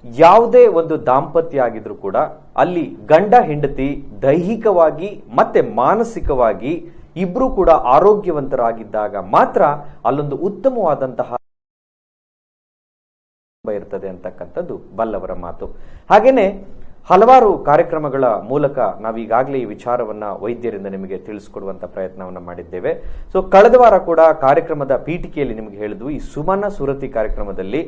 ಯಾವುದೇ ಒಂದು ದಾಂಪತ್ಯ ಆಗಿದ್ರು ಕೂಡ ಅಲ್ಲಿ ಗಂಡ ಹೆಂಡತಿ ದೈಹಿಕವಾಗಿ ಮತ್ತೆ ಮಾನಸಿಕವಾಗಿ ಇಬ್ರು ಕೂಡ ಆರೋಗ್ಯವಂತರಾಗಿದ್ದಾಗ ಮಾತ್ರ ಅಲ್ಲೊಂದು ಉತ್ತಮವಾದಂತಹ ಇರ್ತದೆ ಅಂತಕ್ಕಂಥದ್ದು ಬಲ್ಲವರ ಮಾತು. ಹಾಗೇನೆ ಹಲವಾರು ಕಾರ್ಯಕ್ರಮಗಳ ಮೂಲಕ ನಾವೀಗಾಗಲೇ ಈ ವಿಚಾರವನ್ನ ವೈದ್ಯರಿಂದ ನಿಮಗೆ ತಿಳಿಸ್ಕೊಡುವಂತ ಪ್ರಯತ್ನವನ್ನ ಮಾಡಿದ್ದೇವೆ. ಸೊ ಕಳೆದ ವಾರ ಕೂಡ ಕಾರ್ಯಕ್ರಮದ ಪೀಠಿಕೆಯಲ್ಲಿ ನಿಮಗೆ ಹೇಳಿದ್ವು, ಈ ಸುಮನ ಸುರತಿ ಕಾರ್ಯಕ್ರಮದಲ್ಲಿ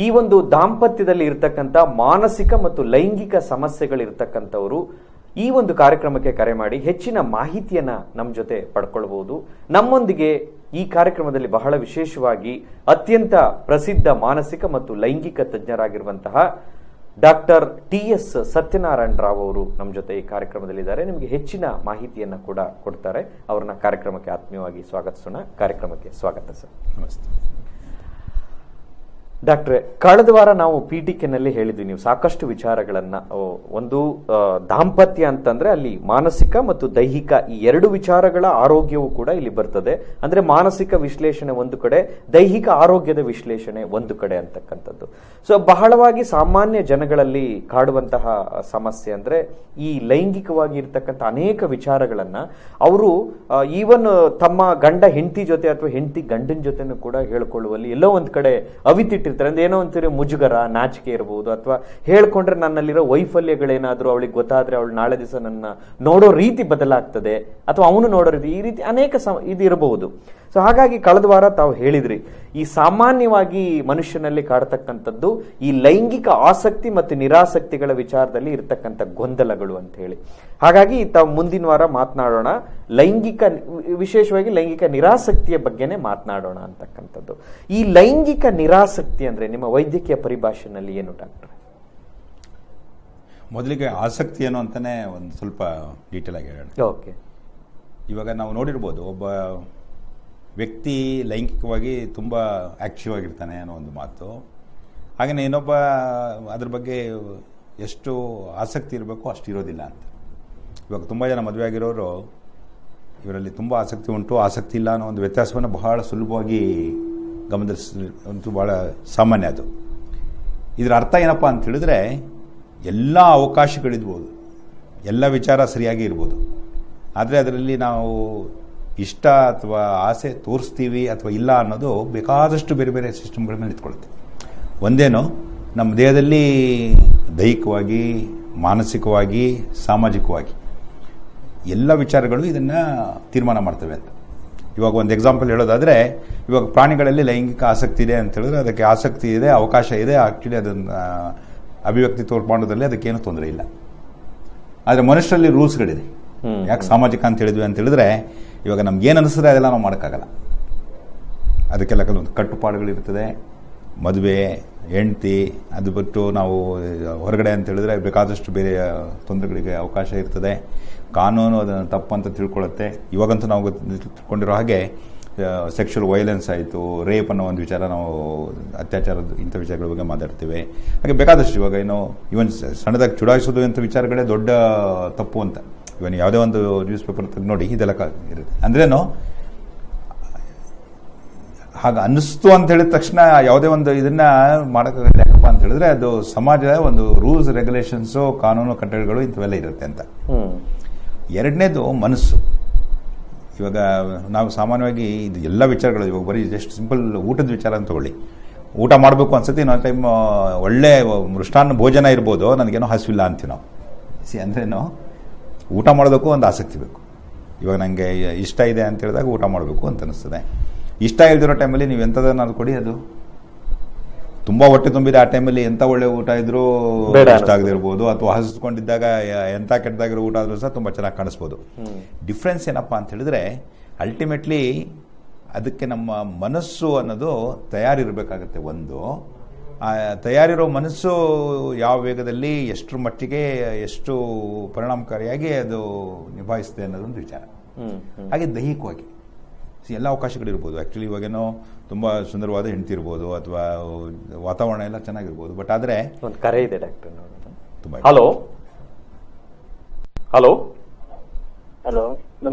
ಈ ಒಂದು ದಾಂಪತ್ಯದಲ್ಲಿ ಇರತಕ್ಕಂಥ ಮಾನಸಿಕ ಮತ್ತು ಲೈಂಗಿಕ ಸಮಸ್ಯೆಗಳಿರ್ತಕ್ಕಂಥವರು ಈ ಒಂದು ಕಾರ್ಯಕ್ರಮಕ್ಕೆ ಕರೆ ಮಾಡಿ ಹೆಚ್ಚಿನ ಮಾಹಿತಿಯನ್ನ ನಮ್ಮ ಜೊತೆ ಪಡ್ಕೊಳ್ಬಹುದು. ನಮ್ಮೊಂದಿಗೆ ಈ ಕಾರ್ಯಕ್ರಮದಲ್ಲಿ ಬಹಳ ವಿಶೇಷವಾಗಿ ಅತ್ಯಂತ ಪ್ರಸಿದ್ಧ ಮಾನಸಿಕ ಮತ್ತು ಲೈಂಗಿಕ ತಜ್ಞರಾಗಿರುವಂತಹ ಡಾಕ್ಟರ್ TS ಸತ್ಯನಾರಾಯಣ ರಾವ್ ಅವರು ನಮ್ಮ ಜೊತೆ ಈ ಕಾರ್ಯಕ್ರಮದಲ್ಲಿದ್ದಾರೆ. ನಿಮಗೆ ಹೆಚ್ಚಿನ ಮಾಹಿತಿಯನ್ನ ಕೂಡ ಕೊಡ್ತಾರೆ. ಅವ್ರನ್ನ ಕಾರ್ಯಕ್ರಮಕ್ಕೆ ಆತ್ಮೀಯವಾಗಿ ಸ್ವಾಗತಿಸೋಣ. ಕಾರ್ಯಕ್ರಮಕ್ಕೆ ಸ್ವಾಗತ ಸರ್. ನಮಸ್ತೆ ಡಾಕ್ಟ್ರೆ, ಕಳೆದ ವಾರ ನಾವು ಪೀಠಿಕೆನಲ್ಲಿ ಹೇಳಿದ್ವಿ, ನೀವು ಸಾಕಷ್ಟು ವಿಚಾರಗಳನ್ನ, ಒಂದು ದಾಂಪತ್ಯ ಅಂತಂದ್ರೆ ಅಲ್ಲಿ ಮಾನಸಿಕ ಮತ್ತು ದೈಹಿಕ ಈ ಎರಡು ವಿಚಾರಗಳ ಆರೋಗ್ಯವು ಕೂಡ ಇಲ್ಲಿ ಬರ್ತದೆ. ಅಂದ್ರೆ ಮಾನಸಿಕ ವಿಶ್ಲೇಷಣೆ ಒಂದು ಕಡೆ, ದೈಹಿಕ ಆರೋಗ್ಯದ ವಿಶ್ಲೇಷಣೆ ಒಂದು ಕಡೆ ಅಂತಕ್ಕಂಥದ್ದು. ಸೊ ಬಹಳವಾಗಿ ಸಾಮಾನ್ಯ ಜನಗಳಲ್ಲಿ ಕಾಡುವಂತಹ ಸಮಸ್ಯೆ ಅಂದ್ರೆ ಈ ಲೈಂಗಿಕವಾಗಿ ಇರ್ತಕ್ಕಂಥ ಅನೇಕ ವಿಚಾರಗಳನ್ನ ಅವರು ಈವನ್ ತಮ್ಮ ಗಂಡ ಹೆಂಡತಿ ಜೊತೆ ಅಥವಾ ಹೆಂಡತಿ ಗಂಡನ ಜೊತೆನೂ ಕೂಡ ಹೇಳ್ಕೊಳ್ಳುವಲ್ಲಿ ಎಲ್ಲೋ ಒಂದ್ ಕಡೆ ಅವಿತಿಟ್ಟಿರ್ತಾರೆ. ಅಂದ್ರೆ ಏನೋ ಒಂಥರ ಮುಜುಗರ, ನಾಚಿಕೆ ಇರಬಹುದು, ಅಥವಾ ಹೇಳ್ಕೊಂಡ್ರೆ ನನ್ನಲ್ಲಿರೋ ವೈಫಲ್ಯಗಳೇನಾದ್ರೂ ಅವಳಿಗೆ ಗೊತ್ತಾದ್ರೆ ಅವಳು ನಾಳೆ ದಿವಸ ನನ್ನ ನೋಡೋ ರೀತಿ ಬದಲಾಗ್ತದೆ, ಅಥವಾ ಅವನು ನೋಡೋ ರೀತಿ, ಈ ರೀತಿ ಅನೇಕ ಇದು ಇರಬಹುದು. ಸೊ ಹಾಗಾಗಿ ಕಳೆದ ವಾರ ತಾವು ಹೇಳಿದ್ರಿ, ಈ ಸಾಮಾನ್ಯವಾಗಿ ಮನುಷ್ಯನಲ್ಲಿ ಕಾಡ್ತಕ್ಕಂಥದ್ದು ಈ ಲೈಂಗಿಕ ಆಸಕ್ತಿ ಮತ್ತು ನಿರಾಸಕ್ತಿಗಳ ವಿಚಾರದಲ್ಲಿ ಇರತಕ್ಕಂಥ ಗೊಂದಲಗಳು ಅಂತ ಹೇಳಿ. ಹಾಗಾಗಿ ತಾವು ಮುಂದಿನ ವಾರ ಮಾತನಾಡೋಣ, ವಿಶೇಷವಾಗಿ ಲೈಂಗಿಕ ನಿರಾಸಕ್ತಿಯ ಬಗ್ಗೆನೇ ಮಾತನಾಡೋಣ ಅಂತಕ್ಕಂಥದ್ದು. ಈ ಲೈಂಗಿಕ ನಿರಾಸಕ್ತಿ ಅಂದ್ರೆ ನಿಮ್ಮ ವೈದ್ಯಕೀಯ ಪರಿಭಾಷೆಯಲ್ಲಿ ಏನು ಡಾಕ್ಟರ್? ಮೊದಲಿಗೆ ಆಸಕ್ತಿ ಏನು ಅಂತಾನೆ ಒಂದು ಸ್ವಲ್ಪ ಡೀಟೇಲ್ ಆಗಿ ಹೇಳೋಣ. ಓಕೆ. ಇವಾಗ ನಾವು ನೋಡಿರ್ಬೋದು, ಒಬ್ಬ ವ್ಯಕ್ತಿ ಲೈಂಗಿಕವಾಗಿ ತುಂಬ ಆಕ್ಟಿವ್ ಆಗಿರ್ತಾನೆ ಅನ್ನೋ ಒಂದು ಮಾತು. ಹಾಗೆಯೇ ಇನ್ನೊಬ್ಬ ಅದ್ರ ಬಗ್ಗೆ ಎಷ್ಟು ಆಸಕ್ತಿ ಇರಬೇಕು ಅಷ್ಟು ಇರೋದಿಲ್ಲ ಅಂತ. ಇವಾಗ ತುಂಬ ಜನ ಮದುವೆ ಆಗಿರೋರು ಇವರಲ್ಲಿ ತುಂಬ ಆಸಕ್ತಿ ಉಂಟು, ಆಸಕ್ತಿ ಇಲ್ಲ ಅನ್ನೋ ಒಂದು ವ್ಯತ್ಯಾಸವನ್ನು ಬಹಳ ಸುಲಭವಾಗಿ ಗಮನಿಸಂತೂ ಭಾಳ ಸಾಮಾನ್ಯ ಅದು. ಇದರ ಅರ್ಥ ಏನಪ್ಪ ಅಂತ ಹೇಳಿದ್ರೆ, ಎಲ್ಲ ಅವಕಾಶಗಳಿರ್ಬೋದು, ಎಲ್ಲ ವಿಚಾರ ಸರಿಯಾಗಿ ಇರ್ಬೋದು, ಆದರೆ ಅದರಲ್ಲಿ ನಾವು ಇಷ್ಟ ಅಥವಾ ಆಸೆ ತೋರಿಸ್ತೀವಿ ಅಥವಾ ಇಲ್ಲ ಅನ್ನೋದು ಬೇಕಾದಷ್ಟು ಬೇರೆ ಬೇರೆ ಸಿಸ್ಟಮ್ಗಳ ಮೇಲೆ ನಿಂತ್ಕೊಳ್ಳುತ್ತೆ. ಒಂದೇನು, ನಮ್ಮ ದೇಹದಲ್ಲಿ ದೈಹಿಕವಾಗಿ, ಮಾನಸಿಕವಾಗಿ, ಸಾಮಾಜಿಕವಾಗಿ ಎಲ್ಲ ವಿಚಾರಗಳು ಇದನ್ನು ತೀರ್ಮಾನ ಮಾಡ್ತವೆ ಅಂತ. ಇವಾಗ ಒಂದು ಎಕ್ಸಾಂಪಲ್ ಹೇಳೋದಾದರೆ, ಇವಾಗ ಪ್ರಾಣಿಗಳಲ್ಲಿ ಲೈಂಗಿಕ ಆಸಕ್ತಿ ಇದೆ ಅಂತ ಹೇಳಿದ್ರೆ ಅದಕ್ಕೆ ಆಸಕ್ತಿ ಇದೆ, ಅವಕಾಶ ಇದೆ, ಆ್ಯಕ್ಚುಲಿ ಅದನ್ನು ಅಭಿವ್ಯಕ್ತಿ ತೋರ್ಪಡೋದ್ರಲ್ಲಿ ಅದಕ್ಕೇನು ತೊಂದರೆ ಇಲ್ಲ. ಆದರೆ ಮನುಷ್ಯರಲ್ಲಿ ರೂಲ್ಸ್ಗಳಿದೆ. ಯಾಕೆ ಸಾಮಾಜಿಕ ಅಂತ ಹೇಳಿದ್ವಿ ಅಂತ ಹೇಳಿದ್ರೆ, ಇವಾಗ ನಮ್ಗೆ ಏನು ಅನಿಸ್ತದೆ ಅದೆಲ್ಲ ನಾವು ಮಾಡೋಕ್ಕಾಗಲ್ಲ. ಅದಕ್ಕೆಲ್ಲ ಕೆಲವೊಂದು ಕಟ್ಟುಪಾಡುಗಳಿರ್ತದೆ. ಮದುವೆ, ಹೆಂಡತಿ, ಅದು ಬಿಟ್ಟು ನಾವು ಹೊರಗಡೆ ಅಂತ ಹೇಳಿದ್ರೆ ಬೇಕಾದಷ್ಟು ಬೇರೆ ತೊಂದರೆಗಳಿಗೆ ಅವಕಾಶ ಇರ್ತದೆ. ಕಾನೂನು ಅದನ್ನು ತಪ್ಪಂತ ತಿಳ್ಕೊಳ್ಳುತ್ತೆ. ಇವಾಗಂತೂ ನಾವು ತಿಳ್ಕೊಂಡಿರೋ ಹಾಗೆ ಸೆಕ್ಷುವಲ್ ವೈಲೆನ್ಸ್ ಆಯಿತು, ರೇಪ್ ಅನ್ನೋ ಒಂದು ವಿಚಾರ, ನಾವು ಅತ್ಯಾಚಾರದ ಇಂಥ ವಿಚಾರಗಳ ಬಗ್ಗೆ ಮಾತಾಡ್ತೀವಿ. ಹಾಗೆ ಬೇಕಾದಷ್ಟು ಇವಾಗ ಏನು ಇವನ್ ಸಣ್ಣದಾಗಿ ಚುಡಾಯಿಸೋದು ಇಂಥ ವಿಚಾರಗಳೇ ದೊಡ್ಡ ತಪ್ಪು ಅಂತ. ಇವನ್ ಯಾವುದೇ ಒಂದು ನ್ಯೂಸ್ ಪೇಪರ್ ನೋಡಿ ಇದೆಲ್ಲ ಇರುತ್ತೆ. ಅಂದ್ರೇನು, ಹಾಗೆ ಅನ್ನಿಸ್ತು ಅಂತ ಹೇಳಿದ ತಕ್ಷಣ ಯಾವುದೇ ಒಂದು ಇದನ್ನ ಮಾಡೋಕ್ಕಾಗಲ್ಲ. ಯಾಕಪ್ಪ ಅಂತ ಹೇಳಿದ್ರೆ ಅದು ಸಮಾಜದ ಒಂದು ರೂಲ್ಸ್, ರೆಗ್ಯುಲೇಷನ್ಸು, ಕಾನೂನು ಕಟ್ಟಳೆಗಳು ಇಂಥವೆಲ್ಲ ಇರುತ್ತೆ ಅಂತ. ಎರಡನೇದು ಮನಸ್ಸು. ಇವಾಗ ನಾವು ಸಾಮಾನ್ಯವಾಗಿ ಇದು ಎಲ್ಲ ವಿಚಾರಗಳು, ಇವಾಗ ಬರೀ ಜಸ್ಟ್ ಸಿಂಪಲ್ ಊಟದ ವಿಚಾರ ಅಂತ ತಗೊಳ್ಳಿ. ಊಟ ಮಾಡಬೇಕು ಅನ್ಸುತ್ತೆ, ಇನ್ನೊಂದು ಟೈಮ್ ಒಳ್ಳೆ ಮೃಷ್ಟಾನ್ನ ಭೋಜನ ಇರ್ಬೋದು, ನನಗೇನೋ ಹಸಿವಿಲ್ಲ ಅಂತೀವಿ ನಾವು. ಅಂದ್ರೇನು, ಊಟ ಮಾಡೋದಕ್ಕೂ ಒಂದು ಆಸಕ್ತಿ ಬೇಕು. ಇವಾಗ ನನಗೆ ಇಷ್ಟ ಇದೆ ಅಂತ ಹೇಳಿದಾಗ ಊಟ ಮಾಡಬೇಕು ಅಂತ ಅನಿಸ್ತದೆ. ಇಷ್ಟ ಇಲ್ದಿರೋ ಟೈಮಲ್ಲಿ ನೀವು ಎಂಥದನ್ನಾದ್ರು ಕೊಡಿ, ಅದು ತುಂಬ ಹೊಟ್ಟೆ ತುಂಬಿದೆ ಆ ಟೈಮಲ್ಲಿ ಎಂಥ ಒಳ್ಳೆ ಊಟ ಇದ್ರೂ ಇಷ್ಟ ಆಗದಿರ್ಬೋದು, ಅಥವಾ ಹಸಿಸ್ಕೊಂಡಿದ್ದಾಗ ಎಂಥ ಕೆಟ್ಟದಾಗಿರೋ ಊಟ ಆದರೂ ಸಹ ತುಂಬ ಚೆನ್ನಾಗಿ ಕಾಣಿಸ್ಬೋದು. ಡಿಫ್ರೆನ್ಸ್ ಏನಪ್ಪ ಅಂತ ಹೇಳಿದ್ರೆ, ಅಲ್ಟಿಮೇಟ್ಲಿ ಅದಕ್ಕೆ ನಮ್ಮ ಮನಸ್ಸು ಅನ್ನೋದು ತಯಾರಿರಬೇಕಾಗತ್ತೆ. ಒಂದು ತಯಾರಿರೋ ಮನಸ್ಸು ಯಾವ ವೇಗದಲ್ಲಿ, ಎಷ್ಟರ ಮಟ್ಟಿಗೆ, ಎಷ್ಟು ಪರಿಣಾಮಕಾರಿಯಾಗಿ ಅದು ನಿಭಾಯಿಸುತ್ತೆ ಅನ್ನೋದೊಂದು ವಿಚಾರ. ಹಾಗೆ ದೈಹಿಕವಾಗಿ ಎಲ್ಲ ಅವಕಾಶಗಳಿರ್ಬೋದು. ಆ್ಯಕ್ಚುಲಿ ಇವಾಗೇನೋ ತುಂಬ ಸುಂದರವಾದ ಹೆಂಡತಿ ಇರ್ಬೋದು, ಅಥವಾ ವಾತಾವರಣ ಎಲ್ಲ ಚೆನ್ನಾಗಿರ್ಬೋದು, ಬಟ್ ಆದರೆ ಒಂದು ಕರೆ ಇದೆ ಡಾಕ್ಟರ್. ತುಂಬ ಹಲೋ ಹಲೋ ಹಲೋ,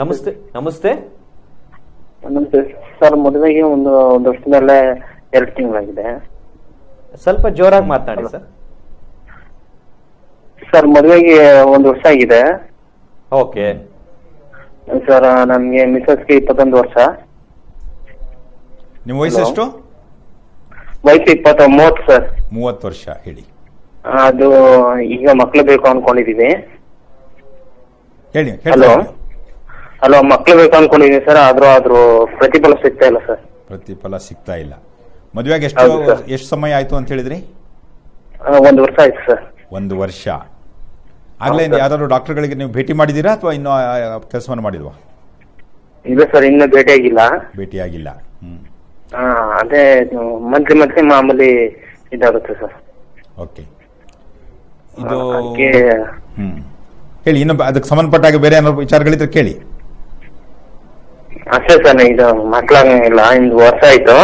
ನಮಸ್ತೆ. ನಮಸ್ತೆ ನಮಸ್ತೆ ಸರ್. ಮದುವೆಗೆ ಒಂದು ವರ್ಷದಲ್ಲೇ 2 ತಿಂಗಳಾಗಿದೆ. ಸ್ವಲ್ಪ ಜೋರಾಗಿ ಮಾತನಾಡಿ ಸರ್. ಸರ್ ಮದುವೆಗೆ 1 ವರ್ಷ ಆಗಿದೆ ಓಕೆ. ಸರ್. ನಮ್ಗೆ ಮಿಸಸ್ಗೆ 21 ವರ್ಷ. ನಿಮ್ಮ ವಯಸ್ಸು ಎಷ್ಟು? ವಯಸ್ಸು 30 ಸರ್. 30 ವರ್ಷ. ಹೇಳಿ. ಅದು ಈಗ ಮಕ್ಳು ಬೇಕು ಅನ್ಕೊಂಡಿದೀವಿ. ಹೇಳಿ. ಹಲೋ, ಮಕ್ಳು ಬೇಕು ಅನ್ಕೊಂಡಿದೀವಿ ಸರ್. ಆದ್ರೂ ಪ್ರತಿಫಲ ಸಿಗ್ತಾ ಇಲ್ಲ ಸರ್. ಪ್ರತಿಫಲ ಸಿಗ್ತಾ ಇಲ್ಲ. ಮದುವೆಗೆ ಹೌದು ಸರ್. ಎಷ್ಟು ಸಮಯ ಆಯ್ತು ಅಂತ ಹೇಳಿದ್ರಿ? 1 ವರ್ಷ ಆಯ್ತು ಸರ್. 1 ವರ್ಷ. ಆಗ್ಲೇ ಹೌದು ಸರ್. ಯಾವ್ದಾದ್ರು ಡಾಕ್ಟರ್ಗಳಿಗೆ ನೀವು ಭೇಟಿ ಮಾಡಿದ್ದೀರಾ ಅಥವಾ ಇನ್ನೂ ಕೆಲಸವನ್ನು ಮಾಡಿಲ್ವಾ? ಇಲ್ಲ ಸರ್, ಇನ್ನೂ ಭೇಟಿಯಾಗಿಲ್ಲ. ಭೇಟಿಯಾಗಿಲ್ಲ. ಅದೇ ಮಂತ್ಲಿ ಮಾಮೂಲಿ ಇದಾಗುತ್ತೆ ಸರ್. ಓಕೆ. ಇದು ಅದಕ್ಕೆ ಹೇಳಿ. ಇನ್ನೊಬ್ಬ ಅದಕ್ಕೆ ಸಂಬಂಧಪಟ್ಟಾಗ ಬೇರೆ ಏನಾದ್ರು ವಿಚಾರಗಳಿದ್ರೆ ಕೇಳಿ. ಅಷ್ಟೇ ಸರ್, ಇದು ಮಕ್ಳಾಗಂಗಿಲ್ಲ. 1 ವರ್ಷ ಆಯ್ತು.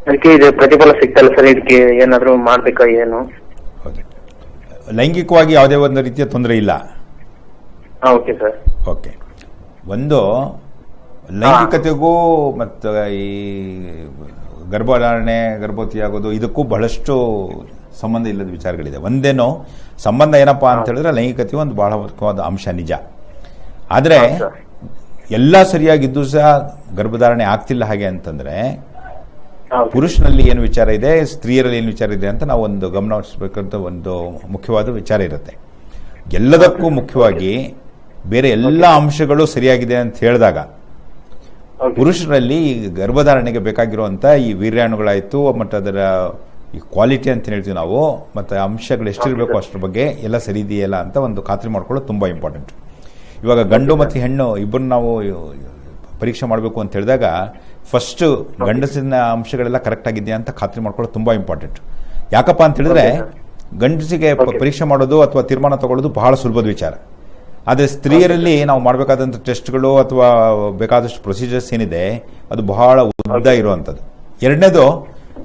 ಅದಕ್ಕೆ ಇದು ಪ್ರತಿಫಲ ಸಿಗ್ತಲ್ಲ ಸರ್. ಇದಕ್ಕೆ ಏನಾದ್ರು ಮಾಡ್ಬೇಕಾ ಏನು? ಹೌದು. ಲೈಂಗಿಕವಾಗಿ ಯಾವುದೇ ಒಂದು ರೀತಿಯ ತೊಂದರೆ ಇಲ್ಲ. Okay sir. ಓಕೆ. ಒಂದು ಲೈಂಗಿಕತೆಗೂ ಮತ್ತು ಈ ಗರ್ಭಧಾರಣೆ, ಗರ್ಭವತಿ ಆಗೋದು ಇದಕ್ಕೂ ಬಹಳಷ್ಟು ಸಂಬಂಧ ಇಲ್ಲದ ವಿಚಾರಗಳಿದೆ. ಒಂದೇನೋ ಸಂಬಂಧ ಏನಪ್ಪಾ ಅಂತ ಹೇಳಿದ್ರೆ ಲೈಂಗಿಕತೆಯು ಒಂದು ಬಹಳ ಮುಖ್ಯವಾದ ಅಂಶ, ನಿಜ. ಆದರೆ ಎಲ್ಲ ಸರಿಯಾಗಿದ್ದು ಸಹ ಗರ್ಭಧಾರಣೆ ಆಗ್ತಿಲ್ಲ ಹಾಗೆ ಅಂತಂದ್ರೆ ಪುರುಷನಲ್ಲಿ ಏನು ವಿಚಾರ ಇದೆ, ಸ್ತ್ರೀಯರಲ್ಲಿ ಏನು ವಿಚಾರ ಇದೆ ಅಂತ ನಾವು ಒಂದು ಗಮನ ಹರಿಸಬೇಕಂತ ಒಂದು ಮುಖ್ಯವಾದ ವಿಚಾರ ಇರುತ್ತೆ. ಎಲ್ಲದಕ್ಕೂ ಮುಖ್ಯವಾಗಿ ಬೇರೆ ಎಲ್ಲ ಅಂಶಗಳು ಸರಿಯಾಗಿದೆ ಅಂತ ಹೇಳಿದಾಗ ಪುರುಷರಲ್ಲಿ ಈ ಗರ್ಭಧಾರಣೆಗೆ ಬೇಕಾಗಿರುವಂಥ ಈ ವೀರ್ಯಾಣುಗಳಾಯಿತು ಮತ್ತು ಅದರ ಈ ಕ್ವಾಲಿಟಿ ಅಂತ ಹೇಳ್ತೀವಿ ನಾವು, ಮತ್ತು ಅಂಶಗಳು ಎಷ್ಟಿರಬೇಕು ಅಷ್ಟರ ಬಗ್ಗೆ ಎಲ್ಲ ಸರಿ ಇದೆಯಲ್ಲ ಅಂತ ಒಂದು ಖಾತ್ರಿ ಮಾಡ್ಕೊಳ್ಳೋದು ತುಂಬ ಇಂಪಾರ್ಟೆಂಟ್. ಇವಾಗ ಗಂಡು ಮತ್ತು ಹೆಣ್ಣು ಇಬ್ಬರು ನಾವು ಪರೀಕ್ಷೆ ಮಾಡಬೇಕು ಅಂತ ಹೇಳಿದಾಗ ಫಸ್ಟ್ ಗಂಡಸಿನ ಅಂಶಗಳೆಲ್ಲ ಕರೆಕ್ಟ್ ಆಗಿದೆಯಾ ಅಂತ ಖಾತ್ರಿ ಮಾಡ್ಕೊಳ್ಳೋದು ತುಂಬ ಇಂಪಾರ್ಟೆಂಟ್. ಯಾಕಪ್ಪ ಅಂತ ಹೇಳಿದ್ರೆ ಗಂಡಸಿಗೆ ಪರೀಕ್ಷೆ ಮಾಡೋದು ಅಥವಾ ತೀರ್ಮಾನ ತಗೊಳ್ಳೋದು ಬಹಳ ಸುಲಭದ ವಿಚಾರ. ಆದರೆ ಸ್ತ್ರೀಯರಲ್ಲಿ ನಾವು ಮಾಡಬೇಕಾದಂಥ ಟೆಸ್ಟ್ಗಳು ಅಥವಾ ಬೇಕಾದಷ್ಟು ಪ್ರೊಸೀಜರ್ಸ್ ಏನಿದೆ ಅದು ಬಹಳ ಉದ್ದ ಇರುವಂಥದ್ದು. ಎರಡನೇದು,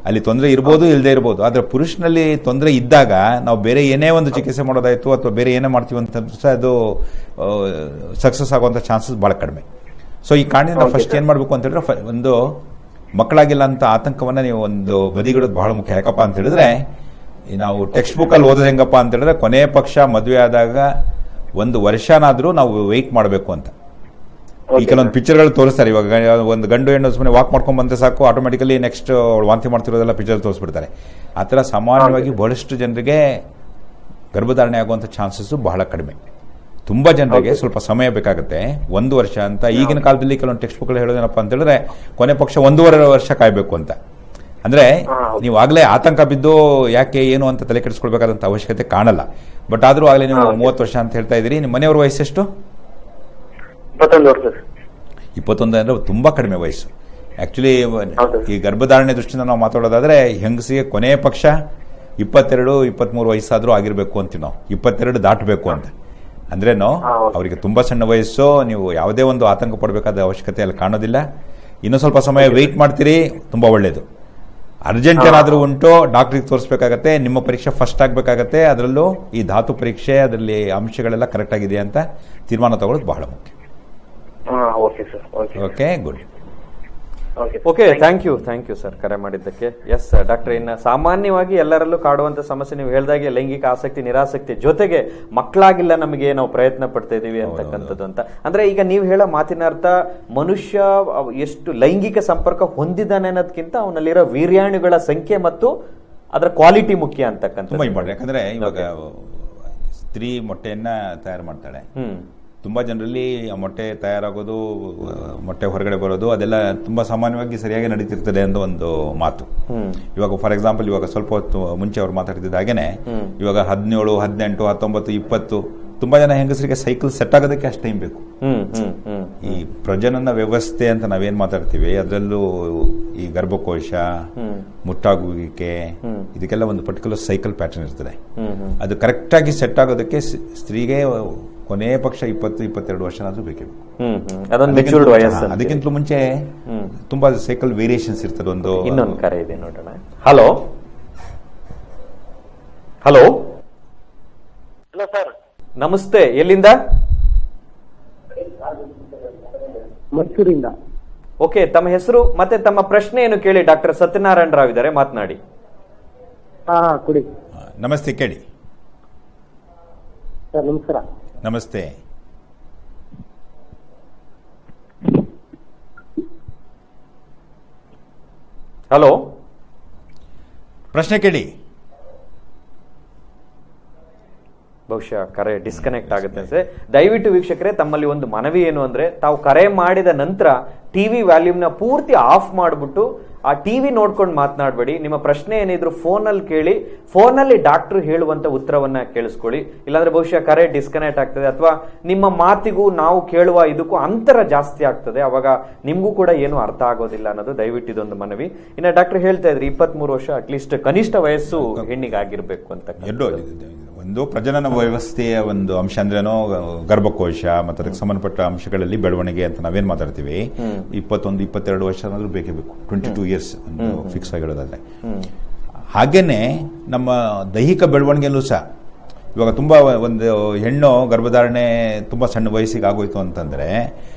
ಅಲ್ಲಿ ತೊಂದರೆ ಇರ್ಬೋದು, ಇಲ್ಲದೆ ಇರ್ಬೋದು. ಆದರೆ ಪುರುಷನಲ್ಲಿ ತೊಂದರೆ ಇದ್ದಾಗ ನಾವು ಬೇರೆ ಏನೇ ಒಂದು ಚಿಕಿತ್ಸೆ ಮಾಡೋದಾಯಿತು ಅಥವಾ ಬೇರೆ ಏನೇ ಮಾಡ್ತೀವಿ ಅಂತಂದ್ರೆ ಸಹ ಅದು ಸಕ್ಸಸ್ ಆಗುವಂಥ ಚಾನ್ಸಸ್ ಭಾಳ ಕಡಿಮೆ. ಸೊ ಈ ಕಾರಣದಿಂದ ಫಸ್ಟ್ ಏನು ಮಾಡಬೇಕು ಅಂತ ಹೇಳಿದ್ರೆ, ಒಂದು ಮಕ್ಕಳಾಗಿಲ್ಲ ಅಂತ ಆತಂಕವನ್ನು ನೀವು ಒಂದು ಬದಿಗಿಡೋದು ಬಹಳ ಮುಖ್ಯ. ಯಾಕಪ್ಪ ಅಂತ ಹೇಳಿದ್ರೆ ನಾವು ಟೆಕ್ಸ್ಟ್ ಬುಕ್ಕಲ್ಲಿ ಓದೋದು ಹೆಂಗಪ್ಪ ಅಂತ ಹೇಳಿದ್ರೆ ಕೊನೆ ಪಕ್ಷ ಮದುವೆ ಆದಾಗ 1 ವರ್ಷನಾದರೂ ನಾವು ವೆಯ್ಟ್ ಮಾಡಬೇಕು ಅಂತ. ಈ ಕೆಲವೊಂದು ಪಿಕ್ಚರ್ಗಳು ತೋರಿಸ್ತಾರೆ. ಇವಾಗ ಒಂದು ಗಂಡು ಹೆಣ್ಣು ಸುಮ್ಮನೆ ವಾಕ್ ಮಾಡ್ಕೊಂಡು ಬಂದರೆ ಸಾಕು, ಆಟೋಮೆಟಿಕಲಿ ನೆಕ್ಸ್ಟ್ ಅವಳು ವಾಂತಿ ಮಾಡ್ತಿರೋದೆಲ್ಲ ಪಿಕ್ಚರ್ ತೋರಿಸ್ಬಿಡ್ತಾರೆ. ಆ ಥರ ಸಾಮಾನ್ಯವಾಗಿ ಬಹಳಷ್ಟು ಜನರಿಗೆ ಗರ್ಭಧಾರಣೆ ಆಗುವಂಥ ಚಾನ್ಸಸ್ಸು ಬಹಳ ಕಡಿಮೆ. ತುಂಬ ಜನರಿಗೆ ಸ್ವಲ್ಪ ಸಮಯ ಬೇಕಾಗುತ್ತೆ. 1 ವರ್ಷ ಅಂತ ಈಗಿನ ಕಾಲದಲ್ಲಿ ಕೆಲವೊಂದು ಟೆಕ್ಸ್ಟ್ ಬುಕ್ಗಳು ಹೇಳೋದೇನಪ್ಪ ಅಂತ ಹೇಳಿದ್ರೆ ಕೊನೆ ಪಕ್ಷ 1.5 ವರ್ಷ ಕಾಯಬೇಕು ಅಂತ. ಅಂದರೆ ನೀವು ಆಗಲೇ ಆತಂಕ ಬಿದ್ದು ಯಾಕೆ ಏನು ಅಂತ ತಲೆ ಕೆಡಿಸ್ಕೊಳ್ಬೇಕಾದಂಥ ಅವಶ್ಯಕತೆ ಕಾಣಲ್ಲ. ಬಟ್ ಆದರೂ ಆಗಲೇ ನೀವು 30 ವರ್ಷ ಅಂತ ಹೇಳ್ತಾ ಇದ್ದೀರಿ. ನಿಮ್ಮ ಮನೆಯವ್ರ ವಯಸ್ಸೆಷ್ಟು? 21 ವರ್ಷ. 21 ಅಂದರೆ ತುಂಬ ಕಡಿಮೆ ವಯಸ್ಸು. ಆ್ಯಕ್ಚುಲಿ ಈ ಗರ್ಭಧಾರಣೆ ದೃಷ್ಟಿಯಿಂದ ನಾವು ಮಾತಾಡೋದಾದರೆ ಹೆಂಗಸಿಗೆ ಕೊನೆ ಪಕ್ಷ 22-23 ವಯಸ್ಸಾದರೂ ಆಗಿರಬೇಕು ಅಂತೀವಿ ನಾವು. 22 ದಾಟಬೇಕು ಅಂತ ಅಂದ್ರೇನು ಅವರಿಗೆ ತುಂಬ ಸಣ್ಣ ವಯಸ್ಸು. ನೀವು ಯಾವುದೇ ಒಂದು ಆತಂಕ ಪಡಬೇಕಾದ ಅವಶ್ಯಕತೆ ಅಲ್ಲಿ ಕಾಣೋದಿಲ್ಲ. ಇನ್ನೂ ಸ್ವಲ್ಪ ಸಮಯ ವೆಯ್ಟ್ ಮಾಡ್ತೀರಿ, ತುಂಬ ಒಳ್ಳೆಯದು. ಅರ್ಜೆಂಟ್ ಏನಾದರೂ ಉಂಟು ಡಾಕ್ಟ್ರಿಗೆ ತೋರಿಸ್ಬೇಕಾಗತ್ತೆ. ನಿಮ್ಮ ಪರೀಕ್ಷೆ ಫಸ್ಟ್ ಆಗಬೇಕಾಗತ್ತೆ. ಅದರಲ್ಲೂ ಈ ಧಾತು ಪರೀಕ್ಷೆ, ಅದರಲ್ಲಿ ಅಂಶಗಳೆಲ್ಲ ಕರೆಕ್ಟ್ ಆಗಿದೆ ಅಂತ ತೀರ್ಮಾನ ತಗೊಳ್ಳೋದು ಬಹಳ ಮುಖ್ಯ. Okay, good. Okay, thank you sir ಕರೆ ಮಾಡಿದ್ದಕ್ಕೆ. ಎಸ್ ಡಾಕ್ಟರ್, ಇನ್ನು ಸಾಮಾನ್ಯವಾಗಿ ಎಲ್ಲರಲ್ಲೂ ಕಾಡುವಂತ ಸಮಸ್ಯೆ ನೀವು ಹೇಳಿದಾಗೆ ಲೈಂಗಿಕ ಆಸಕ್ತಿ, ನಿರಾಸಕ್ತಿ ಜೊತೆಗೆ ಮಕ್ಕಳಾಗಿಲ್ಲ ನಮಗೆ, ನಾವು ಪ್ರಯತ್ನ ಪಡ್ತಾ ಇದೀವಿ ಅಂತಕ್ಕಂಥದ್ದು ಅಂತ. ಅಂದ್ರೆ ಈಗ ನೀವು ಹೇಳೋ ಮಾತಿನ ಅರ್ಥ ಮನುಷ್ಯ ಎಷ್ಟು ಲೈಂಗಿಕ ಸಂಪರ್ಕ ಹೊಂದಿದ್ದಾನೆ ಅನ್ನೋದಕ್ಕಿಂತ ಅವನಲ್ಲಿರೋ ವೀರ್ಯಾಣುಗಳ ಸಂಖ್ಯೆ ಮತ್ತು ಅದರ ಕ್ವಾಲಿಟಿ ಮುಖ್ಯ ಅಂತಕ್ಕಂಥ. ತುಂಬಾ ಇಂಪಾರ್ಟೆಂಟ್. ಯಾಕಂದ್ರೆ ಇವಾಗ ಸ್ತ್ರೀ ಮೊಟ್ಟೆಯನ್ನ ತಯಾರು ಮಾಡ್ತಾಳೆ. ತುಂಬ ಜನರಲ್ಲಿ ಆ ಮೊಟ್ಟೆ ತಯಾರಾಗೋದು, ಮೊಟ್ಟೆ ಹೊರಗಡೆ ಬರೋದು ಅದೆಲ್ಲ ತುಂಬ ಸಾಮಾನ್ಯವಾಗಿ ಸರಿಯಾಗಿ ನಡೀತಿರ್ತದೆ ಅಂತ ಒಂದು ಮಾತು. ಇವಾಗ ಫಾರ್ ಎಕ್ಸಾಂಪಲ್ ಇವಾಗ ಸ್ವಲ್ಪ ಹೊತ್ತು ಮುಂಚೆ ಅವ್ರು ಮಾತಾಡ್ತಿದ್ದ ಹಾಗೇನೆ ಇವಾಗ 17, 18, 19, 20 ತುಂಬಾ ಜನ ಹೆಂಗಸರಿಗೆ ಸೈಕಲ್ ಸೆಟ್ ಆಗೋದಕ್ಕೆ ಅಷ್ಟು ಟೈಮ್ ಬೇಕು. ಈ ಪ್ರಜನನ ವ್ಯವಸ್ಥೆ ಅಂತ ನಾವೇನ್ ಮಾತಾಡ್ತೀವಿ ಅದರಲ್ಲೂ ಈ ಗರ್ಭಕೋಶ, ಮುಟ್ಟಾಗುವಿಕೆ, ಇದಕ್ಕೆಲ್ಲ ಒಂದು ಪರ್ಟಿಕ್ಯುಲರ್ ಸೈಕಲ್ ಪ್ಯಾಟರ್ನ್ ಇರ್ತದೆ. ಅದು ಕರೆಕ್ಟ್ ಆಗಿ ಸೆಟ್ ಆಗೋದಕ್ಕೆ ಸ್ತ್ರೀಗೆ ಕೊನೆ ಪಕ್ಷ 20-22 ವರ್ಷನಾದ್ರೂ ಬೇಕೇ ಬೇಕು. ಅದಕ್ಕಿಂತಲೂ ಮುಂಚೆ ತುಂಬಾ ಸೈಕಲ್ ವೇರಿಯೇಷನ್ಸ್ ಇರ್ತದೆ. ಇನ್ನೊಂದು ಕರೆ ಇದೆ ನೋಡೋಣ. ಹಲೋ ಹಲೋ ಹಲೋ ಸರ್, ನಮಸ್ತೆ. ಎಲ್ಲಿಂದ? ಮೈಸೂರಿಂದ. ಓಕೆ, ತಮ್ಮ ಹೆಸರು ಮತ್ತೆ ತಮ್ಮ ಪ್ರಶ್ನೆ ಏನು ಕೇಳಿ. ಡಾಕ್ಟರ್ ಸತ್ಯನಾರಾಯಣ ರಾವ್ ಇದ್ದಾರೆ, ಮಾತನಾಡಿ. ನಮಸ್ತೆ, ಕೇಳಿ. ಸರ್ ನಮಸ್ಕಾರ. ನಮಸ್ತೆ. ಹಲೋ, ಪ್ರಶ್ನೆ ಕೇಳಿ. ಬಹುಶಃ ಕರೆ ಡಿಸ್ಕನೆಕ್ಟ್ ಆಗುತ್ತೆ ಅನ್ಸೆ. ದಯವಿಟ್ಟು ವೀಕ್ಷಕರೇ, ತಮ್ಮಲ್ಲಿ ಒಂದು ಮನವಿ ಏನು ಅಂದ್ರೆ, ತಾವು ಕರೆ ಮಾಡಿದ ನಂತರ ಟಿವಿ ವ್ಯಾಲ್ಯೂಮ್ನ ಪೂರ್ತಿ ಆಫ್ ಮಾಡಿಬಿಟ್ಟು ಆ ಟಿವಿ ನೋಡ್ಕೊಂಡು ಮಾತನಾಡಬೇಡಿ. ನಿಮ್ಮ ಪ್ರಶ್ನೆ ಏನಿದ್ರು ಫೋನಲ್ಲಿ ಕೇಳಿ, ಫೋನಲ್ಲಿ ಡಾಕ್ಟರ್ ಹೇಳುವಂತ ಉತ್ತರವನ್ನ ಕೇಳಿಸ್ಕೊಳ್ಳಿ. ಇಲ್ಲಾಂದ್ರೆ ಬಹುಶಃ ಕರೆ ಡಿಸ್ಕನೆಕ್ಟ್ ಆಗ್ತದೆ, ಅಥವಾ ನಿಮ್ಮ ಮಾತಿಗೂ ನಾವು ಕೇಳುವ ಇದಕ್ಕೂ ಅಂತರ ಜಾಸ್ತಿ ಆಗ್ತದೆ. ಅವಾಗ ನಿಮ್ಗೂ ಕೂಡ ಏನು ಅರ್ಥ ಆಗೋದಿಲ್ಲ ಅನ್ನೋದು ದಯವಿಟ್ಟು ಇದೊಂದು ಮನವಿ. ಇನ್ನು ಡಾಕ್ಟರ್ ಹೇಳ್ತಾ ಇದ್ರಿ 23 ವರ್ಷ ಅಟ್ಲೀಸ್ಟ್ ಕನಿಷ್ಠ ವಯಸ್ಸು ಹೆಣ್ಣಿಗಾಗಿರ್ಬೇಕು ಅಂತ. ಒಂದು ಪ್ರಜನನ ವ್ಯವಸ್ಥೆಯ ಒಂದು ಅಂಶ ಅಂದ್ರೇನೋ ಗರ್ಭಕೋಶ ಮತ್ತು ಅದಕ್ಕೆ ಸಂಬಂಧಪಟ್ಟ ಅಂಶಗಳಲ್ಲಿ ಬೆಳವಣಿಗೆ ಅಂತ ನಾವೇನ್ ಮಾತಾಡ್ತೀವಿ. 21-22 ವರ್ಷ ಅನ್ನೋದು ಬೇಕೇ ಬೇಕು. 22 ಇಯರ್ಸ್ ಫಿಕ್ಸ್ ಆಗಿರೋದಾದ್ರೆ. ಹಾಗೇನೆ ನಮ್ಮ ದೈಹಿಕ ಬೆಳವಣಿಗೆಯಲ್ಲೂ ಸಹ ಇವಾಗ ತುಂಬಾ ಒಂದು ಹೆಣ್ಣು ಗರ್ಭಧಾರಣೆ ತುಂಬಾ ಸಣ್ಣ ವಯಸ್ಸಿಗೆ ಆಗೋಯ್ತು ಅಂತಂದ್ರೆ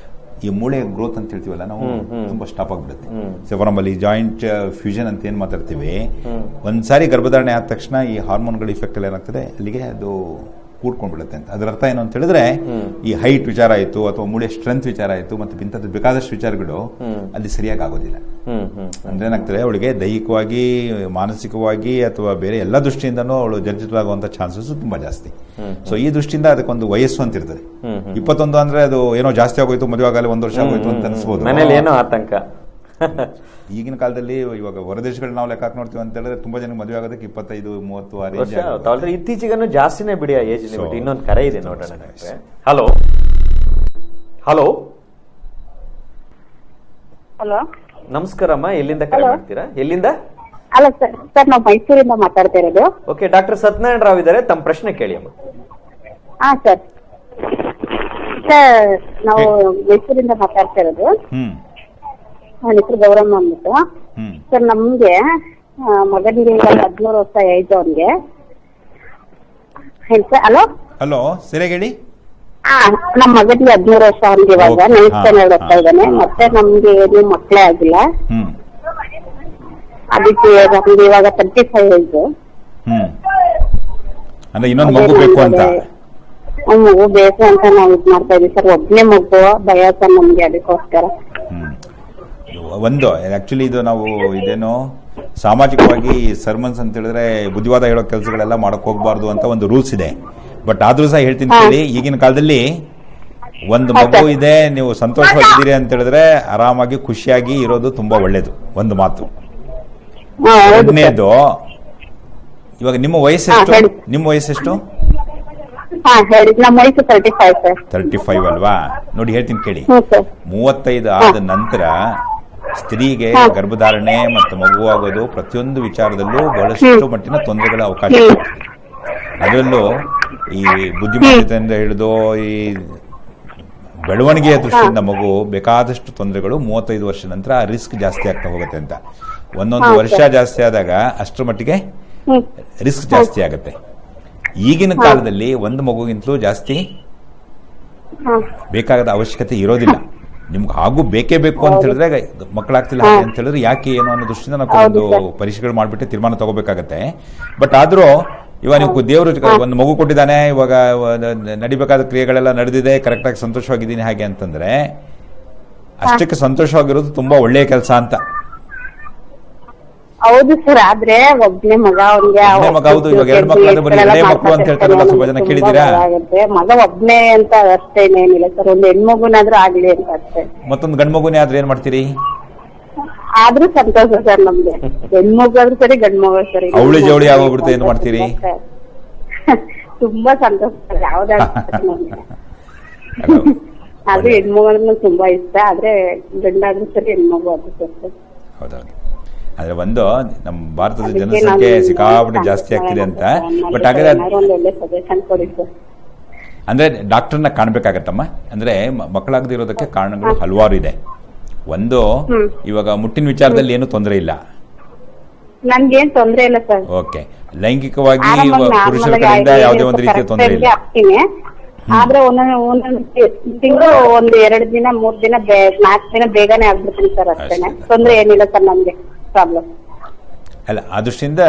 ಈ ಮೂಳೆ ಗ್ರೋತ್ ಅಂತ ಹೇಳ್ತೀವಲ್ಲ ನಾವು, ತುಂಬಾ ಸ್ಟಾಪ್ ಆಗ್ಬಿಡುತ್ತೆ. ಸೆವರಮಲ್ಲಿ ಜಾಯಿಂಟ್ ಫ್ಯೂಷನ್ ಅಂತ ಏನ್ ಮಾತಾಡ್ತೀವಿ, ಒಂದ್ಸಾರಿ ಗರ್ಭಧಾರಣೆ ಆದ ತಕ್ಷಣ ಈ ಹಾರ್ಮೋನ್ಗಳ ಇಫೆಕ್ಟ್ ಎಲ್ಲ ಏನಾಗ್ತದೆ, ಅಲ್ಲಿಗೆ ಅದು ಕೂಡ್ಕೊಂಡ್ಬಿಡುತ್ತೆ ಅಂತ. ಅದರ ಅರ್ಥ ಏನು ಅಂತ ಹೇಳಿದ್ರೆ, ಈ ಹೈಟ್ ವಿಚಾರ ಆಯ್ತು ಅಥವಾ ಮೂಳೆ ಸ್ಟ್ರೆಂತ್ ವಿಚಾರ ಆಯ್ತು ಮತ್ತೆ ಇಂಥದ್ದು ಬೇಕಾದಷ್ಟು ವಿಚಾರಗಳು ಅಲ್ಲಿ ಸರಿಯಾಗಿ ಆಗೋದಿಲ್ಲ. ಅಂದ್ರೆ ಏನಾಗ್ತದೆ, ಅವಳಿಗೆ ದೈಹಿಕವಾಗಿ, ಮಾನಸಿಕವಾಗಿ ಅಥವಾ ಬೇರೆ ಎಲ್ಲ ದೃಷ್ಟಿಯಿಂದನೂ ಅವಳು ಜರ್ಜಿತವಾಗುವಂತ ಚಾನ್ಸಸ್ ತುಂಬಾ ಜಾಸ್ತಿ. ಸೊ ಈ ದೃಷ್ಟಿಯಿಂದ ಅದಕ್ಕೊಂದು ವಯಸ್ಸು ಅಂತ ಇರ್ತದೆ. 21 ಅಂದ್ರೆ ಅದು ಏನೋ ಜಾಸ್ತಿ ಆಗೋಯ್ತು, ಮದುವೆ ಆಗಲಿ 1 ವರ್ಷ ಆಗೋಯ್ತು ಅಂತ ಅನ್ಸ್ಬೋದು. ಮನೇಲಿ ಏನೋ ಆತಂಕ. ಈಗಿನ ಕಾಲದಲ್ಲಿ ಇವಾಗ ಹೊರದೇಶಗಳು ನಾವು ಲೆಕ್ಕ ನೋಡ್ತೀವಿ ಅಂತ ಹೇಳಿದ್ರೆ ತುಂಬಾ ಜನ ಮದುವೆ ಆಗೋದಕ್ಕೆ 25-30 ವರ್ಷ. ಇತ್ತೀಚೆಗೂ ಜಾಸ್ತಿನೇ ಬಿಡಿ ಆ ಏಜ್ ಲಿಮಿಟ್. ಇನ್ನೊಂದು ಕರೆ ಇದೆ ನೋಡೋಣ. ಹಲೋ ಹಲೋ ಹಲೋ, ನಮಸ್ಕಾರಮ್ಮ. ಎಲ್ಲಿಂದ ಕರೆ ಮಾಡ್ತೀರಾ? ಎಲ್ಲಿಂದ? ಅಲ್ಲ ಸರ್, ಸರ್ ನಾವು ಮೈಸೂರಿಂದ ಮಾತಾಡ್ತಾ ಇರೋದು. ಓಕೆ, ಡಾಕ್ಟರ್ ಸತ್ಯನಾರಾಯಣ ರಾವ್ ಇದ್ದಾರೆ, ತಮ್ಮ ಪ್ರಶ್ನೆ ಕೇಳಿ ಅಮ್ಮ. ಹಾ ಸರ್, ಸರ್ ನಾವು ಮೈಸೂರಿಂದ ಮಾತಾಡ್ತಾ ಇರೋದು. ನನ್ನ ಹೆಸರು ಗೌರಮ್ಮ ಅಂದ್ಬಿಟ್ಟು. ಸರ್ ನಮ್ಗೆ ಮಗನಿಗೆ 13 ವರ್ಷ ಏಜ್ ಅವನ್ಗೆ. ಹಲೋ ಹಲೋ, ಸರಿಯಾಗಿ ಹೇಳಿ. ನಮ್ಮ ಮಗನಿಗೆ 13 ವರ್ಷ ಅವನಿಗೆ, ಇವಾಗ 9th ಸ್ಟ್ಯಾಂಡರ್ಡ್ ಓದ್ತಾ ಇದ್ದಾನೆ. ಮತ್ತೆ ನಮ್ಗೆ ಏನು ಮಕ್ಕಳೇ ಆಗಿಲ್ಲ. ಅದಕ್ಕೆ ನಮ್ಗೆ ಇವಾಗ 35 ಏಜ್. ಅಂದ್ರೆ ಇನ್ನೊಂದು ಮಗು ಬೇಕು ಅಂತ. ಮಗು ಬೇಕು ಅಂತ ನಾವು ಇದ್ ಮಾಡ್ತಾ ಇದೀವಿ ಸರ್. ಒಬ್ನೇ ಮಗು ಭಯ ಸರ್ ನಮ್ಗೆ, ಅದಕ್ಕೋಸ್ಕರ. ಒಂದು ಆಕ್ಚುಲಿ ಇದು ನಾವು ಇದೇನೋ ಸಾಮಾಜಿಕವಾಗಿ ಸರ್ಮನ್ಸ್ ಅಂತ ಹೇಳಿದ್ರೆ ಬುದ್ಧಿವಾದ ಹೇಳೋ ಕೆಲಸಗಳೆಲ್ಲ ಮಾಡಕ್ ಹೋಗ್ಬಾರ್ದು ಅಂತ ಒಂದು ರೂಲ್ಸ್ ಇದೆ. ಬಟ್ ಆದ್ರೂ ಸಹ ಹೇಳ್ತೀನಿ ಕೇಳಿ, ಈಗಿನ ಕಾಲದಲ್ಲಿ ಒಂದು ಮಗು ಇದೆ, ನೀವು ಸಂತೋಷವಾಗಿದ್ದೀರಿ ಅಂತ ಹೇಳಿದ್ರೆ ಆರಾಮಾಗಿ ಖುಷಿಯಾಗಿ ಇರೋದು ತುಂಬಾ ಒಳ್ಳೇದು. ಒಂದು ಮಾತು. ಎರಡನೇದು, ಇವಾಗ ನಿಮ್ಮ ವಯಸ್ಸೆಷ್ಟು? ನಿಮ್ಮ ವಯಸ್ಸೆಷ್ಟು? 35 ಅಲ್ವಾ? ನೋಡಿ ಹೇಳ್ತೀನಿ ಕೇಳಿ. 35 ಆದ ನಂತರ ಸ್ತ್ರೀಗೆ ಗರ್ಭಧಾರಣೆ ಮತ್ತು ಮಗು ಆಗೋದು ಪ್ರತಿಯೊಂದು ವಿಚಾರದಲ್ಲೂ ಬಹಳಷ್ಟು ಮಟ್ಟಿನ ತೊಂದರೆಗಳ ಅವಕಾಶ ಇರುತ್ತೆ. ಅದರಲ್ಲೂ ಈ ಬುದ್ಧಿಮತ್ತೆಯಿಂದ ಹಿಡಿದು ಈ ಬೆಳವಣಿಗೆಯ ದೃಷ್ಟಿಯಿಂದ ಮಗು ಬೇಕಾದಷ್ಟು ತೊಂದರೆಗಳು 35 ವರ್ಷ ನಂತರ ರಿಸ್ಕ್ ಜಾಸ್ತಿ ಆಗ್ತಾ ಹೋಗುತ್ತೆ ಅಂತ. ಒಂದೊಂದು ವರ್ಷ ಜಾಸ್ತಿ ಆದಾಗ ಅಷ್ಟರ ಮಟ್ಟಿಗೆ ರಿಸ್ಕ್ ಜಾಸ್ತಿ ಆಗುತ್ತೆ. ಈಗಿನ ಕಾಲದಲ್ಲಿ ಒಂದು ಮಗುಗಿಂತಲೂ ಜಾಸ್ತಿ ಬೇಕಾದ ಅವಶ್ಯಕತೆ ಇರೋದಿಲ್ಲ. ನಿಮ್ಗೆ ಹಾಗೂ ಬೇಕೇ ಬೇಕು ಅಂತ ಹೇಳಿದ್ರೆ, ಮಕ್ಕಳಾಗ್ತಿಲ್ಲ ಅಂತ ಹೇಳಿದ್ರೆ ಯಾಕೆ ಏನು ಅನ್ನೋ ದೃಷ್ಟಿಯಿಂದ ನಾವು ಒಂದು ಪರೀಕ್ಷೆಗಳು ಮಾಡ್ಬಿಟ್ಟು ತೀರ್ಮಾನ ತಗೋಬೇಕಾಗತ್ತೆ. ಬಟ್ ಆದ್ರೂ ಇವಾಗ ನೀವು ದೇವರು ಒಂದು ಮಗು ಕೊಟ್ಟಿದ್ದಾನೆ, ಇವಾಗ ನಡಿಬೇಕಾದ ಕ್ರಿಯೆಗಳೆಲ್ಲ ನಡೆದಿದೆ, ಕರೆಕ್ಟಾಗಿ ಸಂತೋಷವಾಗಿದ್ದೀನಿ ಹಾಗೆ ಅಂತಂದ್ರೆ ಅಷ್ಟಕ್ಕೆ ಸಂತೋಷವಾಗಿರೋದು ತುಂಬಾ ಒಳ್ಳೆಯ ಕೆಲಸ ಅಂತ. ಹೌದು ಸರ್, ಆದ್ರೆ ಒಬ್ನೇ ಮಗ ಅವ್ನಿಗೆ. ಹೌದು, ಇವಾಗ 2 ಮಕ್ಕಳು ಬರೀ 2 ಮಕ್ಕಳು ಅಂತ ಹೇಳ್ತಾರಲ್ಲ, ಸ್ವಲ್ಪ ಜನ ಕೇಳಿದ್ದೀರಾ? ಮಗ ಒಬ್ನೇ ಅಂತ ಅಷ್ಟೇನೇನಿಲ್ಲ ಸರ್, ಒಂದು ಹೆಣ್ಮಗುನಾದ್ರೂ ಆಗ್ಲಿ ಅಂತ ಅಷ್ಟೇ. ಮತ್ತೊಂದು ಗಂಡ್ ಮಗುನೇ ಆದ್ರೆ ಏನ್ ಮಾಡ್ತೀರಿ? ಆದ್ರೂ ಸಂತೋಷ ಸರ್ ನಮ್ಗೆ. ಹೆಣ್ಮಗು ಆದ್ರೂ ಸರಿ, ಗಂಡ್ ಮಗು ಸರಿ. ಅವಳಿ ಜವಳಿ ಆಗೋಗ್ಬಿಡುತ್ತೆ, ಏನ್ ಮಾಡ್ತೀರಿ? ತುಂಬಾ ಸಂತೋಷ ಸರ್, ಯಾವ್ದಾದ್ರು. ಆದ್ರೆ ಹೆಣ್ಮಗು ತುಂಬಾ ಇಷ್ಟ, ಆದ್ರೆ ಗಂಡಾದ್ರೂ ಸರಿ, ಹೆಣ್ಮಗು ಆದ್ರೂ ಸರಿ. ಹೌದೌದು. ಆದ್ರೆ ಒಂದು ನಮ್ಮ ಭಾರತದ ಜನಸಂಖ್ಯೆ ಸಿಕ್ಕಾಪಟ್ಟೆ ಜಾಸ್ತಿ ಆಗ್ತಿದೆ ಅಂತ. ಬಟ್ ಹಾಗಾದ್ರೆ ಅಂದ್ರೆ ಡಾಕ್ಟರ್ನ ಕಾಣ್ಬೇಕಾಗತ್ತಮ್ಮ. ಅಂದ್ರೆ ಮಕ್ಕಳಾಗದೇ ಇರೋದಕ್ಕೆ ಕಾರಣಗಳು ಹಲವಾರು ಇದೆ. ಒಂದು, ಇವಾಗ ಮುಟ್ಟಿನ ವಿಚಾರದಲ್ಲಿ ಏನು ತೊಂದರೆ ಇಲ್ಲ. ನನ್ಗೇನ್ ತೊಂದರೆ ಇಲ್ಲ ಸರ್. ಓಕೆ, ಲೈಂಗಿಕವಾಗಿ ಪುರುಷರ ಕಡೆಯಿಂದ ಯಾವುದೇ ಒಂದು ರೀತಿಯ ತೊಂದರೆ ಇಲ್ಲ. ಆದ್ರೆ ಒಂದೊಂದು ತಿಂಗಳು 1-2 ದಿನ 3 ದಿನ 4 ದಿನ ಬೇಗನೆ ಆಗ್ಬಿಡ್ತೀನಿ ಸರ್, ಅಷ್ಟೇನೆ. ತೊಂದ್ರೆ ಏನಿಲ್ಲ ಸರ್ ನಮ್ಗೆ ಪ್ರಾಬ್ಲಮ್. ಅಲ್ಲ ಆ ದೃಷ್ಟಿಯಿಂದ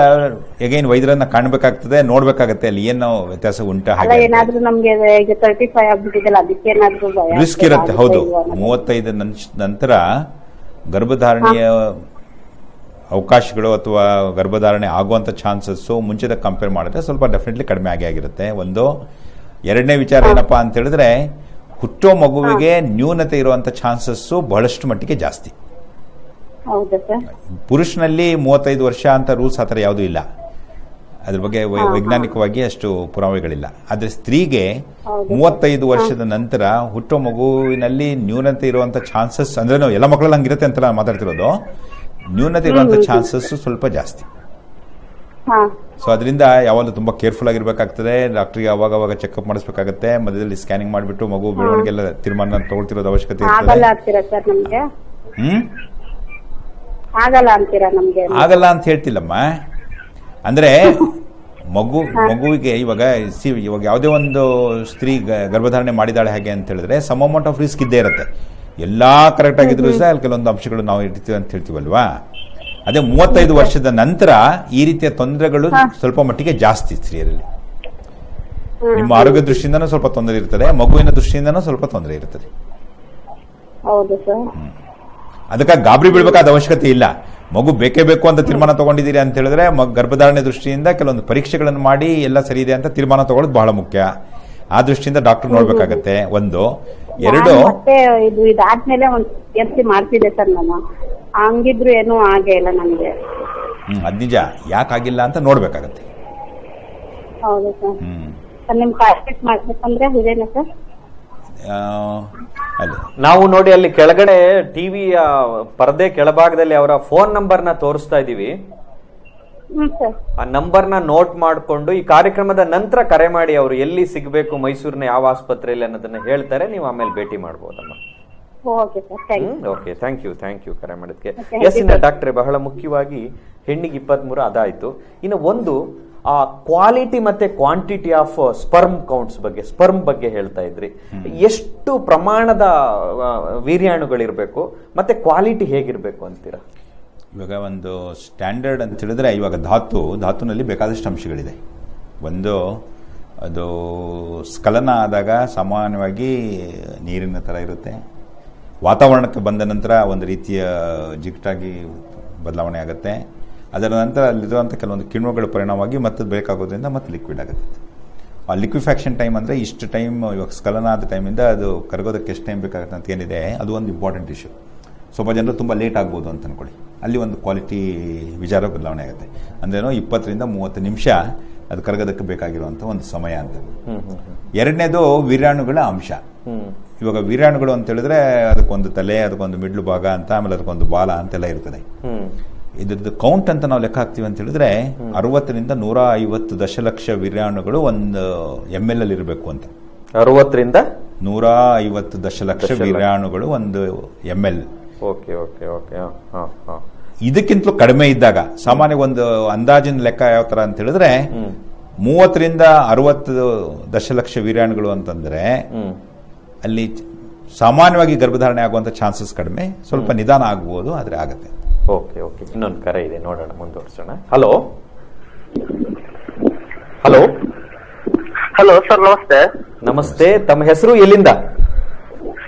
ಎಗೈನ್ ವೈದ್ಯರನ್ನ ಕಾಣಬೇಕಾಗ್ತದೆ, ನೋಡ್ಬೇಕಾಗತ್ತೆ ಅಲ್ಲಿ ಏನು ವ್ಯತ್ಯಾಸ ಉಂಟಾ ಅಲ್ಲ ಹಾಗೆ ಏನಾದ್ರೂ ನಮ್ಗೆ ಈಗ 35 ಆಗ್ಬಿಟ್ಟಿದೆಲ್ಲ ಅದಕ್ಕೇನಾದ್ರೂ ಭಯ ರಿಸ್ಕ್ ಇರುತ್ತೆ. ಹೌದು, 35 ನಂತರ ಗರ್ಭಧಾರಣೆಯ ಅವಕಾಶಗಳು ಅಥವಾ ಗರ್ಭಧಾರಣೆ ಆಗುವಂಥ ಚಾನ್ಸಸ್ಸು ಮುಂಚೆದ ಕಂಪೇರ್ ಮಾಡಿದ್ರೆ ಸ್ವಲ್ಪ ಡೆಫಿನೆಟ್ಲಿ ಕಡಿಮೆ ಆಗಿರುತ್ತೆ. ಒಂದು. ಎರಡನೇ ವಿಚಾರ ಏನಪ್ಪಾ ಅಂತ ಹೇಳಿದ್ರೆ, ಹುಟ್ಟೋ ಮಗುವಿಗೆ ನ್ಯೂನತೆ ಇರುವಂಥ ಚಾನ್ಸಸ್ಸು ಬಹಳಷ್ಟು ಮಟ್ಟಿಗೆ ಜಾಸ್ತಿ. ಹೌದಾ ಸರ್? ಪುರುಷನಲ್ಲಿ 35 ವರ್ಷ ಅಂತ ರೂಲ್ಸ್ ಆ ಥರ ಯಾವುದೂ ಇಲ್ಲ, ಅದ್ರ ಬಗ್ಗೆ ವೈಜ್ಞಾನಿಕವಾಗಿ ಅಷ್ಟು ಪುರಾವೆಗಳಿಲ್ಲ. ಆದರೆ ಸ್ತ್ರೀಗೆ 35 ವರ್ಷದ ನಂತರ ಹುಟ್ಟೋ ಮಗುವಿನಲ್ಲಿ ನ್ಯೂನತೆ ಇರುವಂಥ ಚಾನ್ಸಸ್, ಅಂದ್ರೆ ನಾವು ಎಲ್ಲ ಮಕ್ಕಳಲ್ಲಿ ಹಂಗಿರುತ್ತೆ ಅಂತ ನಾನು ಮಾತಾಡ್ತಿರೋದು, ನ್ಯೂನತೆ ಇರುವಂಥ ಚಾನ್ಸಸ್ ಸ್ವಲ್ಪ ಜಾಸ್ತಿ. ಸೊ ಅದರಿಂದ ಯಾವಾಗಲೂ ತುಂಬಾ ಕೇರ್ಫುಲ್ ಆಗಿರ್ಬೇಕಾಗ್ತದೆ. ಡಾಕ್ಟರ್ಗೆ ಅವಾಗ ಚೆಕ್ಅಪ್ ಮಾಡಿಸ್ಬೇಕಾಗತ್ತೆ. ಮಧ್ಯದಲ್ಲಿ ಸ್ಕ್ಯಾನಿಂಗ್ ಮಾಡಿಬಿಟ್ಟು ಮಗು ಬೆಳವಣಿಗೆಲ್ಲ ತೀರ್ಮಾನ ತಗೊಳ್ತಿರೋದು ಅವಶ್ಯಕತೆ ಇರ್ತದೆ. ಆಗಲ್ಲ ಅಂತ ಹೇಳ್ತಿಲ್ಲಮ್ಮ. ಅಂದ್ರೆ ಮಗುವಿಗೆ ಇವಾಗ ಯಾವುದೇ ಒಂದು ಸ್ತ್ರೀ ಗರ್ಭಧಾರಣೆ ಮಾಡಿದಾಳೆ ಹಾಗೆ ಅಂತ ಹೇಳಿದ್ರೆ ಸಮ್ ಅಮೌಂಟ್ ಆಫ್ ರಿಸ್ಕ್ ಇದ್ದೇ ಇರುತ್ತೆ. ಎಲ್ಲಾ ಕರೆಕ್ಟ್ ಆಗಿದ್ರು ಸಹ ಅಲ್ಲಿ ಕೆಲವೊಂದು ಅಂಶಗಳು ನಾವು ಇರ್ತೀವಿ ಅಂತ ಹೇಳ್ತೀವಲ್ವಾ. ಅದೇ 35 ವರ್ಷದ ನಂತರ ಈ ರೀತಿಯ ತೊಂದರೆಗಳು ಸ್ವಲ್ಪ ಮಟ್ಟಿಗೆ ಜಾಸ್ತಿ ಸ್ತ್ರೀಯರಲ್ಲಿ. ನಿಮ್ಮ ಆರೋಗ್ಯ ದೃಷ್ಟಿಯಿಂದನೂ ಸ್ವಲ್ಪ ತೊಂದರೆ ಇರ್ತದೆ, ಮಗುವಿನ ದೃಷ್ಟಿಯಿಂದನೂ ಸ್ವಲ್ಪ ತೊಂದರೆ ಇರ್ತದೆ. ಅದಕ್ಕಾಗಿ ಗಾಬರಿ ಬೀಳ್ಬೇಕಾದ ಅವಶ್ಯಕತೆ ಇಲ್ಲ. ಮಗು ಬೇಕೇ ಬೇಕು ಅಂತ ತೀರ್ಮಾನ ತಗೊಂಡಿದ್ದೀರಿ ಅಂತ ಹೇಳಿದ್ರೆ ಗರ್ಭಧಾರಣೆ ದೃಷ್ಟಿಯಿಂದ ಕೆಲವೊಂದು ಪರೀಕ್ಷೆಗಳನ್ನು ಮಾಡಿ ಎಲ್ಲ ಸರಿ ಇದೆ ಅಂತ ತೀರ್ಮಾನ ತಗೊಳ್ಳೋದು ಬಹಳ ಮುಖ್ಯ. ಆ ದೃಷ್ಟಿಯಿಂದ ಡಾಕ್ಟರ್ ನೋಡ್ಬೇಕಾಗತ್ತೆ. ಒಂದು. ಎರಡು, ಇದಾದ್ಮೇಲೆ ಒಂದು ಮಾಡ್ತಿದ್ದೆ ಸರ್ ನಾನು, ಹಂಗಿದ್ರು ಏನೂ ಆಗೇ ಇಲ್ಲ ನನಗೆ. ಅದ್ ನಿಜ. ಯಾಕಾಗಿಲ್ಲ ಅಂತ ನೋಡ್ಬೇಕಾಗತ್ತೆ. ಹೌದು ಸರ್. ನಿಮ್ ಕಾಂಟ್ಯಾಕ್ಟ್ ಮಾಡ್ಬೇಕಂದ್ರೆ ಇದೇನಾ ಸರ್? ನಾವು ನೋಡಿ ಅಲ್ಲಿ ಕೆಳಗಡೆ ಟಿವಿಯ ಪರದೆ ಕೆಳಭಾಗದಲ್ಲಿ ಅವರ ಫೋನ್ ನಂಬರ್ನ ತೋರಿಸ್ತಾ ಇದೀವಿ. ಆ ನಂಬರ್ನ ನೋಟ್ ಮಾಡಿಕೊಂಡು ಈ ಕಾರ್ಯಕ್ರಮದ ನಂತರ ಕರೆ ಮಾಡಿ, ಅವರು ಎಲ್ಲಿ ಸಿಗಬೇಕು, ಮೈಸೂರಿನ ಯಾವ ಆಸ್ಪತ್ರೆಯಲ್ಲಿ ಅನ್ನೋದನ್ನ ಹೇಳ್ತಾರೆ. ನೀವು ಆಮೇಲೆ ಭೇಟಿ ಮಾಡಬಹುದಮ್ಮ. ಓಕೆ ಥ್ಯಾಂಕ್ ಯು ಕರೆ ಮಾಡೋದಕ್ಕೆ. ಎಸ್, ಇನ್ನ ಡಾಕ್ಟ್ರೆ, ಬಹಳ ಮುಖ್ಯವಾಗಿ ಹೆಣ್ಣಿಗೆ 23 ಅದಾಯ್ತು. ಇನ್ನು ಒಂದು ಕ್ವಾಲಿಟಿ ಮತ್ತೆ ಕ್ವಾಂಟಿಟಿ ಆಫ್ ಸ್ಪರ್ಮ್ ಬಗ್ಗೆ ಹೇಳ್ತಾ ಇದ್ರಿ. ಎಷ್ಟು ಪ್ರಮಾಣದ ವೀರ್ಯಾಣುಗಳಿರ್ಬೇಕು ಮತ್ತೆ ಕ್ವಾಲಿಟಿ ಹೇಗಿರ್ಬೇಕು ಅಂತೀರಾ? ಇವಾಗ ಒಂದು ಸ್ಟ್ಯಾಂಡರ್ಡ್ ಅಂತ ಹೇಳಿದ್ರೆ, ಇವಾಗ ಧಾತುನಲ್ಲಿ ಬೇಕಾದಷ್ಟು ಅಂಶಗಳಿದೆ. ಒಂದು, ಅದು ಸ್ಖಲನ ಆದಾಗ ಸಾಮಾನ್ಯವಾಗಿ ನೀರಿನ ಥರ ಇರುತ್ತೆ. ವಾತಾವರಣಕ್ಕೆ ಬಂದ ನಂತರ ಒಂದು ರೀತಿಯ ಜಿಗಟಾಗಿ ಬದಲಾವಣೆ ಆಗುತ್ತೆ. ಅದರ ನಂತರ ಅಲ್ಲಿರುವಂಥ ಕೆಲವೊಂದು ಕಿಣ್ವಗಳ ಪರಿಣಾಮವಾಗಿ ಮತ್ತೆ ಬೇಕಾಗೋದ್ರಿಂದ ಮತ್ತೆ ಲಿಕ್ವಿಡ್ ಆಗುತ್ತೆ. ಆ ಲಿಕ್ವಿಫ್ಯಾಕ್ಷನ್ ಟೈಮ್ ಅಂದರೆ ಇಷ್ಟು ಟೈಮ್, ಇವಾಗ ಸ್ಖಲನ ಆದ ಟೈಮಿಂದ ಅದು ಕರಗೋದಕ್ಕೆ ಎಷ್ಟು ಟೈಮ್ ಬೇಕಾಗುತ್ತೆ ಅಂತ ಏನಿದೆ, ಅದು ಒಂದು ಇಂಪಾರ್ಟೆಂಟ್ ಇಶ್ಯೂ. ಸ್ವಲ್ಪ ಜನರು ತುಂಬ ಲೇಟ್ ಆಗ್ಬೋದು ಅಂತ ಅನ್ಕೊಳ್ಳಿ. ಅಲ್ಲಿ ಒಂದು ಕ್ವಾಲಿಟಿ ವಿಚಾರ ಬದಲಾವಣೆ ಆಗುತ್ತೆ. ಅಂದ್ರೇನೋ 20 ರಿಂದ 30 ನಿಮಿಷ ಅದು ಕರಗೋದಕ್ಕೆ ಬೇಕಾಗಿರುವಂಥ ಒಂದು ಸಮಯ ಅಂತ. ಎರಡನೇದು ವೀರ್ಯಾಣುಗಳ ಅಂಶ. ಇವಾಗ ವೀರ್ಯಾಣುಗಳು ಅಂತ ಹೇಳಿದ್ರೆ ಅದಕ್ಕೊಂದು ತಲೆ, ಅದಕ್ಕೊಂದು ಮಿಡ್ಲು ಭಾಗ ಅಂತ, ಆಮೇಲೆ ಅದಕ್ಕೊಂದು ಬಾಲ ಅಂತೆಲ್ಲ ಇರ್ತದೆ. ಇದ್ರದ್ದು ಕೌಂಟ್ ಅಂತ ನಾವು ಲೆಕ್ಕ ಹಾಕ್ತೀವಿ ಅಂತ ಹೇಳಿದ್ರೆ 60 ರಿಂದ 150 ದಶಲಕ್ಷ ವೀರ್ಯಾಣುಗಳು ಒಂದು ml ಅಲ್ಲಿ ಇರಬೇಕು ಅಂತ. 60 ರಿಂದ 150 ದಶಲಕ್ಷ ವೀರ್ಯಾಣುಗಳು ಒಂದು ml. ಇದಕ್ಕಿಂತಲೂ ಕಡಿಮೆ ಇದ್ದಾಗ, ಸಾಮಾನ್ಯ ಒಂದು ಅಂದಾಜಿನ ಲೆಕ್ಕ ಯಾವ ತರ ಅಂತ ಹೇಳಿದ್ರೆ 30 ರಿಂದ 60 ದಶಲಕ್ಷ ವೀರ್ಯಾಣುಗಳು ಅಂತಂದ್ರೆ ಅಲ್ಲಿ ಸಾಮಾನ್ಯವಾಗಿ ಗರ್ಭಧಾರಣೆ ಆಗುವಂತ ಚಾನ್ಸಸ್ ಕಡಿಮೆ, ಸ್ವಲ್ಪ ನಿಧಾನ ಆಗಬಹುದು, ಆದ್ರೆ ಆಗತ್ತೆ. ಓಕೆ, ಇನ್ನೊಂದು ಕರೆ ಇದೆ, ನೋಡೋಣ, ಮುಂದುವರಿಸೋಣ. ಹಲೋ ಸರ್, ನಮಸ್ತೆ. ತಮ್ಮ ಹೆಸರು, ಎಲ್ಲಿಂದ?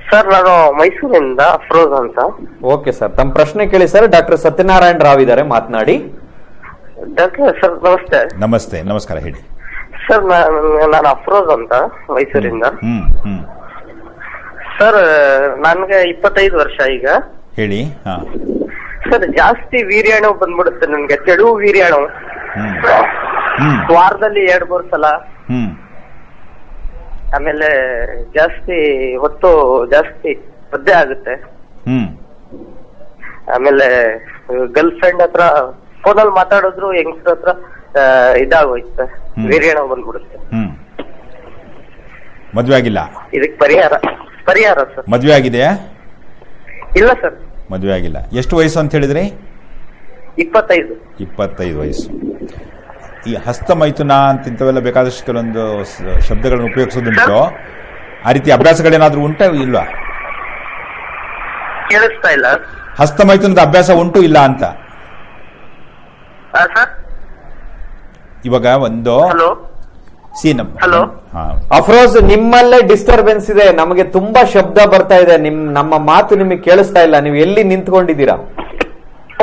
ಸರ್, ನಾನು ಮೈಸೂರಿಂದ ಅಫ್ರೋಜ್ ಅಂತ. ಓಕೆ ಸರ್, ತಮ್ಮ ಪ್ರಶ್ನೆ ಕೇಳಿ ಸರ್. ಡಾಕ್ಟರ್ ಸತ್ಯನಾರಾಯಣ ರಾವ್ ಇದ್ದಾರೆ, ಮಾತನಾಡಿ. ಡಾಕ್ಟರ್ ಸರ್ ನಮಸ್ತೆ. ನಮಸ್ಕಾರ, ಹೇಳಿ ಸರ್. ನಾನು ಅಫ್ರೋಜ್ ಅಂತ, ಮೈಸೂರಿಂದ. ಸರ್, ನನ್ಗೆ 25 ವರ್ಷ ಈಗ. ಹೇಳಿ. ಸರ್, ಜಾಸ್ತಿ ವೀರ್ಯಾಣು ಬಂದ್ಬಿಡುತ್ತೆ ನನ್ಗೆ, ತೆಳುವು ವೀರ್ಯಾಣು. ವಾರದಲ್ಲಿ 2-3 ಸಲ. ಆಮೇಲೆ ಜಾಸ್ತಿ ಹೊತ್ತು ಜಾಸ್ತಿ ಒದ್ದೆ ಆಗುತ್ತೆ. ಆಮೇಲೆ ಗರ್ಲ್ ಫ್ರೆಂಡ್ ಹತ್ರ ಫೋನಲ್ಲಿ ಮಾತಾಡಿದ್ರು ಯಂಗ್ಸ್ಟರ್ ಹತ್ರ ಇದಾಗೋಯ್ತು, ವೀರ್ಯಾಣು ಬಂದ್ಬಿಡುತ್ತೆ. ಮದ್ವೆ ಆಗಿಲ್ಲ? ಇದಕ್ಕೆ ಪರಿಹಾರ ಸರ್. ಮದ್ವೆ ಆಗಿದೆಯಾ? ಇಲ್ಲ ಸರ್, ಮದ್ವೆ ಆಗಿಲ್ಲ. ಎಷ್ಟು ವಯಸ್ಸು ಅಂತ ಹೇಳಿದ್ರಿ? 25 ವಯಸ್ಸು. ಈ ಹಸ್ತಮೈಥುನ ಅಂತ ಇಂಥವೆಲ್ಲ ಬೇಕಾದಷ್ಟು ಕೆಲವೊಂದು ಶಬ್ದಗಳನ್ನು ಉಪಯೋಗಿಸೋದುಂಟು. ಆ ರೀತಿ ಅಭ್ಯಾಸಗಳೇನಾದ್ರೂ ಉಂಟಾ ಇಲ್ವಾ? ಕೇಳಿಸ್ತಾ ಇಲ್ಲ. ಹಸ್ತಮೈಥುನದ ಅಭ್ಯಾಸ ಉಂಟು ಇಲ್ಲ ಅಂತ? ಸರ್ ಇವಾಗ ಒಂದು ಹಲೋ Hello? ಅಫ್ರೋಜ್, ನಿಮ್ಮಲ್ಲೇ ಡಿಸ್ಟರ್ಬೆನ್ಸ್ ಇದೆ, ನಮಗೆ ತುಂಬಾ ಶಬ್ದ ಬರ್ತಾ ಇದೆ, ನಮ್ಮ ಮಾತು ನಿಮಗೆ ಕೇಳಿಸ್ತಾ ಇಲ್ಲ. ನೀವು ಎಲ್ಲಿ ನಿಂತ್ಕೊಂಡಿದ್ದೀರಾ?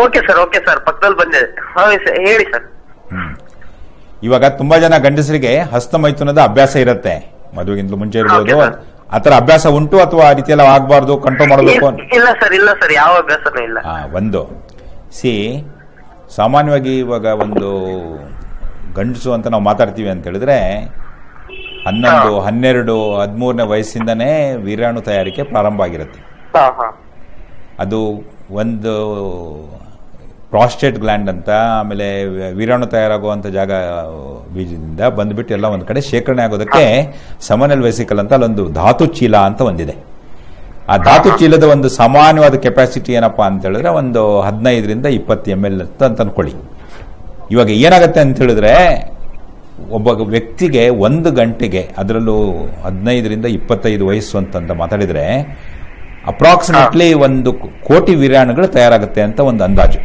ಓಕೆ ಸರ್ ಪಕ್ಕದಲ್ಲಿ ಬಂದೆ. ಹೇಳಿ ಸರ್. ಇವಾಗ ತುಂಬಾ ಜನ ಗಂಡಸರಿಗೆ ಹಸ್ತಮೈಥುನದ ಅಭ್ಯಾಸ ಇರುತ್ತೆ, ಮದುವೆಗಿಂತಲೂ ಮುಂಚೆ ಇರ್ಬೋದು. Okay, sir. ಆತರ ಅಭ್ಯಾಸ ಉಂಟು ಅಥವಾ ಆ ರೀತಿ ಎಲ್ಲ ಆಗ್ಬಾರ್ದು, ಕಂಟ್ರೋಲ್ ಮಾಡಬೇಕು? ಇಲ್ಲ ಸರ್ ಯಾವ ಅಭ್ಯಾಸನೂ ಇಲ್ಲ. ಒಂದು ಸಾಮಾನ್ಯವಾಗಿ ಇವಾಗ ಒಂದು ಗಂಡಸು ಅಂತ ನಾವು ಮಾತಾಡ್ತೀವಿ ಅಂತ ಹೇಳಿದ್ರೆ 11, 12, 13ನೇ ವಯಸ್ಸಿಂದನೇ ವೀರ್ಯಾಣು ತಯಾರಿಕೆ ಪ್ರಾರಂಭ ಆಗಿರುತ್ತೆ. ಅದು ಒಂದು ಪ್ರಾಸ್ಟೇಟ್ ಗ್ಲ್ಯಾಂಡ್ ಅಂತ, ಆಮೇಲೆ ವೀರ್ಯಾಣು ತಯಾರಾಗುವಂಥ ಜಾಗ ಬೀಜದಿಂದ ಬಂದ್ಬಿಟ್ಟು ಎಲ್ಲ ಒಂದು ಕಡೆ ಶೇಖರಣೆ ಆಗೋದಕ್ಕೆ ಸಮನಲ್ ವೆಸಿಕಲ್ ಅಂತ ಅಲ್ಲೊಂದು ಧಾತು ಚೀಲ ಅಂತ ಒಂದಿದೆ. ಆ ಧಾತು ಚೀಲದ ಒಂದು ಸಾಮಾನ್ಯವಾದ ಕೆಪಾಸಿಟಿ ಏನಪ್ಪಾ ಅಂತ ಹೇಳಿದ್ರೆ ಒಂದು 15ರಿಂದ 20 ml ಅಂತ ಅನ್ಕೊಳ್ಳಿ. ಇವಾಗ ಏನಾಗುತ್ತೆ ಅಂತ ಹೇಳಿದ್ರೆ ಒಬ್ಬ ವ್ಯಕ್ತಿಗೆ 1 ಗಂಟೆಗೆ, ಅದರಲ್ಲೂ 15ರಿಂದ 25 ವಯಸ್ಸು ಅಂತ ಮಾತಾಡಿದ್ರೆ ಅಪ್ರಾಕ್ಸಿಮೇಟ್ಲಿ 1 ಕೋಟಿ ವೀರ್ಯಾಣುಗಳು ತಯಾರಾಗುತ್ತೆ ಅಂತ ಒಂದು ಅಂದಾಜು.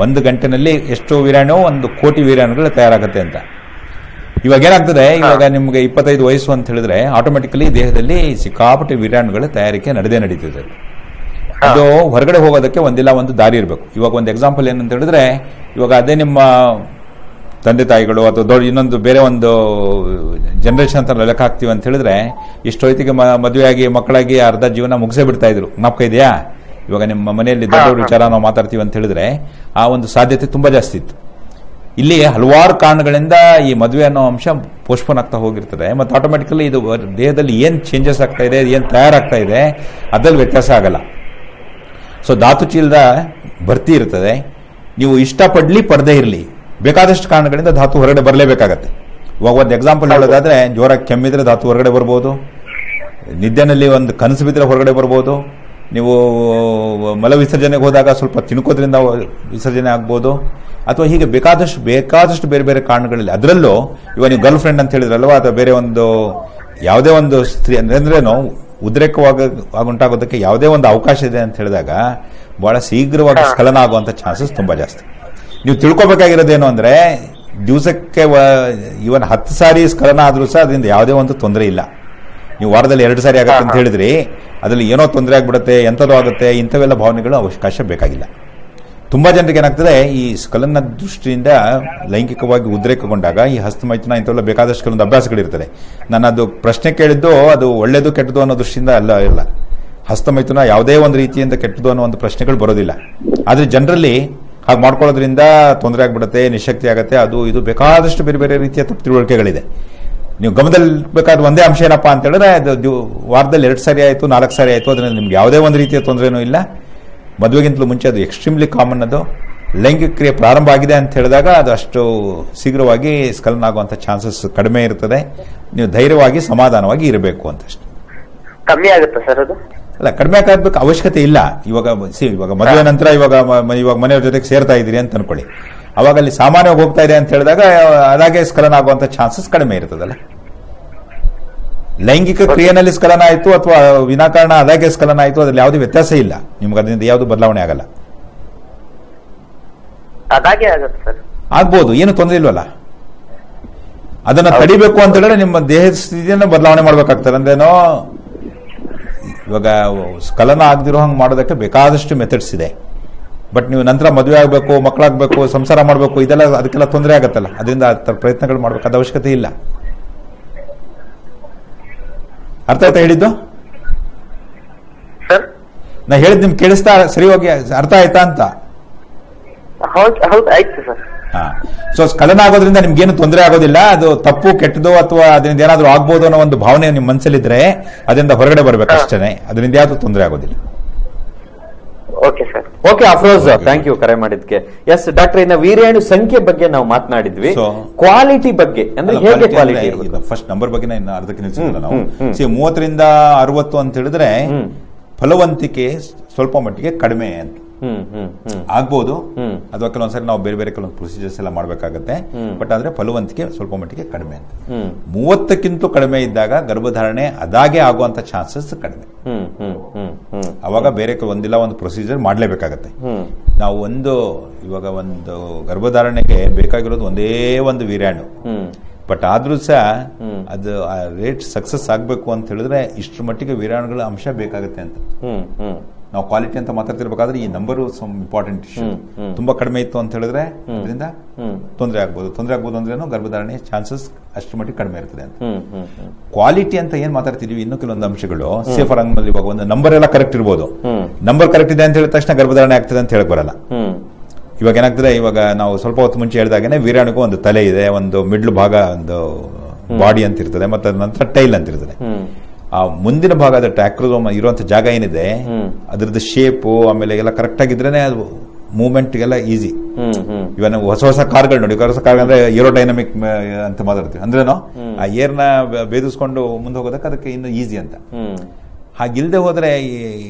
1 ಗಂಟೆನಲ್ಲಿ ಎಷ್ಟು ವೀರ್ಯಾಣು? 1 ಕೋಟಿ ವೀರ್ಯಾಣುಗಳು ತಯಾರಾಗುತ್ತೆ ಅಂತ. ಇವಾಗ ಏನಾಗ್ತದೆ, ಇವಾಗ ನಿಮ್ಗೆ 25 ವಯಸ್ಸು ಅಂತ ಹೇಳಿದ್ರೆ ಆಟೋಮೆಟಿಕಲಿ ದೇಹದಲ್ಲಿ ಸಿಕ್ಕಾಪಟ್ಟೆ ವೀರ್ಯಾಣುಗಳ ತಯಾರಿಕೆ ನಡೀತದೆ. ಅದು ಹೊರಗಡೆ ಹೋಗೋದಕ್ಕೆ ಒಂದಿಲ್ಲ ಒಂದು ದಾರಿ ಇರಬೇಕು. ಇವಾಗ ಒಂದು ಎಕ್ಸಾಂಪಲ್ ಏನಂತ ಹೇಳಿದ್ರೆ, ಇವಾಗ ಅದೇ ನಿಮ್ಮ ತಂದೆ ತಾಯಿಗಳು ಅಥವಾ ದೊಡ್ಡ ಇನ್ನೊಂದು ಬೇರೆ ಒಂದು ಜನರೇಷನ್ ಅಂತ ಲೆಕ್ಕ ಹಾಕ್ತೀವಿ ಅಂತ ಹೇಳಿದ್ರೆ, ಇಷ್ಟೊತ್ತಿಗೆ ಮದುವೆಯಾಗಿ ಮಕ್ಕಳಾಗಿ ಅರ್ಧ ಜೀವನ ಮುಗಿಸೇ ಬಿಡ್ತಾ ಇದ್ರು. ಜ್ಞಾಪಕ ಇದೆಯಾ? ಇವಾಗ ನಿಮ್ಮ ಮನೆಯಲ್ಲಿ ದೊಡ್ಡವ್ರ ವಿಚಾರ ನಾವು ಮಾತಾಡ್ತೀವಿ ಅಂತ ಹೇಳಿದ್ರೆ ಆ ಒಂದು ಸಾಧ್ಯತೆ ತುಂಬಾ ಜಾಸ್ತಿ ಇತ್ತು. ಇಲ್ಲಿ ಹಲವಾರು ಕಾರಣಗಳಿಂದ ಈ ಮದುವೆ ಅನ್ನೋ ಅಂಶ ಪೋಸ್ಟ್ಪೋನ್ ಆಗ್ತಾ ಹೋಗಿರ್ತದೆ. ಮತ್ತು ಆಟೋಮೆಟಿಕಲಿ ಇದು ದೇಹದಲ್ಲಿ ಏನ್ ಚೇಂಜಸ್ ಆಗ್ತಾ ಇದೆ, ಏನ್ ತಯಾರಾಗ್ತಾ ಇದೆ, ಅದ್ರಲ್ಲಿ ವ್ಯತ್ಯಾಸ ಆಗಲ್ಲ. ಸೊ ಧಾತು ಚೀಲದ ಭರ್ತಿ ಇರ್ತದೆ. ನೀವು ಇಷ್ಟಪಡ್ಲಿ ಪಡದೇ ಇರಲಿ, ಬೇಕಾದಷ್ಟು ಕಾರಣಗಳಿಂದ ಧಾತು ಹೊರಗಡೆ ಬರಲೇಬೇಕಾಗತ್ತೆ. ಇವಾಗ ಒಂದು ಎಕ್ಸಾಂಪಲ್ ಹೇಳೋದಾದ್ರೆ, ಜೋರಾಗಿ ಕೆಮ್ಮಿದ್ರೆ ಧಾತು ಹೊರಗಡೆ ಬರ್ಬೋದು, ನಿದ್ದೆನಲ್ಲಿ ಒಂದು ಕನಸು ಬಿದ್ದರೆ ಹೊರಗಡೆ ಬರ್ಬೋದು, ನೀವು ಮಲ ವಿಸರ್ಜನೆಗೆ ಹೋದಾಗ ಸ್ವಲ್ಪ ತಿನ್ಕೋದ್ರಿಂದ ವಿಸರ್ಜನೆ ಆಗ್ಬೋದು, ಅಥವಾ ಹೀಗೆ ಬೇಕಾದಷ್ಟು ಬೇರೆ ಬೇರೆ ಕಾರಣಗಳಿಲ್ಲ. ಅದರಲ್ಲೂ ಇವಾಗ ನೀವು ಗರ್ಲ್ ಫ್ರೆಂಡ್ ಅಂತ ಹೇಳಿದ್ರಲ್ವಾ, ಅಥವಾ ಬೇರೆ ಒಂದು ಯಾವುದೇ ಒಂದು ಸ್ತ್ರೀ ಅಂದ್ರೇನು ಉದ್ರೇಕವಾಗುಂಟಾಗೋದಕ್ಕೆ ಯಾವುದೇ ಒಂದು ಅವಕಾಶ ಇದೆ ಅಂತ ಹೇಳಿದಾಗ ಬಹಳ ಶೀಘ್ರವಾಗಿ ಸ್ಖಲನ ಆಗುವಂತ ಚಾನ್ಸಸ್ ತುಂಬಾ ಜಾಸ್ತಿ. ನೀವು ತಿಳ್ಕೊಬೇಕಾಗಿರೋದೇನು ಅಂದ್ರೆ, ದಿವಸಕ್ಕೆ ಇವನ್ 10 ಸಾರಿ ಸ್ಖಲನ ಆದ್ರೂ ಸಹ ಅದರಿಂದ ಯಾವುದೇ ಒಂದು ತೊಂದರೆ ಇಲ್ಲ. ನೀವು ವಾರದಲ್ಲಿ 2 ಸಾರಿ ಆಗುತ್ತೆ ಅಂತ ಹೇಳಿದ್ರಿ, ಅದರಲ್ಲಿ ಏನೋ ತೊಂದರೆ ಆಗ್ಬಿಡುತ್ತೆ, ಎಂಥದೋ ಆಗುತ್ತೆ, ಇಂಥವೆಲ್ಲ ಭಾವನೆಗಳು ಅವಕಾಶ ಬೇಕಾಗಿಲ್ಲ. ತುಂಬಾ ಜನರಿಗೆ ಏನಾಗ್ತದೆ, ಈ ಸ್ಖಲನ ದೃಷ್ಟಿಯಿಂದ ಲೈಂಗಿಕವಾಗಿ ಉದ್ರೇಕಗೊಂಡಾಗ ಈ ಹಸ್ತಮೈಥುನ ಇಂಥವೆಲ್ಲ ಬೇಕಾದಷ್ಟು ಕೆಲವೊಂದು ಅಭ್ಯಾಸಗಳಿರ್ತದೆ. ನಾನು ಅದು ಪ್ರಶ್ನೆ ಕೇಳಿದ್ದು ಅದು ಒಳ್ಳೇದು ಕೆಟ್ಟದು ಅನ್ನೋ ದೃಷ್ಟಿಯಿಂದ ಇಲ್ಲ. ಹಸ್ತಮೈಥುನ ಯಾವುದೇ ಒಂದು ರೀತಿಯಿಂದ ಕೆಟ್ಟದು ಅನ್ನೋ ಒಂದು ಪ್ರಶ್ನೆಗಳು ಬರೋದಿಲ್ಲ. ಆದ್ರೆ ಜನರಲ್ಲಿ ಹಾಗೆ ಮಾಡ್ಕೊಳ್ಳೋದ್ರಿಂದ ತೊಂದರೆ ಆಗ್ಬಿಡುತ್ತೆ, ನಿಶಕ್ತಿ ಆಗುತ್ತೆ, ಅದು ಇದು ಬೇಕಾದಷ್ಟು ಬೇರೆ ಬೇರೆ ರೀತಿಯ ತಪ್ಪು ತಿಳುವಳಿಕೆಗಳಿದೆ. ನೀವು ಗಮನದಲ್ಲಿ ಬೇಕಾದ ಒಂದೇ ಅಂಶ ಏನಪ್ಪಾ ಅಂತ ಹೇಳಿದ್ರೆ, ಅದು ವಾರದಲ್ಲಿ 2 ಸಾರಿ ಆಯಿತು, 4 ಸಾರಿ ಆಯಿತು, ಅದರಿಂದ ನಿಮ್ಗೆ ಯಾವುದೇ ಒಂದು ರೀತಿಯ ತೊಂದರೆನೂ ಇಲ್ಲ. ಮದುವೆಗಿಂತಲೂ ಮುಂಚೆ ಅದು ಎಕ್ಸ್ಟ್ರೀಮ್ಲಿ ಕಾಮನ್. ಅದು ಲೈಂಗಿಕ ಕ್ರಿಯೆ ಪ್ರಾರಂಭ ಆಗಿದೆ ಅಂತ ಹೇಳಿದಾಗ ಅದು ಅಷ್ಟು ಶೀಘ್ರವಾಗಿ ಸ್ಖಲನ ಆಗುವಂತ ಚಾನ್ಸಸ್ ಕಡಿಮೆ ಇರ್ತದೆ. ನೀವು ಧೈರ್ಯವಾಗಿ ಸಮಾಧಾನವಾಗಿ ಇರಬೇಕು ಅಂತಷ್ಟೇ. ಕಮ್ಮಿ ಆಗುತ್ತೆ ಸರ್ ಅದು? ಅಲ್ಲ, ಕಡಿಮೆ ಆಗಬೇಕು ಅವಶ್ಯಕತೆ ಇಲ್ಲ. ಇವಾಗ ಮದುವೆ ನಂತರ ಇವಾಗ ಮನೆಯವ್ರ ಜೊತೆಗೆ ಸೇರ್ತಾ ಇದ್ದೀರಿ ಅಂತ ಅನ್ಕೊಳ್ಳಿ, ಅವಾಗ ಅಲ್ಲಿ ಸಾಮಾನ್ಯವಾಗಿ ಹೋಗ್ತಾ ಇದೆ ಅಂತ ಹೇಳಿದಾಗ ಅದಾಗೆ ಸ್ಖಲನ ಆಗುವಂತ ಚಾನ್ಸಸ್ ಕಡಿಮೆ ಇರ್ತದಲ್ಲ. ಲೈಂಗಿಕ ಕ್ರಿಯೆನಲ್ಲಿ ಸ್ಖಲನ ಆಯಿತು ಅಥವಾ ವಿನಾಕಾರಣ ಅದಾಗೆ ಸ್ಖಲನ ಆಯಿತು, ಅದ್ರಲ್ಲಿ ಯಾವುದೇ ವ್ಯತ್ಯಾಸ ಇಲ್ಲ. ನಿಮ್ಗೆ ಅದರಿಂದ ಯಾವುದು ಬದಲಾವಣೆ ಆಗಲ್ಲ. ಅದಾಗೆ ಆಗುತ್ತೆ ಸರ್? ಆಗ್ಬೋದು, ಏನು ತೊಂದರೆ ಇಲ್ವಲ್ಲ. ಅದನ್ನ ತಡಿಬೇಕು ಅಂತ ಹೇಳಿದ್ರೆ ನಿಮ್ಮ ದೇಹದ ಸ್ಥಿತಿಯನ್ನು ಬದಲಾವಣೆ ಮಾಡ್ಬೇಕಾಗ್ತದೆ. ಅಂದ್ರೇನೋ, ಇವಾಗ ಸ್ಖಲನ ಆಗದಿರೋ ಹಂಗೆ ಮಾಡೋದಕ್ಕೆ ಬೇಕಾದಷ್ಟು ಮೆಥಡ್ಸ್ ಇದೆ. ಬಟ್ ನೀವು ನಂತರ ಮದುವೆ ಆಗಬೇಕು, ಮಕ್ಕಳಾಗಬೇಕು, ಸಂಸಾರ ಮಾಡಬೇಕು, ಇದೆಲ್ಲ ಅದಕ್ಕೆಲ್ಲ ತೊಂದರೆ ಆಗತ್ತಲ್ಲ. ಅದರಿಂದ ಪ್ರಯತ್ನಗಳು ಮಾಡಬೇಕಾದ ಅವಶ್ಯಕತೆ ಇಲ್ಲ. ಅರ್ಥ ಆಯ್ತಾ ಹೇಳಿದ್ದು? ಸರ್ ನಾ ಹೇಳಿದ್ ನಿಮ್ಗೆ ಕೇಳಿಸ್ತಾ ಸರಿ ಹೋಗಿ ಅರ್ಥ ಆಯ್ತಾ ಅಂತ? ಹೌದು ಆಯ್ತು ಸರ್. ಸೊ ಸ್ಖಲನ ಆಗೋದ್ರಿಂದ ನಿಮ್ಗೇನು ತೊಂದರೆ ಆಗೋದಿಲ್ಲ. ಅದು ತಪ್ಪು ಕೆಟ್ಟದು ಅಥವಾ ಅದರಿಂದ ಏನಾದ್ರೂ ಆಗ್ಬೋದು ಅನ್ನೋ ಒಂದು ಭಾವನೆ ನಿಮ್ಮ ಮನಸ್ಸಲ್ಲಿದ್ರೆ ಅದರಿಂದ ಹೊರಗಡೆ ಬರ್ಬೇಕಷ್ಟೇ. ಅದರಿಂದ ಯಾವ್ದು ತೊಂದರೆ ಆಗೋದಿಲ್ಲ. Okay sir. Okay Afroz, thank you ಕರೆ ಮಾಡಿದ್ಕೆ. ಎಸ್ ಡಾಕ್ಟರ್, ಇನ್ನ ವೀರ್ಯಾಣು ಸಂಖ್ಯೆ ಬಗ್ಗೆ ನಾವು ಮಾತನಾಡಿದ್ವಿ. ಕ್ವಾಲಿಟಿ ಬಗ್ಗೆ ಅಂದ್ರೆ ಹೇಗೆ ಕ್ವಾಲಿಟಿ? ಫಸ್ಟ್ ನಂಬರ್ ಬಗ್ಗೆ ಇನ್ನು ಅರ್ಧಕ್ಕೆ ನಿಲ್ಸಿಲ್ಲ ನಾವು. 30ರಿಂದ 60 ಅಂತ ಹೇಳಿದ್ರೆ ಫಲವಂತಿಕೆ ಸ್ವಲ್ಪ ಮಟ್ಟಿಗೆ ಕಡಿಮೆ ಅಂತ ಆಗ್ಬಹುದು. ಅಥವಾ ಕೆಲವೊಂದ್ಸರಿ ನಾವು ಬೇರೆ ಬೇರೆ ಕೆಲವೊಂದು ಪ್ರೊಸೀಜರ್ಸ್ ಎಲ್ಲ ಮಾಡಬೇಕಾಗತ್ತೆ. ಬಟ್ ಆದ್ರೆ ಫಲವಂತಿಕೆ ಸ್ವಲ್ಪ ಮಟ್ಟಿಗೆ ಕಡಿಮೆ ಅಂತ. 30ಕ್ಕಿಂತ ಕಡಿಮೆ ಇದ್ದಾಗ ಗರ್ಭಧಾರಣೆ ಅದಾಗೆ ಆಗುವಂತ ಚಾನ್ಸಸ್ ಕಡಿಮೆ. ಅವಾಗ ಬೇರೆ ಒಂದಿಲ್ಲ ಒಂದು ಪ್ರೊಸೀಜರ್ ಮಾಡಲೇಬೇಕಾಗತ್ತೆ. ನಾವು ಇವಾಗ ಒಂದು ಗರ್ಭಧಾರಣೆಗೆ ಬೇಕಾಗಿರೋದು ಒಂದೇ ಒಂದು ವೀರ್ಯಾಣು. ಬಟ್ ಆದ್ರೂ ಸಹ ಅದು ಆ ರೇಟ್ ಸಕ್ಸಸ್ ಆಗಬೇಕು ಅಂತ ಹೇಳಿದ್ರೆ ಇಷ್ಟರ ಮಟ್ಟಿಗೆ ವೀರ್ಯಾಣುಗಳ ಅಂಶ ಬೇಕಾಗುತ್ತೆ ಅಂತ. ನಾವು ಕ್ವಾಲಿಟಿ ಅಂತ ಮಾತಾಡ್ತಿರ್ಬೇಕಾದ್ರೆ ಈ ನಂಬರು ಇಂಪಾರ್ಟೆಂಟ್ ಇಶ್ಯೂ. ತುಂಬಾ ಕಡಿಮೆ ಇತ್ತು ಅಂತ ಹೇಳಿದ್ರೆ ಅದರಿಂದ ತೊಂದರೆ ಆಗ್ಬೋದು ಅಂದ್ರೇನು ಗರ್ಭಧಾರಣೆ ಚಾನ್ಸಸ್ ಅಷ್ಟರ ಮಟ್ಟಿಗೆ ಕಡಿಮೆ ಇರ್ತದೆ ಅಂತ. ಕ್ವಾಲಿಟಿ ಅಂತ ಏನ್ ಮಾತಾಡ್ತಿದೀವಿ, ಇನ್ನೂ ಕೆಲವೊಂದು ಅಂಶಗಳು ಸೇಫರ್ ಅಂಗಲ್ಲಿ ಇವಾಗ ಒಂದು ನಂಬರ್ ಎಲ್ಲ ಕರೆಕ್ಟ್ ಇರ್ಬೋದು, ನಂಬರ್ ಕರೆಕ್ಟ್ ಇದೆ ಅಂತ ಹೇಳಿದ ತಕ್ಷಣ ಗರ್ಭಧಾರಣೆ ಆಗ್ತದೆ ಅಂತ ಹೇಳಕ್ ಬರಲ್ಲ. ಇವಾಗ ಏನಾಗ್ತದೆ, ಇವಾಗ ನಾವು ಸ್ವಲ್ಪ ಹೊತ್ತು ಮುಂಚೆ ಹೇಳಿದಾಗೇನೆ ವೀರ್ಯಾಣುಗೂ ಒಂದು ತಲೆ ಇದೆ, ಒಂದು ಮಿಡ್ಲ್ ಭಾಗ, ಒಂದು ಬಾಡಿ ಅಂತ ಇರ್ತದೆ, ಮತ್ತೆ ನಂತರ ಟೈಲ್ ಅಂತ ಇರ್ತದೆ. ಆ ಮುಂದಿನ ಭಾಗ ಅದ ಟ್ಯಾಕ್ರೋಸೋಮ್ ಇರುವಂತ ಜಾಗ ಏನಿದೆ ಅದ್ರದ್ದು ಶೇಪು ಆಮೇಲೆ ಎಲ್ಲ ಕರೆಕ್ಟ್ ಆಗಿದ್ರೇನೆ ಅದು ಮೂವ್ಮೆಂಟ್ಗೆಲ್ಲ ಈಸಿ. ಇವಾಗ ನಾವು ಹೊಸ ಕಾರ್ಗಳು ನೋಡಿ, ಹೊಸ ಕಾರ್ ಅಂದ್ರೆ ಏರೋಡೈನಮಿಕ್ ಅಂತ ಮಾತಾಡ್ತೀವಿ, ಅಂದ್ರೇನು ಆ ಏರ್ನ ಬೇದಿಸ್ಕೊಂಡು ಮುಂದೆ ಹೋಗೋದಕ್ಕೆ ಅದಕ್ಕೆ ಇನ್ನು ಈಸಿ ಅಂತ. ಹಾಗಿಲ್ದೆ ಹೋದ್ರೆ ಈ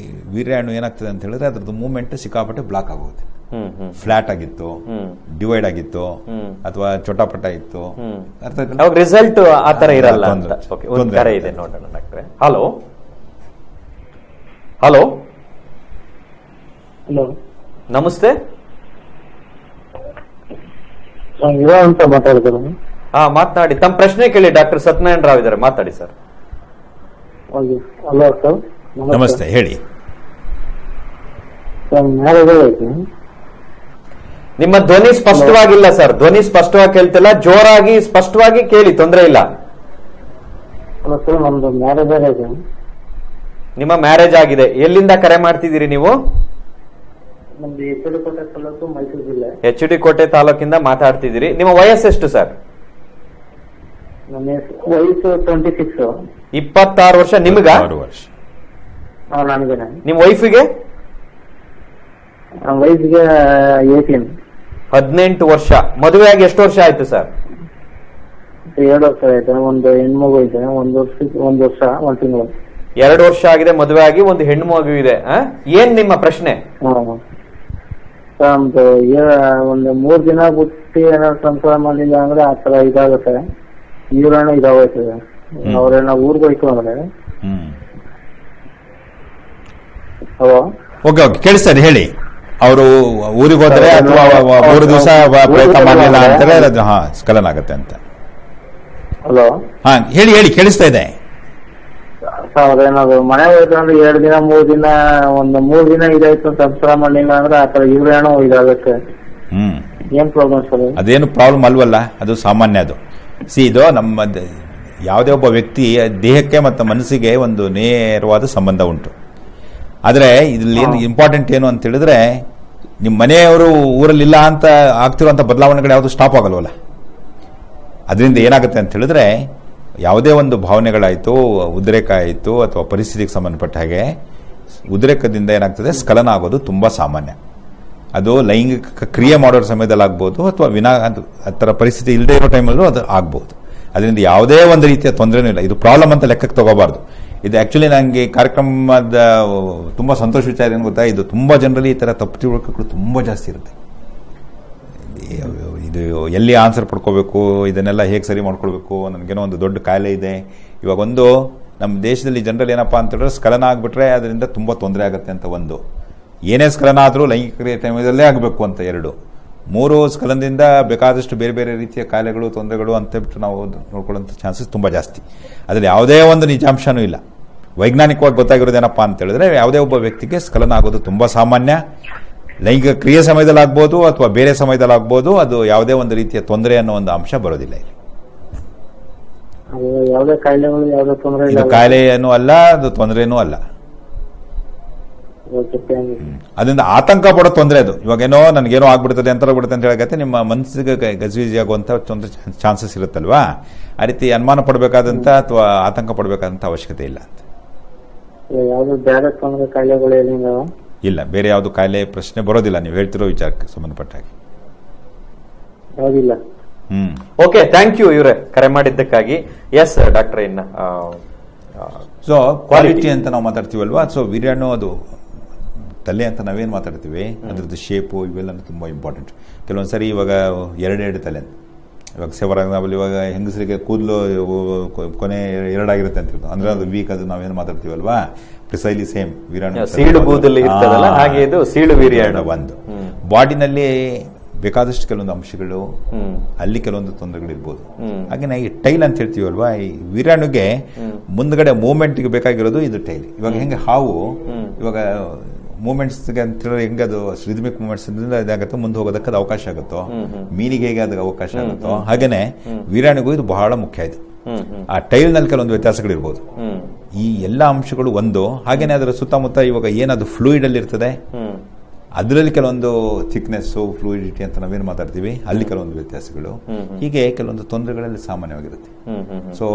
ವೀರ್ಯಾಣು ಏನಾಗ್ತದೆ ಅಂತ ಹೇಳಿದ್ರೆ ಅದ್ರದ್ದು ಮೂವ್ಮೆಂಟ್ ಸಿಕ್ಕಾಪಟ್ಟೆ ಬ್ಲಾಕ್ ಆಗೋಗುತ್ತೆ. ಫ್ಲಾಟ್ ಆಗಿತ್ತು, ಡಿವೈಡ್ ಆಗಿತ್ತು, ಅಥವಾ ಚೊಟಾಪಟ ಇತ್ತು, ರಿಸಲ್ಟ್ ಆತರ ಇರಲ್ಲ ಅಂತ. ಒಂದು ಕರೆ ಇದೆ ನೋಡೋಣ ಡಾಕ್ಟ್ರೆ. ಹಲೋ ಹಲೋ ಹಲೋ, ನಮಸ್ತೆ. ಅಂತ ಮಾತಾಡ್ತಾರೆ. ಮಾತನಾಡಿ, ತಮ್ಮ ಪ್ರಶ್ನೆ ಕೇಳಿ. ಡಾಕ್ಟರ್ ಸತ್ಯನಾರಾಯಣ ರಾವ್ ಇದ್ದಾರೆ, ಮಾತಾಡಿ ಸರ್. ಹಲೋ ಸರ್, ನಮಸ್ತೆ, ಹೇಳಿ. ನಿಮ್ಮ ಧ್ವನಿ ಸ್ಪಷ್ಟವಾಗಿಲ್ಲ ಸರ್, ಧ್ವನಿ ಸ್ಪಷ್ಟವಾಗಿ ಕೇಳ್ತಿಲ್ಲ. ಜೋರಾಗಿ ಸ್ಪಷ್ಟವಾಗಿ ಕೇಳಿ, ತೊಂದರೆ ಇಲ್ಲ. ಸರ್, ನಮ್ದು ಮ್ಯಾರೇಜ್ ಆಗಿದೆ. ನಿಮ್ಮ ಮ್ಯಾರೇಜ್ ಆಗಿದೆ. ಎಲ್ಲಿಂದ ಕರೆ ಮಾಡ್ತಿದ್ದೀರಿ ನೀವು? ನಮ್ದು ಎಚ್.ಡಿ. ಕೋಟೆ ತಾಲೂಕು, ಮೈಸೂರು ಜಿಲ್ಲೆ. ಎಚ್.ಡಿ. ಕೋಟೆ ತಾಲೂಕಿಂದ ಮಾತಾಡ್ತಿದ್ದೀರಿ. ನಿಮ್ಮ ವಯಸ್ಸೆಷ್ಟು ಸರ್? ನನ್ನ ವಯಸ್ಸು 26. 26 ವರ್ಷ. ನಿಮಗ? 6 ವರ್ಷ. ನನಗೆ. ನಿಮ್ಮ ವೈಫಿಗೆ? ವಯಸ್ಸಿಗೆ 18. 18 ವರ್ಷ. ಮದುವೆಯಾಗಿ ಎಷ್ಟು ವರ್ಷ ಆಯ್ತು ಸರ್? 2 ವರ್ಷ ಆಯ್ತು. ಒಂದು ಹೆಣ್ಮಗು ಇದೆ. 1 ವರ್ಷ 1 ತಿಂಗಳು. 2 ವರ್ಷ ಆಗಿದೆ ಮದುವೆ ಆಗಿ, ಒಂದು ಹೆಣ್ಣು ಮಗು ಇದೆ. ಏನ್ ನಿಮ್ಮ ಪ್ರಶ್ನೆ? ನಮ್ದು ಒಂದು 3 ದಿನ ಬಿಟ್ಟು ಏನಾದ್ರು ಸಂಸಾರ ಮಾಡಿಲ್ಲ ಅಂದ್ರೆ ಆತರ ಇದಾಗುತ್ತೆ, ವೀರ್ಯಾಣು ಇದಾಗೋಯ್ತದೆ. ಅವ್ರೇನ ಊರ್ಗೆ ಹೋಯ್ತು ಅಂದ್ರೆ. ಓಕೆ, ಕೇಳಿಸ್ತಾರೆ, ಹೇಳಿ. ಅವರು ಊರಿಗೆ ಹೋದ್ರೆ ಅಥವಾ 3 ದಿವಸ ಪ್ರಯತ್ನ ಮಾಡಲಿಲ್ಲ ಅಂತಾರೆ, ಅದು ಸ್ಖಲನ ಆಗತ್ತೆ ಅಂತ. ಹಲೋ, ಹೇಳಿ, ಕೇಳಿಸ್ತಾ ಇದೆ. ಅವ್ರೇನಾದ್ರು ಮನೆ ಹೋಯ್ತು ಅಂದ್ರೆ 2 ದಿನ 3 ದಿನ, ಒಂದು 3 ದಿನ ಇದಾಯ್ತು ಸಂಸಾರ ಮಾಡಲಿಲ್ಲ ಅಂದ್ರೆ ಆತರ ವೀರ್ಯಾಣು ಇದಾಗುತ್ತೆ. ಏನ್ ಪ್ರಾಬ್ಲಮ್ ಸರ್? ಅದೇನು ಪ್ರಾಬ್ಲಮ್ ಅಲ್ವಲ್ಲ, ಅದು ಸಾಮಾನ್ಯ. ಅದು ಇದು ನಮ್ಮ ಯಾವುದೇ ಒಬ್ಬ ವ್ಯಕ್ತಿ ದೇಹಕ್ಕೆ ಮತ್ತು ಮನಸ್ಸಿಗೆ ಒಂದು ನೇರವಾದ ಸಂಬಂಧ ಉಂಟು. ಆದರೆ ಇದ್ರಲ್ಲಿ ಏನು ಇಂಪಾರ್ಟೆಂಟ್ ಏನು ಅಂತ ಹೇಳಿದ್ರೆ, ನಿಮ್ಮ ಮನೆಯವರು ಊರಲ್ಲಿ ಇಲ್ಲ ಅಂತ ಆಗ್ತಿರುವಂಥ ಬದಲಾವಣೆಗಳು ಯಾವುದು ಸ್ಟಾಪ್ ಆಗಲ್ವಲ್ಲ. ಅದರಿಂದ ಏನಾಗುತ್ತೆ ಅಂತ ಹೇಳಿದ್ರೆ, ಯಾವುದೇ ಒಂದು ಭಾವನೆಗಳಾಯಿತು, ಉದ್ರೇಕ ಆಯಿತು, ಅಥವಾ ಪರಿಸ್ಥಿತಿಗೆ ಸಂಬಂಧಪಟ್ಟ ಹಾಗೆ ಉದ್ರೇಕದಿಂದ ಏನಾಗ್ತದೆ, ಸ್ಖಲನ ಆಗೋದು ತುಂಬ ಸಾಮಾನ್ಯ. ಅದು ಲೈಂಗಿಕ ಕ್ರಿಯೆ ಮಾಡೋ ಸಮಯದಲ್ಲಿ ಆಗ್ಬೋದು, ಅಥವಾ ಆ ಥರ ಪರಿಸ್ಥಿತಿ ಇಲ್ಲದೆ ಇರೋ ಟೈಮಲ್ಲೂ ಅದು ಆಗ್ಬೋದು. ಅದರಿಂದ ಯಾವುದೇ ಒಂದು ರೀತಿಯ ತೊಂದರೆನೂ ಇಲ್ಲ. ಇದು ಪ್ರಾಬ್ಲಮ್ ಅಂತ ಲೆಕ್ಕಕ್ಕೆ ತಗೋಬಾರ್ದು. ಇದು ಆಕ್ಚುಲಿ ನನಗೆ ಕಾರ್ಯಕ್ರಮದ ತುಂಬ ಸಂತೋಷ ವಿಚಾರ ಏನು ಗೊತ್ತಾ, ಇದು ತುಂಬ ಜನರಲ್ಲಿ ಈ ಥರ ತಪ್ಪು ತಿಳುವಳಿಕೆಗಳು ತುಂಬ ಜಾಸ್ತಿ ಇರುತ್ತೆ. ಇದು ಎಲ್ಲಿ ಆನ್ಸರ್ ಪಡ್ಕೋಬೇಕು, ಇದನ್ನೆಲ್ಲ ಹೇಗೆ ಸರಿ ಮಾಡ್ಕೊಳ್ಬೇಕು, ನನಗೇನೋ ಒಂದು ದೊಡ್ಡ ಕಾಯಿಲೆ ಇದೆ. ಇವಾಗ ನಮ್ಮ ದೇಶದಲ್ಲಿ ಜನರಲ್ಲಿ ಏನಪ್ಪ ಅಂತ ಹೇಳಿದ್ರೆ, ಸ್ಖಲನ ಆಗಿಬಿಟ್ರೆ ಅದರಿಂದ ತುಂಬ ತೊಂದರೆ ಆಗುತ್ತೆ ಅಂತ. ಏನೇ ಸ್ಖಲನ ಆದರೂ ಲೈಂಗಿಕ ಕ್ರಿಯೆ ಟೈಮಲ್ಲೇ ಆಗಬೇಕು ಅಂತ. 3 ಸ್ಖಲನದಿಂದ ಬೇಕಾದಷ್ಟು ಬೇರೆ ಬೇರೆ ರೀತಿಯ ಕಾಯಿಲೆಗಳು, ತೊಂದರೆಗಳು ಅಂತ ಬಿಟ್ಟು ನಾವು ನೋಡ್ಕೊಳ್ಳೋಂಥ ಚಾನ್ಸಸ್ ತುಂಬ ಜಾಸ್ತಿ. ಅದರಲ್ಲಿ ಯಾವುದೇ ಒಂದು ನಿಜಾಂಶನೂ ಇಲ್ಲ. ವೈಜ್ಞಾನಿಕವಾಗಿ ಗೊತ್ತಾಗಿರೋದೇನಪ್ಪ ಅಂತ ಹೇಳಿದ್ರೆ, ಯಾವುದೇ ಒಬ್ಬ ವ್ಯಕ್ತಿಗೆ ಸ್ಖಲನ ಆಗೋದು ತುಂಬ ಸಾಮಾನ್ಯ. ಲೈಂಗಿಕ ಕ್ರಿಯೆ ಸಮಯದಲ್ಲಿ ಆಗ್ಬೋದು ಅಥವಾ ಬೇರೆ ಸಮಯದಲ್ಲಿ ಆಗ್ಬೋದು. ಅದು ಯಾವುದೇ ಒಂದು ರೀತಿಯ ತೊಂದರೆ ಅನ್ನೋ ಒಂದು ಅಂಶ ಬರೋದಿಲ್ಲ ಇಲ್ಲಿ. ಯಾವುದೇ ಕಾಯಿಲೆಗಳು, ಯಾವುದೇ ತೊಂದರೆ ಇಲ್ಲ. ಇದು ಕಾಯಿಲೆ ಏನೂ ಅಲ್ಲ, ಅದು ತೊಂದರೆನೂ ಅಲ್ಲ. ಅದರಿಂದ ಆತಂಕ ಪಡೋ ತೊಂದರೆ ಅದು. ಇವಾಗೇನೋ ನನಗೇನೋ ಆಗ್ಬಿಡ್ತದೆ ಅಂತ ಹೇಳಕ್ಕೆ ನಿಮ್ಮ ಮನಸ್ಸಿಗೆ ಗಜಿಬಿಜಿ ಆಗುವಂತ ಚಾನ್ಸಸ್ ಇರುತ್ತಲ್ವಾ. ಆ ರೀತಿ ಅನುಮಾನ ಪಡಬೇಕಾದಂತ ಅಥವಾ ಆತಂಕ ಪಡಬೇಕಾದಂತ ಅವಶ್ಯಕತೆ ಇಲ್ಲ ಅಂತ. ಇಲ್ಲ, ಬೇರೆ ಯಾವುದು ಕಾಯಿಲೆ ಪ್ರಶ್ನೆ ಬರೋದಿಲ್ಲ ನೀವು ಹೇಳ್ತಿರೋ ವಿಚಾರಕ್ಕೆ ಸಂಬಂಧಪಟ್ಟ ಹಾಗೆ. ಓಕೆ, ಥ್ಯಾಂಕ್ ಯು ಇವರೇ ಕರೆ ಮಾಡಿದ್ದಕ್ಕಾಗಿ. ಎಸ್ ಡಾಕ್ಟರ್, ಇನ್ನ ಸೊ ಕ್ವಾಲಿಟಿ ಅಂತ ನಾವು ಮಾತಾಡ್ತೀವಲ್ವಾ. ಸೊ ವೀರ್ಯಾಣು ಅದು ತಲೆ ಅಂತ ನಾವೇನು ಮಾತಾಡ್ತೀವಿ, ಅದ್ರದ್ದು ಶೇಪು ಇವೆಲ್ಲ ತುಂಬ ಇಂಪಾರ್ಟೆಂಟ್. ಕೆಲವೊಂದ್ಸರಿ ಇವಾಗ 2 ತಲೆ, ಇವಾಗ ಸೆವರಾಗ್ನಾವಲ್ಲಿ ಇವಾಗ ಹೆಂಗಸರಿಗೆ ಕೂದಲು ಕೊನೆ 2 ಆಗಿರುತ್ತೆ ಅಂತ ಅಂದ್ರೆ ಅದು ವೀಕ್. ಅದು ನಾವೇನು ಮಾತಾಡ್ತೀವಲ್ವಾ, ಪ್ರಿಸೈಲಿ ಸೇಮ್ ವೀರ್ಯಾಣು ಸೀಳು ಕೂದಲು ಇರ್ತದಲ್ಲ, ಹಾಗೆ ಇದು ಸೀಳು ವೀರ್ಯಾಣು. ಒಂದು ಬಾಡಿನಲ್ಲಿ ಬೇಕಾದಷ್ಟು ಕೆಲವೊಂದು ಅಂಶಗಳು, ಅಲ್ಲಿ ಕೆಲವೊಂದು ತೊಂದರೆಗಳಿರ್ಬೋದು. ಹಾಗೆ ಈ ಟೈಲ್ ಅಂತ ಹೇಳ್ತೀವಲ್ವಾ, ಈ ವೀರಾಣುಗೆ ಮುಂದ್ಗಡೆ ಮೂವ್ಮೆಂಟ್ಗೆ ಬೇಕಾಗಿರೋದು ಇದು ಟೈಲ್. ಇವಾಗ ಹೆಂಗೆ ಹಾವು ಇವಾಗ ಮೂವ್ಮೆಂಟ್ಸ್ಗೆ ಅಂತ ಹೆಂಗೆ ಅದು ರಿದಮಿಕ್ ಮೂವ್ಮೆಂಟ್ಸ್ ಇದಾಗುತ್ತೋ, ಮುಂದೆ ಹೋಗೋದಕ್ಕೆ ಅದು ಅವಕಾಶ ಆಗುತ್ತೋ, ಮೀನಿಗೆ ಹೇಗೆ ಅದಕ್ಕೆ ಅವಕಾಶ ಆಗುತ್ತೋ, ಹಾಗೇನೆ ವೀರಾಣುಗೂ ಇದು ಬಹಳ ಮುಖ್ಯ. ಇದು ಆ ಟೈಲ್ ನಲ್ಲಿ ಕೆಲವೊಂದು ವ್ಯತ್ಯಾಸಗಳಿರ್ಬೋದು. ಈ ಎಲ್ಲ ಅಂಶಗಳು ಒಂದು. ಹಾಗೇನೆ ಅದರ ಸುತ್ತಮುತ್ತ ಇವಾಗ ಏನದು ಫ್ಲೂಯಿಡ್ ಅಲ್ಲಿ ಇರ್ತದೆ, ಅದರಲ್ಲಿ ಕೆಲವೊಂದು ಥಿಕ್ನೆಸ್, ಫ್ಲೂಯಿಡಿಟಿ ಅಂತ ನಾವೇನು ಮಾತಾಡ್ತೀವಿ, ಅಲ್ಲಿ ಕೆಲವೊಂದು ವ್ಯತ್ಯಾಸಗಳು, ಹೀಗೆ ಕೆಲವೊಂದು ತೊಂದರೆಗಳಲ್ಲಿ ಸಾಮಾನ್ಯವಾಗಿರುತ್ತೆ. ಸೊ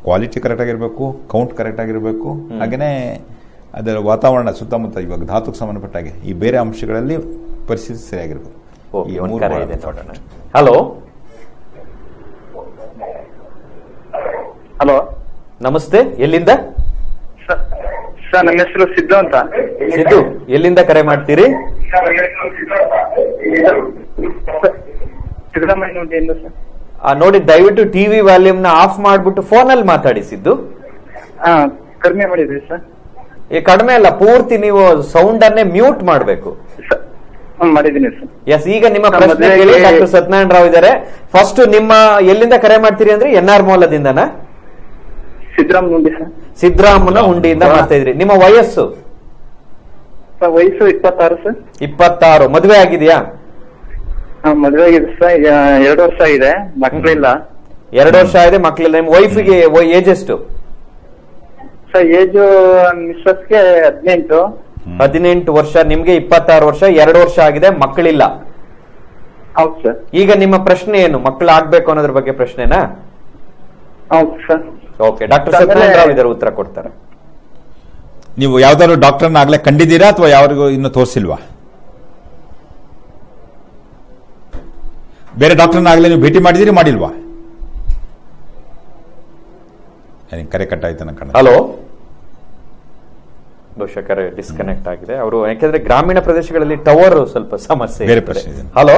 ಕ್ವಾಲಿಟಿ ಕರೆಕ್ಟ್ ಆಗಿರ್ಬೇಕು, ಕೌಂಟ್ ಕರೆಕ್ಟ್ ಆಗಿರ್ಬೇಕು, ಹಾಗೇನೆ ಅದರ ವಾತಾವರಣ ಸುತ್ತಮುತ್ತ ಇವಾಗ ಧಾತುಕ್ಕೆ ಸಂಬಂಧಪಟ್ಟಾಗೆ ಈ ಬೇರೆ ಅಂಶಗಳಲ್ಲಿ ಪರಿಸ್ಥಿತಿ ಸರಿಯಾಗಿರ್ಬೇಕು. ಹಲೋ ಹಲೋ, ನಮಸ್ತೆ. ಎಲ್ಲಿಂದ? ಸರ್ ನನ್ನ ಹೆಸರು ಸಿದ್ದು ಅಂತ. ಸಿದ್ದು, ಎಲ್ಲಿಂದ ಕರೆ ಮಾಡ್ತೀರಿ? ಸಿದ್ದರಾಮಯ್ಯ ಸರ್. ನೋಡಿ, ದಯವಿಟ್ಟು ಟಿವಿ ವಾಲ್ಯೂಮ್ ನ ಆಫ್ ಮಾಡ್ಬಿಟ್ಟು ಫೋನಲ್ಲಿ ಮಾತಾಡಿ. ಸಿದ್ದು, ಕಡಿಮೆ ಮಾಡಿದ್ರಿ ಸರ್? ಕಡಿಮೆ ಅಲ್ಲ, ಪೂರ್ತಿ ನೀವು ಸೌಂಡ್ ಅನ್ನೇ ಮ್ಯೂಟ್ ಮಾಡಬೇಕು. ಮಾಡಿದ್ದೀನಿ ಸರ್. ಎಸ್, ಈಗ ನಿಮ್ಮ ಪ್ರಶ್ನೆ ಕೇಳಿ. ಡಾಕ್ಟರ್ ಸತ್ಯನಾರಾಯಣ ರಾವ್ ಇದ್ದಾರೆ. ಫಸ್ಟ್ ನಿಮ್ಮ ಎಲ್ಲಿಂದ ಕರೆ ಮಾಡ್ತೀರಿ ಅಂದ್ರೆ NR ಮೂಲದಿಂದನಾ? ಸಿದ್ದರಾಮಯ್ಯ ಸರ್. ಸಿದ್ದರಾಮನ ಹುಂಡಿಯಿಂದ ಮಾಡ್ತಾ ಇದ್ರಿ. ನಿಮ್ಮ ವಯಸ್ಸು? ವಯಸ್ಸು 26 ಸರ್. 26. ಮದುವೆ ಆಗಿದೆಯಾ? ಮದುವೆ ಆಗಿದೆ ಸರ್. 2 ವರ್ಷ ಆಗಿದೆ, ಮಕ್ಕಳಿಲ್ಲ. 2 ವರ್ಷ ಆಗಿದೆ, ಮಕ್ಕಳಿಲ್ಲ. ನಿಮ್ಮ ವೈಫ್ಗೆ ಏಜ್ ಎಷ್ಟು? ಸರ್ ಏಜ್ ಮಿಸ್ಸಸ್ಗೆ 18. 18 ವರ್ಷ. ನಿಮ್ಗೆ 26 ವರ್ಷ, 2 ವರ್ಷ ಆಗಿದೆ, ಮಕ್ಕಳಿಲ್ಲ. ಹೌದು ಸರ್. ಈಗ ನಿಮ್ಮ ಪ್ರಶ್ನೆ ಏನು? ಮಕ್ಕಳು ಆಗ್ಬೇಕು ಅನ್ನೋದ್ರ ಬಗ್ಗೆ ಪ್ರಶ್ನೆನಾ? ಹೌದು sir. Okay, doctor Satyanarayana Rao ಇದರ ಉತ್ತರ ಕೊಡ್ತಾರೆ. ನೀವು ಯಾವ್ದಾದ್ರು ಡಾಕ್ಟರ್ನ ಆಗ್ಲೇ ಕಂಡಿದ್ದೀರಾ ಅಥವಾ ಯಾರಿಗೂ ಇನ್ನು ತೋರಿಸಿಲ್ವಾ? ಬೇರೆ ಡಾಕ್ಟರ್ನ ಆಗ್ಲೇ ನೀವು ಭೇಟಿ ಮಾಡಿದಿರಿ, ಮಾಡಿಲ್ವಾ? ಕರೆ ಕಟ್ ಆಯ್ತು ನನ್ನ. ಹಲೋ, ಬಹುಶಃ ಕರೆ ಡಿಸ್ಕನೆಕ್ಟ್ ಆಗಿದೆ. ಅವರು ಯಾಕೆಂದ್ರೆ ಗ್ರಾಮೀಣ ಪ್ರದೇಶಗಳಲ್ಲಿ ಟವರ್ ಸ್ವಲ್ಪ ಸಮಸ್ಯೆ. ಬೇರೆ ಪ್ರಶ್ನೆ ಇದೆ. ಹಲೋ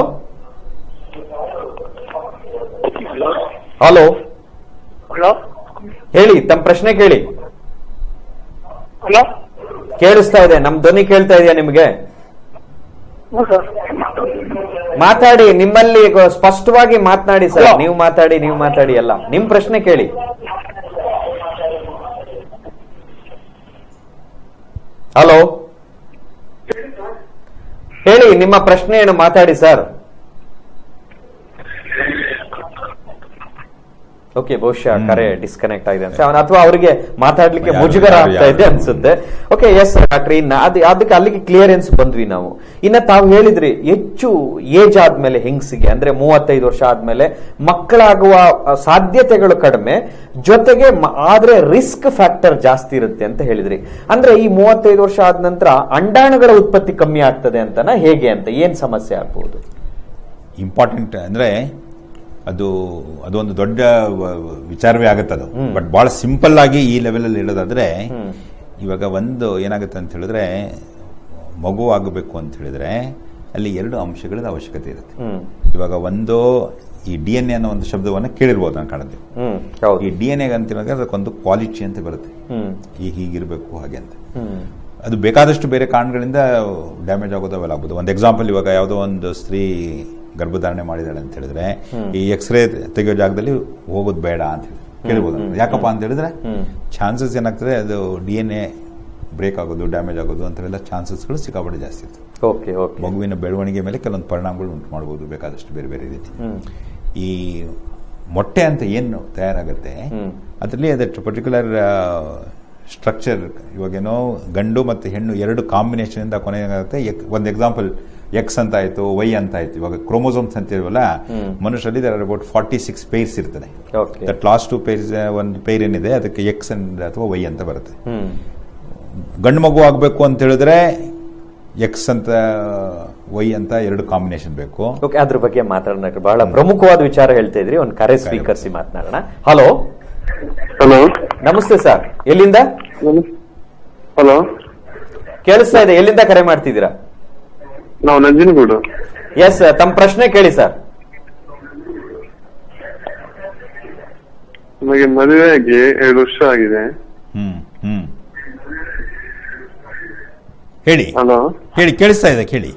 ಹಲೋ ಹಲೋ, ಹೇಳಿ, ತಮ್ಮ ಪ್ರಶ್ನೆ ಕೇಳಿ. ಹಲೋ, ಕೇಳಿಸ್ತಾ ಇದೆ? ನಮ್ ಧ್ವನಿ ಕೇಳ್ತಾ ಇದೆಯಾ ನಿಮ್ಗೆ? ಮಾತಾಡಿ, ನಿಮ್ಮಲ್ಲಿ ಸ್ಪಷ್ಟವಾಗಿ ಮಾತನಾಡಿ ಸರ್. ನೀವು ಮಾತಾಡಿ ಅಲ್ಲ, ನಿಮ್ ಪ್ರಶ್ನೆ ಕೇಳಿ. ಹಲೋ, ಹೇಳಿ, ನಿಮ್ಮ ಪ್ರಶ್ನೆ ಏನು? ಮಾತಾಡಿ ಸರ್. ಓಕೆ, ಬಹುಶಃ ಕರೆ ಡಿಸ್ಕನೆಕ್ಟ್ ಆಗಿದೆ ಅನ್ಸುತ್ತೆ, ಅಥವಾ ಅವರಿಗೆ ಮಾತಾಡ್ಲಿಕ್ಕೆ ಮುಜುಗರ ಆಗ್ತಾ ಇದೆ ಅನ್ಸುತ್ತೆ. ಓಕೆ, ಎಸ್ ಡಾಕ್ಟರ್, ಇನ್ನ ಅದಕ್ಕೆ ಅಲ್ಲಿಗೆ ಕ್ಲಿಯರೆನ್ಸ್ ಬಂದ್ವಿ ನಾವು. ಇನ್ನ ತಾವು ಹೇಳಿದ್ರಿ, ಹೆಚ್ಚು ಏಜ್ ಆದ್ಮೇಲೆ ಹೆಂಗಸಿಗೆ ಅಂದ್ರೆ 35 ವರ್ಷ ಆದ್ಮೇಲೆ ಮಕ್ಕಳಾಗುವ ಸಾಧ್ಯತೆಗಳು ಕಡಿಮೆ, ಜೊತೆಗೆ ಆದ್ರೆ ರಿಸ್ಕ್ ಫ್ಯಾಕ್ಟರ್ ಜಾಸ್ತಿ ಇರುತ್ತೆ ಅಂತ ಹೇಳಿದ್ರಿ. ಅಂದ್ರೆ ಈ 35 ವರ್ಷ ಆದ ನಂತರ ಅಂಡಾಣುಗಳ ಉತ್ಪತ್ತಿ ಕಮ್ಮಿ ಆಗ್ತದೆ ಅಂತನಾ, ಹೇಗೆ ಅಂತ? ಏನ್ ಸಮಸ್ಯೆ ಆಗ್ಬಹುದು? ಇಂಪಾರ್ಟೆಂಟ್ ಅಂದ್ರೆ ಅದೊಂದು ದೊಡ್ಡ ವಿಚಾರವೇ ಆಗುತ್ತೆ ಅದು. ಬಟ್ ಬಹಳ ಸಿಂಪಲ್ ಆಗಿ ಈ ಲೆವೆಲ್ ಅಲ್ಲಿ ಹೇಳೋದಾದ್ರೆ, ಇವಾಗ ಒಂದು ಏನಾಗುತ್ತೆ ಅಂತ ಹೇಳಿದ್ರೆ, ಮಗು ಆಗಬೇಕು ಅಂತ ಹೇಳಿದ್ರೆ ಅಲ್ಲಿ 2 ಅಂಶಗಳ ಅವಶ್ಯಕತೆ ಇರುತ್ತೆ. ಇವಾಗ ಒಂದು ಈ DNA ಅನ್ನೋ ಒಂದು ಶಬ್ದವನ್ನ ಕೇಳಿರ್ಬೋದು ನಾನು ಕಾಣುತ್ತೆ. ಈ DNA ಅಂತ ಹೇಳಿದ್ರೆ ಅದಕ್ಕೊಂದು ಕ್ವಾಲಿಟಿ ಅಂತ ಬರುತ್ತೆ, ಹೀಗಿರ್ಬೇಕು ಹಾಗೆ ಅಂತ. ಅದು ಬೇಕಾದಷ್ಟು ಬೇರೆ ಕಾರಣಗಳಿಂದ ಡ್ಯಾಮೇಜ್ ಆಗೋದು ಅವೆಲ್ಲ ಆಗ್ಬೋದು. ಒಂದು ಎಕ್ಸಾಂಪಲ್, ಇವಾಗ ಯಾವುದೋ ಒಂದು ಸ್ತ್ರೀ ಗರ್ಭಧಾರಣೆ ಮಾಡಿದಾಳೆ ಅಂತ ಹೇಳಿದ್ರೆ ಈ ಎಕ್ಸ್ರೇ ತೆಗೆಯೋ ಜಾಗದಲ್ಲಿ ಹೋಗೋದು ಬೇಡ ಅಂತ ಹೇಳಿ ಕೇಳ್ಬೋದು. ಯಾಕಪ್ಪ ಅಂತ ಹೇಳಿದ್ರೆ ಚಾನ್ಸಸ್ ಏನಾಗ್ತದೆ, ಅದು DNA ಬ್ರೇಕ್ ಆಗೋದು, ಡ್ಯಾಮೇಜ್ ಆಗೋದು ಅಂತೆಲ್ಲ ಚಾನ್ಸಸ್ಗಳು ಸಿಕ್ಕಾಪಟ್ಟೆ ಜಾಸ್ತಿ ಇರ್ತದೆ. ಮಗುವಿನ ಬೆಳವಣಿಗೆ ಮೇಲೆ ಕೆಲವೊಂದು ಪರಿಣಾಮಗಳು ಉಂಟು ಮಾಡಬಹುದು ಬೇಕಾದಷ್ಟು ಬೇರೆ ಬೇರೆ ರೀತಿ. ಈ ಮೊಟ್ಟೆ ಅಂತ ಏನು ತಯಾರಾಗುತ್ತೆ ಅದರಲ್ಲಿ ಅದಕ್ಕೆ ಪರ್ಟಿಕ್ಯುಲರ್ ಸ್ಟ್ರಕ್ಚರ್, ಇವಾಗೇನೋ ಗಂಡು ಮತ್ತು ಹೆಣ್ಣು 2 ಕಾಂಬಿನೇಷನ್ ಇಂದ ಕೊನೆ ಏನಾಗುತ್ತೆ. ಒಂದು ಎಕ್ಸಾಂಪಲ್, X ಅಂತ ಆಯ್ತು, Y ಅಂತ ಆಯ್ತು. ಇವಾಗ ಕ್ರೋಮೋಸೋಮ್ಸ್ ಅಂತ ಇರುವಲ್ಲ, ಮನುಷ್ಯರಲ್ಲಿ there are about 46 ಪೇರ್ಸ್ ಇರ್ತದೆ. ದಟ್ ಲಾಸ್ಟ್ 2 ಪೇರ್ಸ್, ಒಂದು ಪೇರ್ ಏನಿದೆ ಅದಕ್ಕೆ X ಅಥವಾ Y ಅಂತ ಬರುತ್ತೆ. ಗಂಡು ಮಗು ಆಗ್ಬೇಕು ಅಂತ ಹೇಳಿದ್ರೆ X ಅಂತ Y ಅಂತ 2 ಕಾಂಬಿನೇಷನ್ ಬೇಕು. ಅದ್ರ ಬಗ್ಗೆ ಮಾತಾಡೋಣ. ಬಹಳ ಪ್ರಮುಖವಾದ ವಿಚಾರ ಹೇಳ್ತಾ ಇದ್ರಿ. ಒಂದು ಕರೆ ಸ್ವೀಕರಿಸಿ ಮಾತನಾಡೋಣ. ಹಲೋ ನಮಸ್ತೆ ಸರ್, ಎಲ್ಲಿಂದ? ಹಲೋ, ಕೇಳಿಸ್ತಾ ಇದೆ? ಎಲ್ಲಿಂದ ಕರೆ ಮಾಡ್ತಿದ್ದೀರಾ? ನಾವು ನಂಜನಗೂಡು. ಎಸ್, ತಮ್ಮ ಪ್ರಶ್ನೆ ಕೇಳಿ ಸರ್. ನಮಗೆ ಮದುವೆಯಾಗಿ 2 ವರ್ಷ ಆಗಿದೆ. ಹೇಳಿ. ಹಲೋ, ಹೇಳಿ, ಕೇಳಿಸ್ತಾ ಇದೆ, ಕೇಳಿ.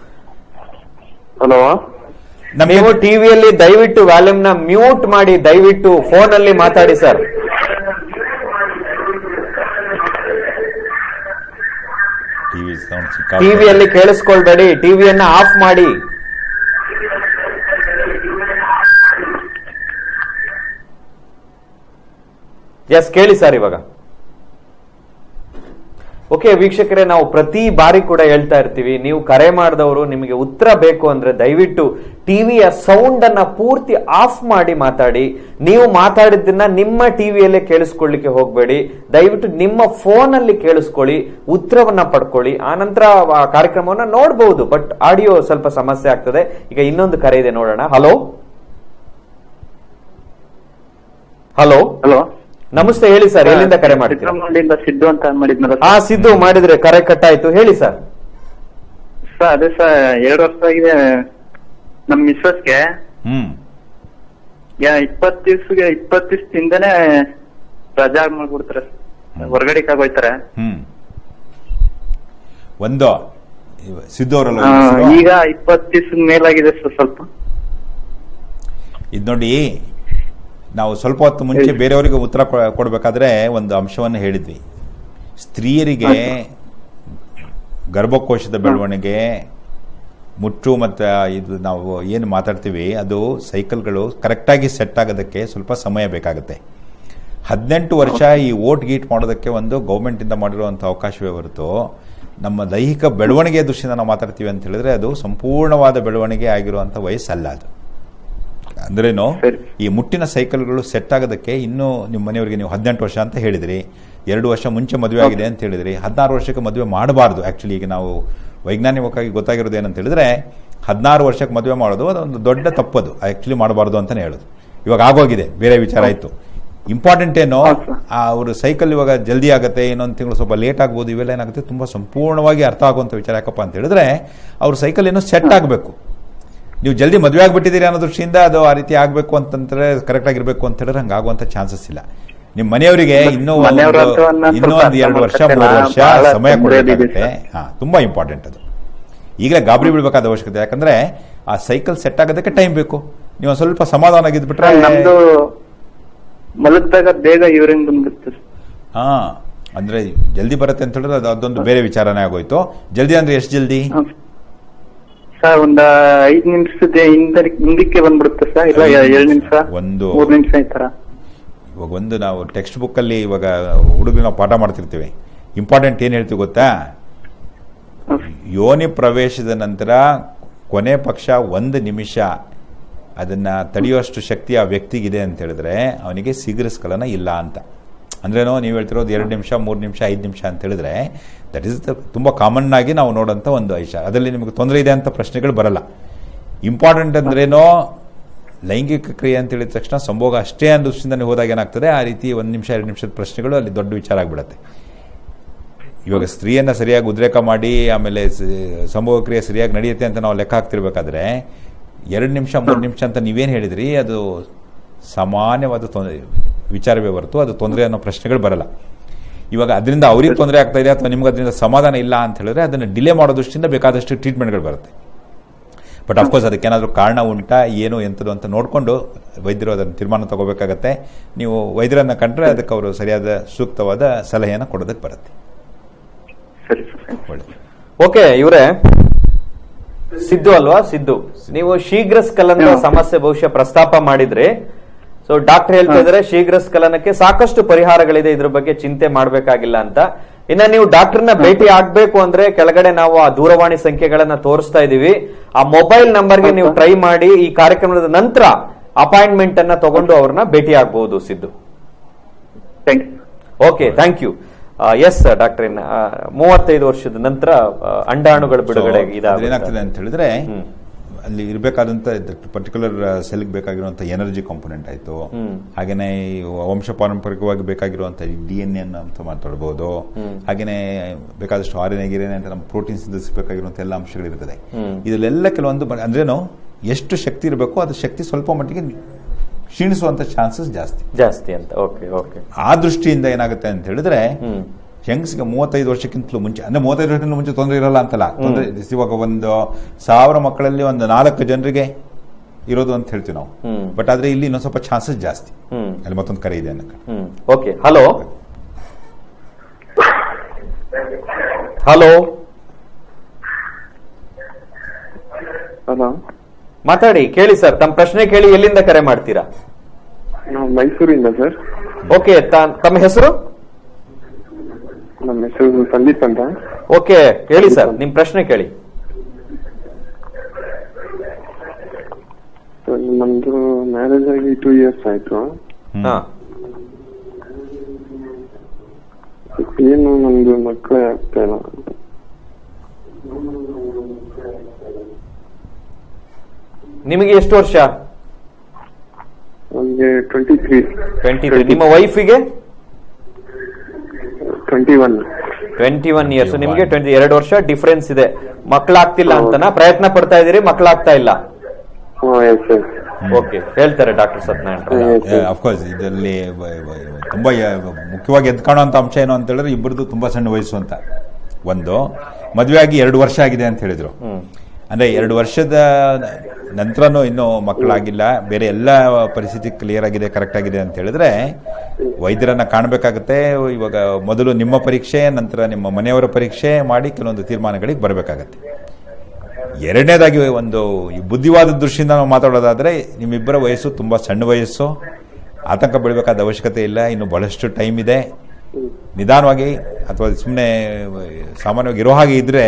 ಹಲೋ, ನೀವು ಟಿವಿಯಲ್ಲಿ ದಯವಿಟ್ಟು ವ್ಯಾಲ್ಯೂಮ್ ನ ಮ್ಯೂಟ್ ಮಾಡಿ, ದಯವಿಟ್ಟು ಫೋನ್ ಅಲ್ಲಿ ಮಾತಾಡಿ ಸರ್. ಟಿವಿಯಲ್ಲಿ ಕೇಳಿಸ್ಕೊಳ್ಬೇಡಿ, ಟಿವಿಯನ್ನ ಆಫ್ ಮಾಡಿ. ಎಸ್, ಕೇಳಿ ಸರ್ ಇವಾಗ. ಓಕೆ ವೀಕ್ಷಕರೇ, ನಾವು ಪ್ರತಿ ಬಾರಿ ಕೂಡ ಹೇಳ್ತಾ ಇರ್ತೀವಿ, ನೀವು ಕರೆ ಮಾಡಿದವರು ನಿಮಗೆ ಉತ್ತರ ಬೇಕು ಅಂದ್ರೆ ದಯವಿಟ್ಟು ಟಿವಿಯ ಸೌಂಡ್ ಅನ್ನ ಪೂರ್ತಿ ಆಫ್ ಮಾಡಿ ಮಾತಾಡಿ. ನೀವು ಮಾತಾಡಿದ್ದನ್ನ ನಿಮ್ಮ ಟಿವಿಯಲ್ಲೇ ಕೇಳಿಸ್ಕೊಳ್ಳಿಕ್ಕೆ ಹೋಗಬೇಡಿ, ದಯವಿಟ್ಟು ನಿಮ್ಮ ಫೋನ್ ಅಲ್ಲಿ ಕೇಳಿಸ್ಕೊಳ್ಳಿ, ಉತ್ತರವನ್ನ ಪಡ್ಕೊಳ್ಳಿ. ಆನಂತರ ಕಾರ್ಯಕ್ರಮವನ್ನ ನೋಡಬಹುದು, ಬಟ್ ಆಡಿಯೋ ಸ್ವಲ್ಪ ಸಮಸ್ಯೆ ಆಗ್ತದೆ. ಈಗ ಇನ್ನೊಂದು ಕರೆ ಇದೆ, ನೋಡೋಣ. ಹಲೋ ಹಲೋ ಹಲೋ, ನಮಸ್ತೆ, ಹೇಳಿ ಸರ್, ಎಲ್ಲಿಂದ ಕರೆ ಮಾಡ್ತೀರಾ? ಚಿತ್ರಮಂಗಲಿಂದ ಸಿದ್ದು ಅಂತ ಮಾಡಿದ್ನಲ್ಲ ಹಾ, ಸಿದ್ದು ಮಾಡಿದ್ರೆ ಕರೆ ಕಟ್ಟಾಯ್ತು, ಹೇಳಿ ಸರ್. ಸರ್. ಅದೇ ಸರ್, 2 ವರ್ಷ ಆಗಿದೆ ನಮ್ ಮಿಸ್ಸಸ್ಗೆ. 20 ದಿವಸದಿಂದನೇ ರಜಾ ಮಾಡ್ಬಿಡ್ತಾರೆ, ಹೊರಗಡೆ ಹೋಗ್ತಾರೆ. ಒಂದು ಸಿದ್ದು ಅವರಲ್ಲ, ಈಗ 20 ದಿವಸದ ಮೇಲಾಗಿದೆ ಸರ್. ಸ್ವಲ್ಪ ಇದು ನೋಡಿ, ನಾವು ಸ್ವಲ್ಪ ಹೊತ್ತು ಮುಂಚೆ ಬೇರೆಯವರಿಗೆ ಉತ್ತರ ಕೊಡಬೇಕಾದ್ರೆ ಒಂದು ಅಂಶವನ್ನು ಹೇಳಿದ್ವಿ. ಸ್ತ್ರೀಯರಿಗೆ ಗರ್ಭಕೋಶದ ಬೆಳವಣಿಗೆ, ಮುಟ್ಟು ಮತ್ತು ಇದು ನಾವು ಏನು ಮಾತಾಡ್ತೀವಿ ಅದು ಸೈಕಲ್ಗಳು ಕರೆಕ್ಟಾಗಿ ಸೆಟ್ ಆಗೋದಕ್ಕೆ ಸ್ವಲ್ಪ ಸಮಯ ಬೇಕಾಗುತ್ತೆ. 18 ವರ್ಷ ಈ ಓಟ್ ಗೀಟ್ ಮಾಡೋದಕ್ಕೆ ಒಂದು ಗೌರ್ಮೆಂಟಿಂದ ಮಾಡಿರುವಂಥ ಅವಕಾಶವೇ ಹೊರತು ನಮ್ಮ ದೈಹಿಕ ಬೆಳವಣಿಗೆ ದೃಷ್ಟಿಯಿಂದ ನಾವು ಮಾತಾಡ್ತೀವಿ ಅಂತ ಹೇಳಿದ್ರೆ ಅದು ಸಂಪೂರ್ಣವಾದ ಬೆಳವಣಿಗೆ ಆಗಿರುವಂಥ ವಯಸ್ಸಲ್ಲ ಅದು. ಅಂದ್ರೇನು, ಈ ಮುಟ್ಟಿನ ಸೈಕಲ್ಗಳು ಸೆಟ್ ಆಗೋದಕ್ಕೆ ಇನ್ನೂ ನಿಮ್ಮ ಮನೆಯವರಿಗೆ ನೀವು 18 ವರ್ಷ ಅಂತ ಹೇಳಿದ್ರಿ, 2 ವರ್ಷ ಮುಂಚೆ ಮದುವೆ ಆಗಿದೆ ಅಂತ ಹೇಳಿದ್ರಿ. 16 ವರ್ಷಕ್ಕೆ ಮದುವೆ ಮಾಡಬಾರ್ದು. ಆಕ್ಚುಲಿ ಈಗ ನಾವು ವೈಜ್ಞಾನಿಕವಾಗಿ ಗೊತ್ತಾಗಿರೋದು ಏನಂತ ಹೇಳಿದ್ರೆ 16 ವರ್ಷಕ್ಕೆ ಮದುವೆ ಮಾಡೋದು ಅದೊಂದು ದೊಡ್ಡ ತಪ್ಪದು, ಆಕ್ಚುಲಿ ಮಾಡಬಾರ್ದು ಅಂತಾನೆ ಹೇಳೋದು. ಇವಾಗ ಆಗೋಗಿದೆ, ಬೇರೆ ವಿಚಾರ ಆಯ್ತು. ಇಂಪಾರ್ಟೆಂಟ್ ಏನು, ಅವ್ರ ಸೈಕಲ್ ಇವಾಗ ಜಲ್ದಿ ಆಗುತ್ತೆ, ಇನ್ನೊಂದು ತಿಂಗಳು ಸ್ವಲ್ಪ ಲೇಟ್ ಆಗ್ಬೋದು, ಇವೆಲ್ಲ ಏನಾಗುತ್ತೆ ತುಂಬಾ ಸಂಪೂರ್ಣವಾಗಿ ಅರ್ಥ ಆಗುವಂಥ ವಿಚಾರ. ಯಾಕಪ್ಪ ಅಂತ ಹೇಳಿದ್ರೆ ಅವ್ರ ಸೈಕಲ್ ಏನೋ ಸೆಟ್ ಆಗಬೇಕು. ನೀವು ಜಲ್ದಿ ಮದುವೆ ಆಗ್ಬಿಟ್ಟಿದ್ದೀರಿ ಅನ್ನೋ ದೃಷ್ಟಿಯಿಂದ ಅದು ಆ ರೀತಿ ಆಗಬೇಕು ಅಂತಂದ್ರೆ, ಕರೆಕ್ಟ್ ಆಗಿರ್ಬೇಕು ಅಂತ ಹೇಳಿದ್ರೆ ಹಂಗೆ ಆಗುವಂಥ ಚಾನ್ಸಸ್ ಇಲ್ಲ. ನಿಮ್ಮ ಮನೆಯವರಿಗೆ ಇನ್ನೂ ಒಂದು 2 ವರ್ಷ 3 ವರ್ಷ ಸಮಯ ಕೊಡಬೇಕಾಗುತ್ತೆ. ತುಂಬಾ ಇಂಪಾರ್ಟೆಂಟ್ ಅದು. ಈಗಲೇ ಗಾಬರಿ ಬೀಳ್ಬೇಕಾದ ಅವಶ್ಯಕತೆ, ಯಾಕಂದ್ರೆ ಆ ಸೈಕಲ್ ಸೆಟ್ ಆಗೋದಕ್ಕೆ ಟೈಮ್ ಬೇಕು. ನೀವು ಸ್ವಲ್ಪ ಸಮಾಧಾನ ಆಗಿದ್ಬಿಟ್ರೆ ನಮ್ದು ಮಲಗಿದಾಗ ಬೇಗ ಯೂರಿನ್ ಬಂದ್ಬಿಡುತ್ತೆ. ಅಂದ್ರೆ ಜಲ್ದಿ ಬರುತ್ತೆ ಅಂತ ಹೇಳಿದ್ರೆ ಅದೊಂದು ಬೇರೆ ವಿಚಾರನೇ ಆಗೋಯ್ತು. ಜಲ್ದಿ ಅಂದ್ರೆ ಎಷ್ಟು ಜಲ್ದಿ ಸರ್? ಒಂದು 5 ನಿಮಿಷದ ಹಿಂದಕ್ಕೆ ಬಂದ್ಬಿಡುತ್ತೆ ಸರ್, ಇಲ್ಲ 2 ನಿಮಿಷ 3 ನಿಮಿಷ ಈ ತರ. ಇವಾಗ ಒಂದು ನಾವು ಟೆಕ್ಸ್ಟ್ ಬುಕ್ ಅಲ್ಲಿ ಇವಾಗ ಹುಡುಗರು ನಾವು ಪಾಠ ಮಾಡ್ತಿರ್ತೀವಿ, ಇಂಪಾರ್ಟೆಂಟ್ ಏನ್ ಹೇಳ್ತೀವಿ ಗೊತ್ತಾ? ಯೋನಿ ಪ್ರವೇಶದ ನಂತರ ಕೊನೆ ಪಕ್ಷ 1 ನಿಮಿಷ ಅದನ್ನ ತಡೆಯುವಷ್ಟು ಶಕ್ತಿ ಆ ವ್ಯಕ್ತಿಗಿದೆ ಅಂತ ಹೇಳಿದ್ರೆ ಅವನಿಗೆ ಶೀಘ್ರಸ್ಖಲನ ಇಲ್ಲ ಅಂತ. ಅಂದ್ರೇನೋ ನೀವು ಹೇಳ್ತಿರೋದು 2 ನಿಮಿಷ 3 ನಿಮಿಷ 5 ನಿಮಿಷ ಅಂತ ಹೇಳಿದ್ರೆ ದಟ್ ಈಸ್ ತುಂಬಾ ಕಾಮನ್ ಆಗಿ ನಾವು ನೋಡೋಂಥ ಒಂದು ವಿಷಯ. ಅದರಲ್ಲಿ ನಿಮಗೆ ತೊಂದರೆ ಇದೆ ಅಂತ ಪ್ರಶ್ನೆಗಳು ಬರಲ್ಲ. ಇಂಪಾರ್ಟೆಂಟ್ ಅಂದ್ರೇನೋ ಲೈಂಗಿಕ ಕ್ರಿಯೆ ಅಂತ ಹೇಳಿದ ತಕ್ಷಣ ಸಂಭೋಗ ಅಷ್ಟೇ ಅನ್ನೋ ದೃಷ್ಟಿಯಿಂದ ಹೋದಾಗ ಏನಾಗ್ತದೆ, ಆ ರೀತಿ 1 ನಿಮಿಷ 2 ನಿಮಿಷದ ಪ್ರಶ್ನೆಗಳು ಅಲ್ಲಿ ದೊಡ್ಡ ವಿಚಾರ ಆಗ್ಬಿಡುತ್ತೆ. ಇವಾಗ ಸ್ತ್ರೀಯನ್ನ ಸರಿಯಾಗಿ ಉದ್ರೇಕ ಮಾಡಿ ಆಮೇಲೆ ಸಂಭೋಗ ಕ್ರಿಯೆ ಸರಿಯಾಗಿ ನಡೆಯುತ್ತೆ ಅಂತ ನಾವು ಲೆಕ್ಕ ಹಾಕ್ತಿರ್ಬೇಕಾದ್ರೆ 2 ನಿಮಿಷ 3 ನಿಮಿಷ ಅಂತ ನೀವೇನು ಹೇಳಿದ್ರಿ ಅದು ಸಾಮಾನ್ಯವಾದ ವಿಚಾರವೇ ಹೊರತು ಅದು ತೊಂದರೆ ಅನ್ನೋ ಪ್ರಶ್ನೆಗಳು ಬರಲ್ಲ. ಇವಾಗ ಅದರಿಂದ ಅವ್ರಿಗೆ ತೊಂದರೆ ಆಗ್ತಾ ಇದೆ ಅಥವಾ ನಿಮ್ಗೆ ಅದರಿಂದ ಸಮಾಧಾನ ಇಲ್ಲ ಅಂತ ಹೇಳಿದ್ರೆ ಅದನ್ನು ಡಿಲೇ ಮಾಡೋ ದೃಷ್ಟಿಯಿಂದ ಬೇಕಾದಷ್ಟು ಟ್ರೀಟ್ಮೆಂಟ್ಗಳು ಬರುತ್ತೆ. ಬಟ್ ಅಫ್ಕೋರ್ಸ್ ಅದಕ್ಕೇನಾದರೂ ಕಾರಣ ಉಂಟಾ ಏನು ಎಂಥದ್ದು ಅಂತ ನೋಡಿಕೊಂಡು ವೈದ್ಯರು ಅದನ್ನು ತೀರ್ಮಾನ ತಗೋಬೇಕಾಗತ್ತೆ. ನೀವು ವೈದ್ಯರನ್ನು ಕಂಡ್ರೆ ಅದಕ್ಕೆ ಅವರು ಸರಿಯಾದ ಸೂಕ್ತವಾದ ಸಲಹೆಯನ್ನು ಕೊಡೋದಕ್ಕೆ ಬರುತ್ತೆ. ಓಕೆ, ಇವರೇ ಸಿದ್ದು ಅಲ್ವಾ? ಸಿದ್ದು, ನೀವು ಶೀಘ್ರ ಸ್ಖಲನದ ಸಮಸ್ಯೆ ಬಹುಶಃ ಪ್ರಸ್ತಾಪ ಮಾಡಿದ್ರೆ, ಸೊ ಡಾಕ್ಟರ್ ಹೇಳ್ತಾ ಇದಾರೆ ಶೀಘ್ರ ಸ್ಖಲನಕ್ಕೆ ಸಾಕಷ್ಟು ಪರಿಹಾರಗಳಿದೆ, ಇದ್ರ ಬಗ್ಗೆ ಚಿಂತೆ ಮಾಡಬೇಕಾಗಿಲ್ಲ ಅಂತ. ಇನ್ನ ನೀವು ಡಾಕ್ಟರ್ನ ಭೇಟಿ ಆಗ್ಬೇಕು ಅಂದ್ರೆ ಕೆಳಗಡೆ ನಾವು ಆ ದೂರವಾಣಿ ಸಂಖ್ಯೆಗಳನ್ನ ತೋರಿಸ್ತಾ ಇದೀವಿ. ಆ ಮೊಬೈಲ್ ನಂಬರ್ಗೆ ನೀವು ಟ್ರೈ ಮಾಡಿ ಈ ಕಾರ್ಯಕ್ರಮದ ನಂತರ ಅಪಾಯಿಂಟ್ಮೆಂಟ್ ಅನ್ನ ತಗೊಂಡು ಅವ್ರನ್ನ ಭೇಟಿ ಆಗಬಹುದು. Siddu, okay, thank you. Yes doctor, 35 ವರ್ಷದ ನಂತರ ಅಂಡಾಣುಗಳ ಬಿಡುಗಡೆ ಏನಾಗ್ತದೆ ಅಂತ ಹೇಳಿದ್ರೆ ಅಲ್ಲಿ ಇರಬೇಕಾದಂತ ಪರ್ಟಿಕ್ಯುಲರ್ ಸೆಲ್ಗೆ ಬೇಕಾಗಿರುವಂತ ಎನರ್ಜಿ ಕಾಂಪೊನೆಂಟ್ ಆಯ್ತು, ಹಾಗೇನೆ ವಂಶ ಪಾರಂಪರಿಕವಾಗಿ ಬೇಕಾಗಿರುವಂತ DNA ಅಂತ ಮಾತಾಡಬಹುದು, ಹಾಗೇನೆ ಬೇಕಾದಷ್ಟು RNA ಗಿರೇನೆ ಅಂತ ನಮ್ಮ ಪ್ರೋಟೀನ್ ಸಿಂಥಸಿಸಬೇಕಾಗಿರುವಂತ ಎಲ್ಲ ಅಂಶಗಳಿರ್ತದೆ. ಇದೆಲ್ಲ ಕೆಲವೊಂದು ಅಂದ್ರೇನು ಎಷ್ಟು ಶಕ್ತಿ ಇರಬೇಕು ಅದು ಶಕ್ತಿ ಸ್ವಲ್ಪ ಮಟ್ಟಿಗೆ ಕ್ಷೀಣಿಸುವಂತ ಚಾನ್ಸಸ್ ಜಾಸ್ತಿ ಅಂತ. Okay okay. ಆ ದೃಷ್ಟಿಯಿಂದ ಏನಾಗುತ್ತೆ ಅಂತ ಹೇಳಿದ್ರೆ ಹೆಂಗ್ಸ್ಗೆ 35 ವರ್ಷಕ್ಕಿಂತಲೂ ಮುಂಚೆ, ಅಂದ್ರೆ 35 ವರ್ಷಕ್ಕಿಂತ ಮುಂಚೆ ತೊಂದರೆ ಇರಲ್ಲ ಅಂತಲ್ಲ, ತೊಂದರೆ ಇವಾಗ ಒಂದು 1000 ಮಕ್ಕಳಲ್ಲಿ ಒಂದು 4 ಜನರಿಗೆ ಇರೋದು ಅಂತ ಹೇಳ್ತೀವಿ ನಾವು. ಬಟ್ ಆದ್ರೆ ಇಲ್ಲಿ ಇನ್ನೊಂದು ಸ್ವಲ್ಪ ಚಾನ್ಸಸ್ ಜಾಸ್ತಿ. ಅಲ್ಲಿ ಮತ್ತೊಂದು ಕರೆ ಇದೆ ಅನ್ನಕ್ಕೆ. ಓಕೆ, ಹಲೋ ಹಲೋ ಹಲೋ, ಮಾತಾಡಿ, ಕೇಳಿ ಸರ್, ತಮ್ಮ ಪ್ರಶ್ನೆ ಕೇಳಿ. ಎಲ್ಲಿಂದ ಕರೆ ಮಾಡ್ತೀರಾ? ನಾವು ಮೈಸೂರಿಂದ ಸರ್. ಓಕೆ, ತಮ್ಮ ಹೆಸರು? ನಮ್ಮ ಹೆಸರು ಸಂದೀಪ್ ಅಂತ. ಓಕೆ, ಹೇಳಿ ಸರ್, ನಿಮ್ ಪ್ರಶ್ನೆ ಕೇಳಿ. ನಮ್ದು ಮ್ಯಾರೇಜ್ ಆಗಿ 2 years ಆಯ್ತು. ಹಾ, ಏನು ನಮ್ದು ಮಕ್ಕಳೇ ಆಗ್ತಾ ಇಲ್ಲ. ನಿಮಗೆ ಎಷ್ಟು ವರ್ಷ? ನಮ್ಗೆ 23. 23. ನಿಮ್ಮ ವೈಫಿಗೆ? 21. 21 ಇಯರ್ಸ್. ನಿಮ್ಗೆ 22 ವರ್ಷ ಡಿಫರೆನ್ಸ್ ಇದೆ. ಮಕ್ಕಳಾಗ್ತಿಲ್ಲ ಅಂತನಾ? ಪ್ರಯತ್ನ ಪಡ್ತಾ ಇದೀರಿ, ಮಕ್ಕಳಾಗ್ತಾ ಇಲ್ಲ? ಓಕೆ, ಹೇಳ್ತಾರೆ ಡಾಕ್ಟರ್ ಸತ್ಯನಾರಾಯಣ. ಅಫ್ಕೋರ್ಸ್ ಇದರಲ್ಲಿ ತುಂಬಾ ಮುಖ್ಯವಾಗಿ ಎದ್ದು ಕಾಣುವಂತ ಅಂಶ ಏನು ಅಂತ ಹೇಳಿದ್ರೆ, ಇಬ್ಬರದು ತುಂಬಾ ಸಣ್ಣ ವಯಸ್ಸು ಅಂತ. ಒಂದು, ಮದುವೆ ಆಗಿ 2 ವರ್ಷ ಆಗಿದೆ ಅಂತ ಹೇಳಿದ್ರು. ಅಂದ್ರೆ 2 ವರ್ಷದ ನಂತರನೂ ಇನ್ನೂ ಮಕ್ಕಳಾಗಿಲ್ಲ, ಬೇರೆ ಎಲ್ಲ ಪರಿಸ್ಥಿತಿ ಕ್ಲಿಯರ್ ಆಗಿದೆ, ಕರೆಕ್ಟ್ ಆಗಿದೆ ಅಂತ ಹೇಳಿದ್ರೆ ವೈದ್ಯರನ್ನ ಕಾಣಬೇಕಾಗುತ್ತೆ. ಇವಾಗ ಮೊದಲು ನಿಮ್ಮ ಪರೀಕ್ಷೆ, ನಂತರ ನಿಮ್ಮ ಮನೆಯವರ ಪರೀಕ್ಷೆ ಮಾಡಿ ಕೆಲವೊಂದು ತೀರ್ಮಾನಗಳಿಗೆ ಬರಬೇಕಾಗತ್ತೆ. ಎರಡನೇದಾಗಿ ಒಂದು ಬುದ್ಧಿವಾದದ ದೃಷ್ಟಿಯಿಂದ ನಾವು ಮಾತಾಡೋದಾದ್ರೆ, ನಿಮ್ಮಿಬ್ಬರ ವಯಸ್ಸು ತುಂಬಾ ಸಣ್ಣ ವಯಸ್ಸು, ಆತಂಕ ಬೀಳಬೇಕಾದ ಅವಶ್ಯಕತೆ ಇಲ್ಲ. ಇನ್ನು ಬಹಳಷ್ಟು ಟೈಮ್ ಇದೆ. ನಿಧಾನವಾಗಿ ಅಥವಾ ಸುಮ್ಮನೆ ಸಾಮಾನ್ಯವಾಗಿ ಇರೋ ಹಾಗೆ ಇದ್ರೆ,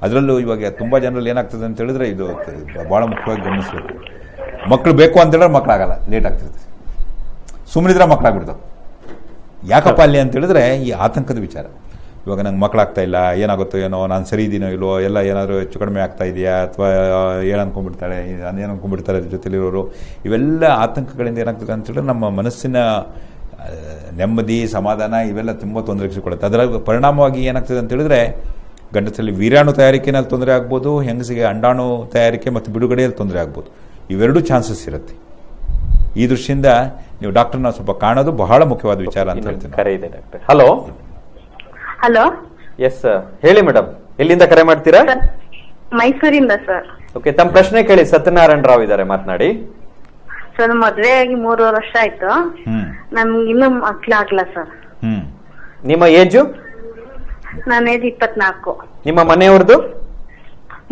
ಅದರಲ್ಲೂ ಇವಾಗ ತುಂಬಾ ಜನರಲ್ಲಿ ಏನಾಗ್ತದೆ ಅಂತ ಹೇಳಿದ್ರೆ, ಇದು ಬಹಳ ಮುಖ್ಯವಾಗಿ ಗಮನಿಸಬೇಕು. ಮಕ್ಕಳು ಬೇಕು ಅಂತ ಹೇಳಿದ್ರೆ ಮಕ್ಕಳಾಗಲ್ಲ, ಲೇಟ್ ಆಗ್ತಿರುತ್ತೆ. ಸುಮ್ಮನಿದ್ರೆ ಮಕ್ಕಳಾಗ್ಬಿಡ್ತಾವೆ. ಯಾಕಪ್ಪ ಅಲ್ಲಿ ಅಂತ ಹೇಳಿದ್ರೆ ಈ ಆತಂಕದ ವಿಚಾರ. ಇವಾಗ ನಂಗೆ ಮಕ್ಕಳಾಗ್ತಾ ಇಲ್ಲ, ಏನಾಗುತ್ತೋ ಏನೋ, ನಾನು ಸರಿ ಇದೀನೋ ಇಲ್ವೋ, ಎಲ್ಲ ಏನಾದರೂ ಹೆಚ್ಚು ಕಡಿಮೆ ಆಗ್ತಾ ಇದೆಯಾ, ಅಥವಾ ಏನು ಅನ್ಕೊಂಡ್ಬಿಡ್ತಾಳೆ, ಏನು ಅನ್ಕೊಂಡ್ಬಿಡ್ತಾರೆ ಜೊತೆಲಿರೋರು, ಇವೆಲ್ಲ ಆತಂಕಗಳಿಂದ ಏನಾಗ್ತದೆ ಅಂತ ಹೇಳಿದ್ರೆ ನಮ್ಮ ಮನಸ್ಸಿನ ನೆಮ್ಮದಿ, ಸಮಾಧಾನ ಇವೆಲ್ಲ ತುಂಬ ತೊಂದರೆಗೊಳ್ಳುತ್ತೆ. ಅದರ ಪರಿಣಾಮವಾಗಿ ಏನಾಗ್ತದೆ ಅಂತ ಹೇಳಿದ್ರೆ, ಗಂಡಸಲ್ಲಿ ವೀರ್ಯಾಣು ತಯಾರಿಕೆಯಲ್ಲಿ ತೊಂದರೆ ಆಗ್ಬೋದು, ಹೆಂಗಸಿಗೆ ಅಂಡಾಣು ತಯಾರಿಕೆ ಮತ್ತು ಬಿಡುಗಡೆಯಲ್ಲಿ ತೊಂದರೆ ಆಗ್ಬೋದು. ಇವೆರಡೂ ಚಾನ್ಸಸ್ ಇರುತ್ತೆ. ಈ ದೃಷ್ಟಿಯಿಂದ ನೀವು ಡಾಕ್ಟರ್ನ ಸ್ವಲ್ಪ ಕಾಣೋದು ಬಹಳ ಮುಖ್ಯವಾದ ವಿಚಾರ ಅಂತ ಹೇಳ್ತೀನಿ. ಕರೆ ಇದೆ ಡಾಕ್ಟರ್. ಹಲೋ ಹಲೋ, ಎಸ್ ಹೇಳಿ ಮೇಡಮ್, ಎಲ್ಲಿಂದ ಕರೆ ಮಾಡ್ತೀರಾ? ಮೈಸೂರಿಂದ ಸರ್. ಓಕೆ, ತಮ್ಮ ಪ್ರಶ್ನೆ ಕೇಳಿ. ಸತ್ಯನಾರಾಯಣ ರಾವ್ ಇದ್ದಾರೆ, ಮಾತನಾಡಿ. ಸರ್, ಮದ್ವೆ ಆಗಿ 3 ವರ್ಷ ಆಯ್ತು. ನಮ್ಗೆ ಇನ್ನೂ ಮಕ್ಳಾಗ್ಲ ಸರ್. ನಿಮ್ಮ ಏಜು? ನನ್ನ ಏಜ್ 24. ನಿಮ್ಮ ಮನೆಯವ್ರದ್ದು?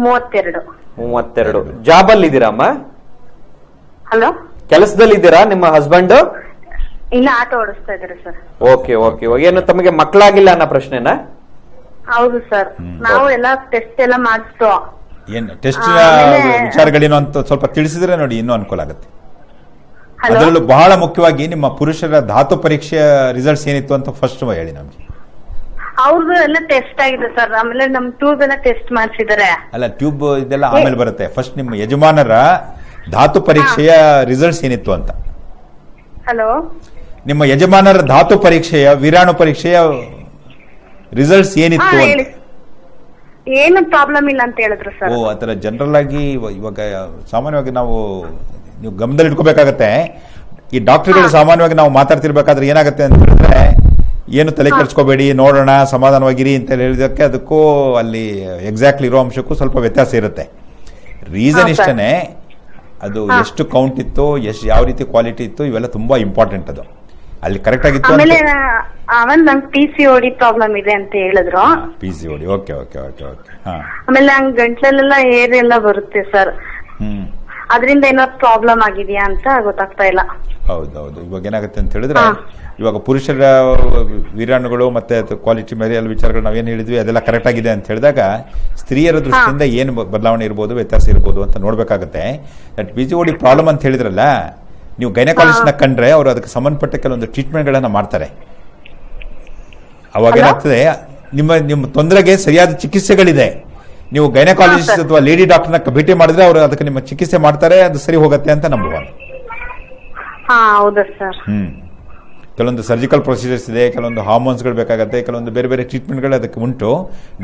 32. 32. ಜಾಬ್ ಅಲ್ಲಿ ಇದ್ದೀರಮ್ಮ? ಹಲೋ, ಕೆಲಸದಲ್ಲಿ ಇದ್ದೀರಾ? ನಿಮ್ಮ ಹಸ್ಬೆಂಡ್ ಇಲ್ಲ, ಆಟೋ ಓಡಿಸ್ತಾ ಇದಾರೆ ಸರ್. Okay okay. ಏನು ತಮಗೆ ಮಕ್ಕಳಾಗಿಲ್ಲ ಅನ್ನೋ ಪ್ರಶ್ನೆನಾ? ಹೌದು ಸರ್, ನಾವು ಎಲ್ಲ ಟೆಸ್ಟ್ ಎಲ್ಲ ಮಾಡಿಸ್ತು. ಏನು ಟೆಸ್ಟ್ ವಿಚಾರಗಳೇನು ಅಂತ ಸ್ವಲ್ಪ ತಿಳಿಸಿದ್ರೆ ನೋಡಿ ಇನ್ನೂ ಅನುಕೂಲ ಆಗುತ್ತೆ. ಅದರಲ್ಲೂ ಬಹಳ ಮುಖ್ಯವಾಗಿ ನಿಮ್ಮ ಪುರುಷರ ಧಾತು ಪರೀಕ್ಷೆಯ ರಿಸಲ್ಟ್ಸ್ ಏನಿತ್ತು ಅಂತ ಫಸ್ಟ್ ಹೇಳಿ ನಮ್ಗೆ. ಅವ್ರದ್ದು ಎಲ್ಲ ಟೆಸ್ಟ್ ಆಗಿದೆ ಸರ್. ಆಮೇಲೆ ನಮ್ ಟ್ಯೂಬ್ ಎಲ್ಲ ಟೆಸ್ಟ್ ಮಾಡಿಸಿದಾರೆ. ಅಲ್ಲ, ಟ್ಯೂಬ್ ಇದೆಲ್ಲ ಆಮೇಲೆ ಬರುತ್ತೆ. ಫಸ್ಟ್ ನಿಮ್ಮ ಯಜಮಾನರ ಧಾತು ಪರೀಕ್ಷೆಯ ರಿಸಲ್ಟ್ಸ್ ಏನಿತ್ತು ಅಂತ. ಹಲೋ, ನಿಮ್ಮ ಯಜಮಾನರ ಧಾತು ಪರೀಕ್ಷೆಯ, ವೀರ್ಯಾಣು ಪರೀಕ್ಷೆಯ ರಿಸಲ್ಟ್ಸ್ ಏನಿತ್ತು ಅಂತ. ಏನು ಪ್ರಾಬ್ಲಮ್ ಇಲ್ಲ ಅಂತ ಹೇಳಿದ್ರು ಸರ್. ಓ, ಆತರ ಜನರಲ್ ಆಗಿ ಇವಾಗ ಸಾಮಾನ್ಯವಾಗಿ ನಾವು ನೀವು ಗಮನದಲ್ಲಿ ಇಟ್ಕೋಬೇಕಾಗತ್ತೆ. ಈ ಡಾಕ್ಟರ್ಗಳು ಸಾಮಾನ್ಯವಾಗಿ ನಾವು ಮಾತಾಡ್ತಿರ್ಬೇಕಾದ್ರೆ ಏನಾಗುತ್ತೆ ಅಂತ ಹೇಳಿದ್ರೆ, ಏನು ತಲೆ ಕೆಡಿಸ್ಕೋಬೇಡಿ, ನೋಡೋಣ, ಸಮಾಧಾನವಾಗಿರಿ ಅಂತ ಹೇಳಿದಕ್ಕೆ ಅದಕ್ಕೂ ಅಲ್ಲಿ ಎಕ್ಸಾಕ್ಟ್ಲಿ ಇರೋ ಅಂಶಕ್ಕೂ ಸ್ವಲ್ಪ ವ್ಯತ್ಯಾಸ ಇರುತ್ತೆ. ರೀಸನ್ ಇಷ್ಟನೇ, ಅದು ಎಷ್ಟು ಕೌಂಟ್ ಇತ್ತು, ಎಷ್ಟು ಯಾವ ರೀತಿ ಕ್ವಾಲಿಟಿ ಇತ್ತು, ಇವೆಲ್ಲ ತುಂಬಾ ಇಂಪಾರ್ಟೆಂಟ್. ಅದು ಅಲ್ಲಿ ಕರೆಕ್ಟ್ ಆಗಿತ್ತು. ಆಮೇಲೆ ನಂಗೆ PCOD ಪ್ರಾಬ್ಲಮ್ ಇದೆ ಅಂತ ಹೇಳಿದ್ರು. PCOD, okay okay okay okay. ಆಮೇಲೆ ನಂಗೆ ಗಂಟ್ಲಲ್ಲೆಲ್ಲ ಏರ್ ಎಲ್ಲ ಬರುತ್ತೆ ಸರ್. ಅದರಿಂದ ಏನಾದ್ರು ಪ್ರಾಬ್ಲಮ್ ಆಗಿದೆಯಾ ಅಂತ ಗೊತ್ತಾಗ್ತಾ ಇಲ್ಲ. ಹೌದೌದು. ಇವಾಗ ಏನಾಗುತ್ತೆ ಅಂತ ಹೇಳಿದ್ರೆ, ಇವಾಗ ಪುರುಷರ ವೀರ್ಯಾಣುಗಳು ಮತ್ತೆ ಕ್ವಾಲಿಟಿ ಮೇಲೆ ಎಲ್ಲ ವಿಚಾರಗಳು ನಾವೇನು ಹೇಳಿದ್ವಿ ಅದೆಲ್ಲ ಕರೆಕ್ಟ್ ಆಗಿದೆ ಅಂತ ಹೇಳಿದಾಗ, ಸ್ತ್ರೀಯರ ದೃಷ್ಟಿಯಿಂದ ಏನು ಬದಲಾವಣೆ ಇರ್ಬೋದು, ವ್ಯತ್ಯಾಸ ಇರ್ಬೋದು ಅಂತ ನೋಡ್ಬೇಕಾಗುತ್ತೆ. ದಟ್ PCOD ಪ್ರಾಬ್ಲಮ್ ಅಂತ ಹೇಳಿದ್ರಲ್ಲ, ನೀವು ಗೈನಕಾಲಜಿಸ್ಟ್ ನ ಕಂಡ್ರೆ ಅವರು ಅದಕ್ಕೆ ಸಂಬಂಧಪಟ್ಟ ಕೆಲವೊಂದು ಟ್ರೀಟ್ಮೆಂಟ್ ಗಳನ್ನ ಮಾಡ್ತಾರೆ. ಅವಾಗ ಏನಾಗ್ತದೆ, ನಿಮ್ಮ ತೊಂದರೆಗೆ ಸರಿಯಾದ ಚಿಕಿತ್ಸೆಗಳಿದೆ. ನೀವು ಗೈನಕಾಲಜಿಸ್ಟ್ ಅಥವಾ ಲೇಡಿ ಡಾಕ್ಟರ್ನ ಭೇಟಿ ಮಾಡಿದ್ರೆ ಅವರು ಅದಕ್ಕೆ ನಿಮ್ಮ ಚಿಕಿತ್ಸೆ ಮಾಡ್ತಾರೆ, ಅದು ಸರಿ ಹೋಗುತ್ತೆ ಅಂತ ನಂಬುವ. ಕೆಲವೊಂದು ಸರ್ಜಿಕಲ್ ಪ್ರೊಸೀಜರ್ಸ್ ಇದೆ, ಕೆಲವೊಂದು ಹಾರ್ಮೋನ್ಸ್ಗಳು ಬೇಕಾಗುತ್ತೆ, ಕೆಲವೊಂದು ಬೇರೆ ಬೇರೆ ಟ್ರೀಟ್ಮೆಂಟ್ಗಳು ಅದಕ್ಕೆ ಉಂಟು.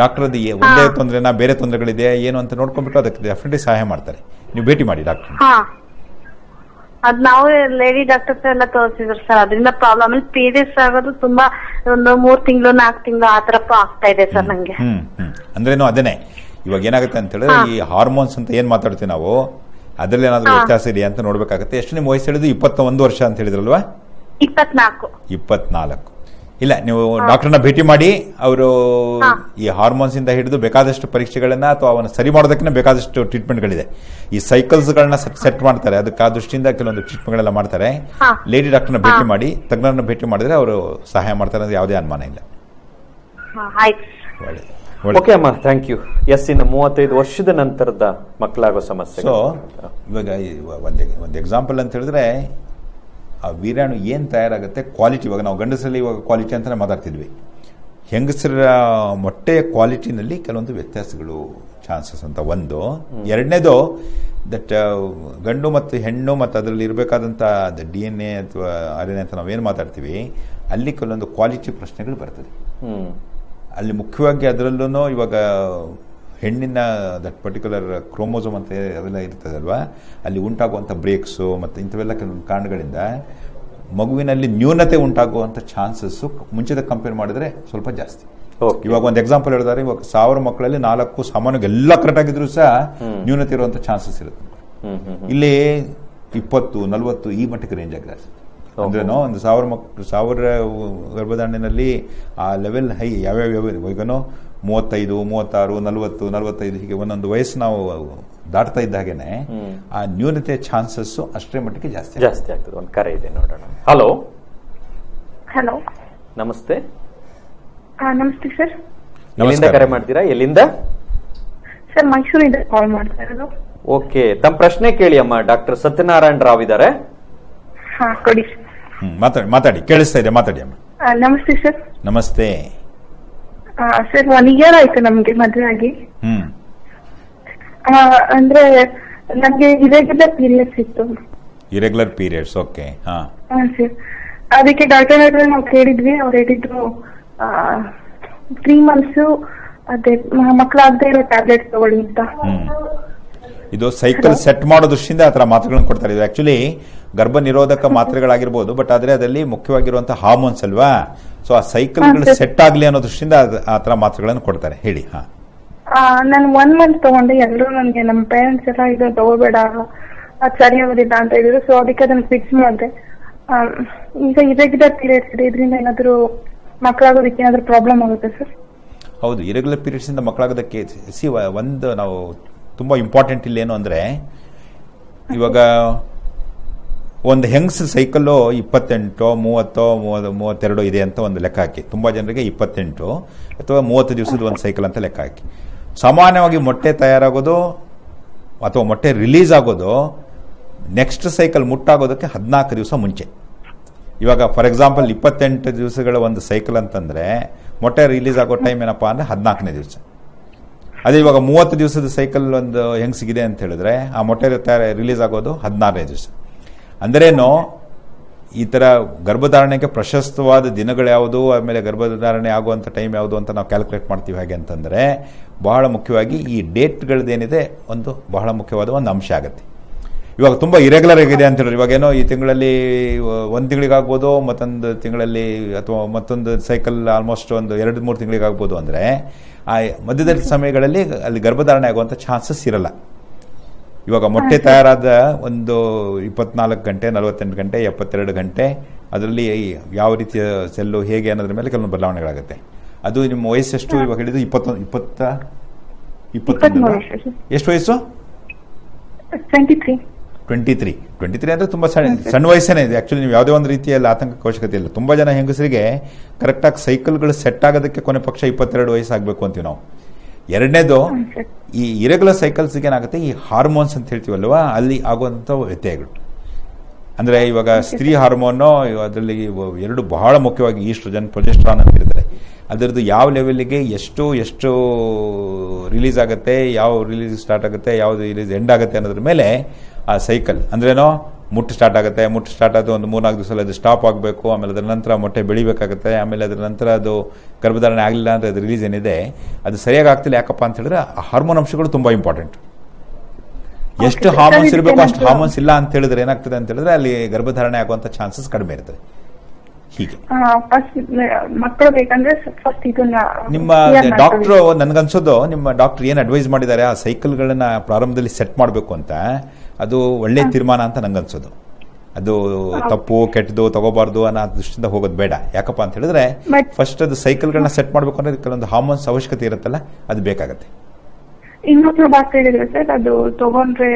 ಡಾಕ್ಟರ್ ಅದು ಒಂದೇ ತೊಂದರೆನಾ, ಬೇರೆ ತೊಂದರೆಗಳಿದೆ ಏನು ಅಂತ ನೋಡ್ಕೊಂಡ್ಬಿಟ್ಟು ಅದಕ್ಕೆ ಡೆಫಿನೆಟ್ಲಿ ಸಹಾಯ ಮಾಡ್ತಾರೆ. ನೀವು ಭೇಟಿ ಮಾಡಿ ಡಾಕ್ಟರ್. ಅದ್ ನಾವು ಲೇಡಿ ಡಾಕ್ಟರ್ಸ್ ಎಲ್ಲ ತೋರಿಸಿದ್ರು ಸರ್, ಅದರಿಂದ ಪ್ರಾಬ್ಲಮ್. ಆಮೇಲೆ ಪೀರಿಯಡ್ಸ್ ಆಗೋದು ತುಂಬಾ ಒಂದು 3 ತಿಂಗಳು 4 ತಿಂಗಳು ಆತರ ಆಗ್ತಾ ಇದೆ ಸರ್ ನಂಗೆ. ಅಂದ್ರೇನು ಅದೇನೆ, ಇವಾಗ ಏನಾಗುತ್ತೆ ಅಂತ ಹೇಳಿದ್ರೆ ಈ ಹಾರ್ಮೋನ್ಸ್ ಅಂತ ಏನ್ ಮಾತಾಡ್ತೀವಿ ನಾವು, ಅದ್ರಲ್ಲಿ ಏನಾದ್ರು ವ್ಯತ್ಯಾಸ ಇದೆಯಾ ಅಂತ ನೋಡ್ಬೇಕಾಗುತ್ತೆ. ಎಷ್ಟು ನಿಮ್ಮ ವಯಸ್ಸು ಹೇಳಿದ್ರು? 21 ವರ್ಷ ಅಂತ ಹೇಳಿದ್ರಲ್ವಾ? 24. ಇಲ್ಲ, ನೀವು ಡಾಕ್ಟರ್ನ ಭೇಟಿ ಮಾಡಿ, ಅವರು ಈ ಹಾರ್ಮೋನ್ಸ್ ಇಂದ ಹಿಡಿದು ಬೇಕಾದಷ್ಟು ಪರೀಕ್ಷೆಗಳನ್ನ ಅಥವಾ ಅವನ್ನ ಸರಿ ಮಾಡೋದಕ್ಕೆ ಬೇಕಾದಷ್ಟು ಟ್ರೀಟ್ಮೆಂಟ್ಗಳಿದೆ. ಈ ಸೈಕಲ್ಸ್ ಗಳನ್ನ ಸೆಟ್ ಮಾಡ್ತಾರೆ, ಅದಕ್ಕೆ ಆ ದೃಷ್ಟಿಯಿಂದ ಕೆಲವೊಂದು ಟ್ರೀಟ್ಮೆಂಟ್ಗಳೆಲ್ಲ ಮಾಡ್ತಾರೆ. ಲೇಡಿ ಡಾಕ್ಟರ್ನ ಭೇಟಿ ಮಾಡಿ, ತಜ್ಞರನ್ನ ಭೇಟಿ ಮಾಡಿದ್ರೆ ಅವರು ಸಹಾಯ ಮಾಡ್ತಾರೆ ಅಂದ್ರೆ ಯಾವುದೇ ಅನುಮಾನ ಇಲ್ಲ. ಓಕೆ ಅಮ್ಮ, ಥ್ಯಾಂಕ್ ಯು. ಇನ್ನು 35 ವರ್ಷದ ನಂತರದ ಮಕ್ಕಳಾಗೋ ಸಮಸ್ಯೆ. ಸೊ ಇವಾಗ ಒಂದು ಎಕ್ಸಾಂಪಲ್ ಅಂತ ಹೇಳಿದ್ರೆ, ಆ ವೀರ್ಯಾಣು ಏನ್ ತಯಾರಾಗುತ್ತೆ ಕ್ವಾಲಿಟಿ. ಇವಾಗ ನಾವು ಗಂಡಸರಲ್ಲಿ ಇವಾಗ ಕ್ವಾಲಿಟಿ ಅಂತಾನೆ ಮಾತಾಡ್ತಿದ್ವಿ. ಹೆಂಗಸರ ಮೊಟ್ಟೆಯ ಕ್ವಾಲಿಟಿನಲ್ಲಿ ಕೆಲವೊಂದು ವ್ಯತ್ಯಾಸಗಳು ಚಾನ್ಸಸ್ ಅಂತ ಒಂದು. ಎರಡನೇದು ದಟ್ ಗಂಡು ಮತ್ತು ಹೆಣ್ಣು ಮತ್ತು ಅದರಲ್ಲಿ ಇರಬೇಕಾದಂಥ DNA ಅಥವಾ RNA ಅಂತ ನಾವೇನು ಮಾತಾಡ್ತೀವಿ, ಅಲ್ಲಿ ಕೆಲವೊಂದು ಕ್ವಾಲಿಟಿ ಪ್ರಶ್ನೆಗಳು ಬರ್ತದೆ. ಅಲ್ಲಿ ಮುಖ್ಯವಾಗಿ ಅದರಲ್ಲೂ ಇವಾಗ ಹೆಣ್ಣಿನ ದಟ್ ಪರ್ಟಿಕ್ಯುಲರ್ ಕ್ರೋಮೋಸೋಮ್ ಅಂತ ಅದೆಲ್ಲ ಇರ್ತದಲ್ವಾ, ಅಲ್ಲಿ ಉಂಟಾಗುವಂಥ ಬ್ರೇಕ್ಸು ಮತ್ತು ಇಂಥವೆಲ್ಲ ಕೆಲವೊಂದು ಕಾರಣಗಳಿಂದ ಮಗುವಿನಲ್ಲಿ ನ್ಯೂನತೆ ಉಂಟಾಗುವಂಥ ಚಾನ್ಸಸ್ಸು ಮುಂಚೆದ ಕಂಪೇರ್ ಮಾಡಿದ್ರೆ ಸ್ವಲ್ಪ ಜಾಸ್ತಿ. ಇವಾಗ ಒಂದು ಎಕ್ಸಾಂಪಲ್ ಹೇಳಿದ್ರೆ, ಇವಾಗ 1000 ಮಕ್ಕಳಲ್ಲಿ 4 ಸಾಮಾನ್ಯವಾಗಿ ಎಲ್ಲ ಕರೆಕ್ಟ್ ಆಗಿದ್ರು ಸಹ ನ್ಯೂನತೆ ಇರುವಂಥ ಚಾನ್ಸಸ್ ಇರುತ್ತೆ. ಇಲ್ಲಿ 20, 40 ಈ ಮಟ್ಟಿಗೆ ರೇಂಜ್ ಆಗಿದೆ. ಅಂದ್ರೇನೋ ಒಂದು 1000 ಗರ್ಭಧಾರಣೆಯಲ್ಲಿ ಆ ಲೆವೆಲ್ ಹೈ ಯಾವ್ಯಾವ ಈಗನೋ 35, 36, 40, 45 ಹೀಗೆ ಒಂದೊಂದು ವಯಸ್ಸು ನಾವು ದಾಟ್ತಾ ಇದ್ದ ಹಾಗೇನೆ ಆ ನ್ಯೂನತೆ ಚಾನ್ಸಸ್ ಅಷ್ಟೇ ಮಟ್ಟಿಗೆ ಜಾಸ್ತಿ ಆಗ್ತದೆ. ಒಂದು ಕರೆ ಇದೆ, ನೋಡೋಣ. ಹಲೋ. ನಮಸ್ತೆ. ನಮಸ್ತೆ ಸರ್. ಎಲ್ಲಿಂದ ಕರೆ ಮಾಡ್ತೀರಾ? ಎಲ್ಲಿಂದ? ಸರ್, ಮೈಸೂರಿಂದ ಕಾಲ್ ಮಾಡ್ತಾ ಇರೋದು. ಓಕೆ, ತಮ್ಮ ಪ್ರಶ್ನೆ ಕೇಳಿ ಅಮ್ಮ. ಡಾಕ್ಟರ್ ಸತ್ಯನಾರಾಯಣ ರಾವ್ ಇದ್ದಾರೆ. ಕೊಡಿ ಮಾತಾಡಿ, ಕೇಳಿಸ್ತಾ ಇದೆ, ಮಾತಾಡಿ ಅಮ್ಮ. ನಮಸ್ತೆ ಸರ್. ನಮಸ್ತೆ ಸರ್. 1 ಇಯರ್ ಆಯ್ತು ನಮ್ಗೆ ಮದುವೆ ಆಗಿ. ಅಂದ್ರೆ ನಮ್ಗೆ ಇರೆಗ್ಯುಲರ್ ಪೀರಿಯಡ್ಸ್ ಇತ್ತು. Irregular periods, okay. ಸರ್, ಅದಕ್ಕೆ ಡಾಕ್ಟರ್ ಹತ್ರ ನಾವು ಕೇಳಿದ್ವಿ. ಅವ್ರು ಹೇಳಿದ್ರು 3 months ಅದೇ ಮಕ್ಕಳಾಗದೆ ಇರೋ ಟ್ಯಾಬ್ಲೆಟ್ಸ್ ತಗೊಳ್ಳಿ ಅಂತ. ಇದು ಸೈಕಲ್ ಸೆಟ್ ಮಾಡೋ ದೃಷ್ಟಿಯಿಂದ ಆ ಥರ ಮಾತ್ರೆಗಳನ್ನು ಕೊಡ್ತಾರೆ. ಇದು ಆಕ್ಚುಲಿ ಗರ್ಭ ನಿರೋಧಕ ಮಾತ್ರೆಗಳಾಗಿರ್ಬೋದು, ಬಟ್ ಆದ್ರೆ ಅದರಲ್ಲಿ ಮುಖ್ಯವಾಗಿರುವಂತಹ ಹಾರ್ಮೋನ್ಸ್ ಅಲ್ವಾ. ಸೊ ಆ ಸೈಕಲ್ಗಳು ಸೆಟ್ ಆಗ್ಲಿ ಅನ್ನೋ ದೃಷ್ಟಿಯಿಂದ ಆ ಥರ ಮಾತ್ರೆಗಳನ್ನು ಕೊಡ್ತಾರೆ. ಹೇಳಿ. ನಾನು 1 month ತಗೊಂಡೆ. ಎಲ್ಲರೂ ನನಗೆ, ನಮ್ಮ ಪೇರೆಂಟ್ಸ್ ಎಲ್ಲ ಇದು ತಗೋಬೇಡ, ಅದು ಸರಿ ಆಗೋದಿಲ್ಲ ಅಂತ ಹೇಳಿದ್ರು. ಸೊ ಅದಕ್ಕೆ ಅದನ್ನ ಫಿಕ್ಸ್ ಮಾಡಿದೆ. ಈಗ ಇರೆಗ್ಯುಲರ್ ಪೀರಿಯಡ್ಸ್ ಇದೆ, ಇದರಿಂದ ಏನಾದರೂ ಮಕ್ಕಳಾಗೋದಕ್ಕೆ ಏನಾದರೂ ಪ್ರಾಬ್ಲಮ್ ಆಗುತ್ತೆ ಸರ್? ಹೌದು, ಇರೆಗ್ಯುಲರ್ ಪೀರಿಯಡ್ಸ್ ಇಂದ ಮಕ್ಕಳಾಗೋದಕ್ಕೆ ಒಂದು ನಾವು ತುಂಬಾ ಇಂಪಾರ್ಟೆಂಟ್ ಇಲ್ಲ ಏನು ಅಂದ್ರೆ, ಇವಾಗ ಒಂದು ಹೆಂಗ್ಸ್ ಸೈಕಲ್ಲು 28, 30, 32 ಇದೆ ಅಂತ ಒಂದು ಲೆಕ್ಕ ಹಾಕಿ. ತುಂಬಾ ಜನರಿಗೆ 28 ಅಥವಾ 30 ದಿವಸದ ಒಂದು ಸೈಕಲ್ ಅಂತ ಲೆಕ್ಕ ಹಾಕಿ. ಸಾಮಾನ್ಯವಾಗಿ ಮೊಟ್ಟೆ ತಯಾರಾಗೋದು ಅಥವಾ ಮೊಟ್ಟೆ ರಿಲೀಸ್ ಆಗೋದು ನೆಕ್ಸ್ಟ್ ಸೈಕಲ್ ಮುಟ್ಟಾಗೋದಕ್ಕೆ 14 ದಿವಸ ಮುಂಚೆ. ಇವಾಗ ಫಾರ್ ಎಕ್ಸಾಂಪಲ್ 28 ದಿವಸಗಳ ಒಂದು ಸೈಕಲ್ ಅಂತಂದ್ರೆ ಮೊಟ್ಟೆ ರಿಲೀಸ್ ಆಗೋ ಟೈಮ್ ಏನಪ್ಪಾ ಅಂದ್ರೆ 14ನೇ ದಿವಸ. ಅದೇ ಇವಾಗ 30 ದಿವಸದ ಸೈಕಲ್ ಒಂದು ಹೆಂಗ್ಸಿಗಿದೆ ಅಂತ ಹೇಳಿದ್ರೆ ಆ ಮೊಟ್ಟೆ ರಿಲೀಸ್ ಆಗೋದು 16ನೇ ದಿವಸ. ಅಂದ್ರೇನು, ಈ ತರ ಗರ್ಭಧಾರಣೆಗೆ ಪ್ರಶಸ್ತವಾದ ದಿನಗಳು ಯಾವುದು, ಆಮೇಲೆ ಗರ್ಭಧಾರಣೆ ಆಗುವಂಥ ಟೈಮ್ ಯಾವುದು ಅಂತ ನಾವು ಕ್ಯಾಲ್ಕುಲೇಟ್ ಮಾಡ್ತೀವಿ. ಹೇಗೆ ಅಂತಂದ್ರೆ ಬಹಳ ಮುಖ್ಯವಾಗಿ ಈ ಡೇಟ್ಗಳದ್ದೇನಿದೆ ಒಂದು ಬಹಳ ಮುಖ್ಯವಾದ ಒಂದು ಅಂಶ ಆಗುತ್ತೆ. ಇವಾಗ ತುಂಬಾ ಇರೆಗ್ಯುಲರ್ ಆಗಿದೆ ಅಂತ ಹೇಳಿದ್ರೆ, ಇವಾಗ ಏನೋ ಈ ತಿಂಗಳಲ್ಲಿ 1 ತಿಂಗಳಿಗಾಗ್ಬೋದು, ಮತ್ತೊಂದು ತಿಂಗಳಲ್ಲಿ ಅಥವಾ ಮತ್ತೊಂದು ಸೈಕಲ್ ಆಲ್ಮೋಸ್ಟ್ ಒಂದು 2-3 ತಿಂಗಳಿಗಾಗ್ಬೋದು. ಅಂದ್ರೆ ಆ ಮಧ್ಯದ ಸಮಯಗಳಲ್ಲಿ ಅಲ್ಲಿ ಗರ್ಭಧಾರಣೆ ಆಗುವಂಥ ಚಾನ್ಸಸ್ ಇರಲ್ಲ. ಇವಾಗ ಮೊಟ್ಟೆ ತಯಾರಾದ ಒಂದು 24 ಗಂಟೆ, 48 ಗಂಟೆ, 72 ಗಂಟೆ ಅದರಲ್ಲಿ ಯಾವ ರೀತಿಯ ಸೆಲ್ಲು ಹೇಗೆ ಅನ್ನೋದ್ರ ಮೇಲೆ ಕೆಲವೊಂದು ಬದಲಾವಣೆಗಳಾಗುತ್ತೆ. ಅದು ನಿಮ್ಮ ವಯಸ್ಸೆಷ್ಟು? ಇವಾಗ ಹೇಳಿದ್ದು 21. ಎಷ್ಟು ವಯಸ್ಸು? 23 ಅಂದ್ರೆ ತುಂಬಾ ಸಣ್ಣ ವಯಸ್ಸೇನೆ ಇದೆ. ಆಕ್ಚುಲಿ ನೀವು ಯಾವುದೇ ಒಂದು ರೀತಿಯಲ್ಲಿ ಆತಂಕ ಅವಶ್ಯಕತೆ ಇಲ್ಲ. ತುಂಬಾ ಜನ ಹೆಂಗಸರಿಗೆ ಕರೆಕ್ಟಾಗಿ ಸೈಕಲ್ಗಳು ಸೆಟ್ ಆಗೋದಕ್ಕೆ ಕೊನೆ ಪಕ್ಷ 22 ವಯಸ್ಸು ಆಗ್ಬೇಕು ಅಂತೀವಿ ನಾವು. ಎರಡನೇದು, ಈ ಇರೆಗ್ಯುಲರ್ ಸೈಕಲ್ಸ್ಗೆ ಏನಾಗುತ್ತೆ, ಈ ಹಾರ್ಮೋನ್ಸ್ ಅಂತ ಹೇಳ್ತೀವಲ್ವಾ, ಅಲ್ಲಿ ಆಗುವಂಥ ವ್ಯತ್ಯಯಗಳು. ಅಂದ್ರೆ ಇವಾಗ ಸ್ತ್ರೀ ಹಾರ್ಮೋನು ಅದರಲ್ಲಿ 2 ಬಹಳ ಮುಖ್ಯವಾಗಿ ಈಸ್ಟ್ರೋಜನ್, ಪ್ರೊಜೆಸ್ಟ್ರಾನ್ ಅಂತ ಇರ್ತಾರೆ. ಅದರದ್ದು ಯಾವ ಲೆವೆಲ್ಗೆ ಎಷ್ಟು ರಿಲೀಸ್ ಆಗುತ್ತೆ, ಯಾವ ರಿಲೀಸ್ ಸ್ಟಾರ್ಟ್ ಆಗುತ್ತೆ, ಯಾವ್ದು ರಿಲೀಸ್ ಎಂಡ್ ಆಗುತ್ತೆ ಅನ್ನೋದ್ರ ಮೇಲೆ ಆ ಸೈಕಲ್ ಅಂದ್ರೇನೋ ಮುಟ್ಟು ಸ್ಟಾರ್ಟ್ ಆಗುತ್ತೆ. ಮುಟ್ಟು ಸ್ಟಾರ್ಟ್ ಆದ ಒಂದು 3-4 ದಿವಸದಲ್ಲಿ ಅದು ಸ್ಟಾಪ್ ಆಗಬೇಕು. ಆಮೇಲೆ ಅದರ ನಂತರ ಮೊಟ್ಟೆ ಬೆಳಿಬೇಕಾಗುತ್ತೆ. ಆಮೇಲೆ ಅದರ ನಂತರ ಅದು ಗರ್ಭಧಾರಣೆ ಆಗಲಿಲ್ಲ ಅಂದರೆ ಅದು ರಿಲೀಸ್ ಏನಿದೆ ಅದು ಸರಿಯಾಗಿ ಆಗ್ತಿಲ್ಲ. ಯಾಕಪ್ಪ ಅಂತ ಹೇಳಿದ್ರೆ ಆ ಹಾರ್ಮೋನ್ ಅಂಶಗಳು ತುಂಬ ಇಂಪಾರ್ಟೆಂಟ್. ಎಷ್ಟು ಹಾರ್ಮೋನ್ಸ್ ಇರಬೇಕು ಅಷ್ಟು ಹಾರ್ಮೋನ್ಸ್ ಇಲ್ಲ ಅಂತ ಹೇಳಿದ್ರೆ ಏನಾಗ್ತದೆ ಅಂತ ಹೇಳಿದ್ರೆ ಅಲ್ಲಿ ಗರ್ಭಧಾರಣೆ ಆಗುವಂತ ಚಾನ್ಸಸ್ ಕಡಿಮೆ ಇರ್ತದೆ. ಹೀಗೆ ಫಸ್ಟ್ ಮಕ್ಕಳು ಬೇಕಂದ್ರೆ ಫಸ್ಟ್ ಇದನ್ನ ನಿಮ್ಮ ಡಾಕ್ಟರ್ ನನ್ಗನ್ಸೋದು ನಿಮ್ಮ ಡಾಕ್ಟರ್ ಏನ್ ಅಡ್ವೈಸ್ ಮಾಡಿದ್ದಾರೆ ಆ ಸೈಕಲ್ಗಳನ್ನ ಪ್ರಾರಂಭದಲ್ಲಿ ಸೆಟ್ ಮಾಡಬೇಕು ಅಂತ, ಅದು ಒಳ್ಳೆ ತೀರ್ಮಾನ ಅಂತ ನಂಗನ್ಸೋದು. ಅದು ತಪ್ಪು ಕೆಟ್ಟದು ತಗೋಬಾರ್ದು ಅನ್ನೋ ದೃಷ್ಟಿಯಿಂದ ಹೋಗೋದು ಬೇಡ. ಯಾಕಪ್ಪ ಅಂತ ಹೇಳಿದ್ರೆ ಫಸ್ಟ್ ಅದು ಸೈಕಲ್ಗಳನ್ನ ಸೆಟ್ ಮಾಡಬೇಕು ಅಂದ್ರೆ ಕೆಲವೊಂದು ಹಾರ್ಮೋನ್ಸ್ ಅವಶ್ಯಕತೆ ಇರುತ್ತಲ್ಲ, ಅದು ಬೇಕಾಗತ್ತೆ. ಇನ್ನೊಬ್ರು ಡಾಕ್ಟರ್ ಹೇಳಿದ್ರು ಸರ್, ಅದು ತಗೊಂಡ್ರೆ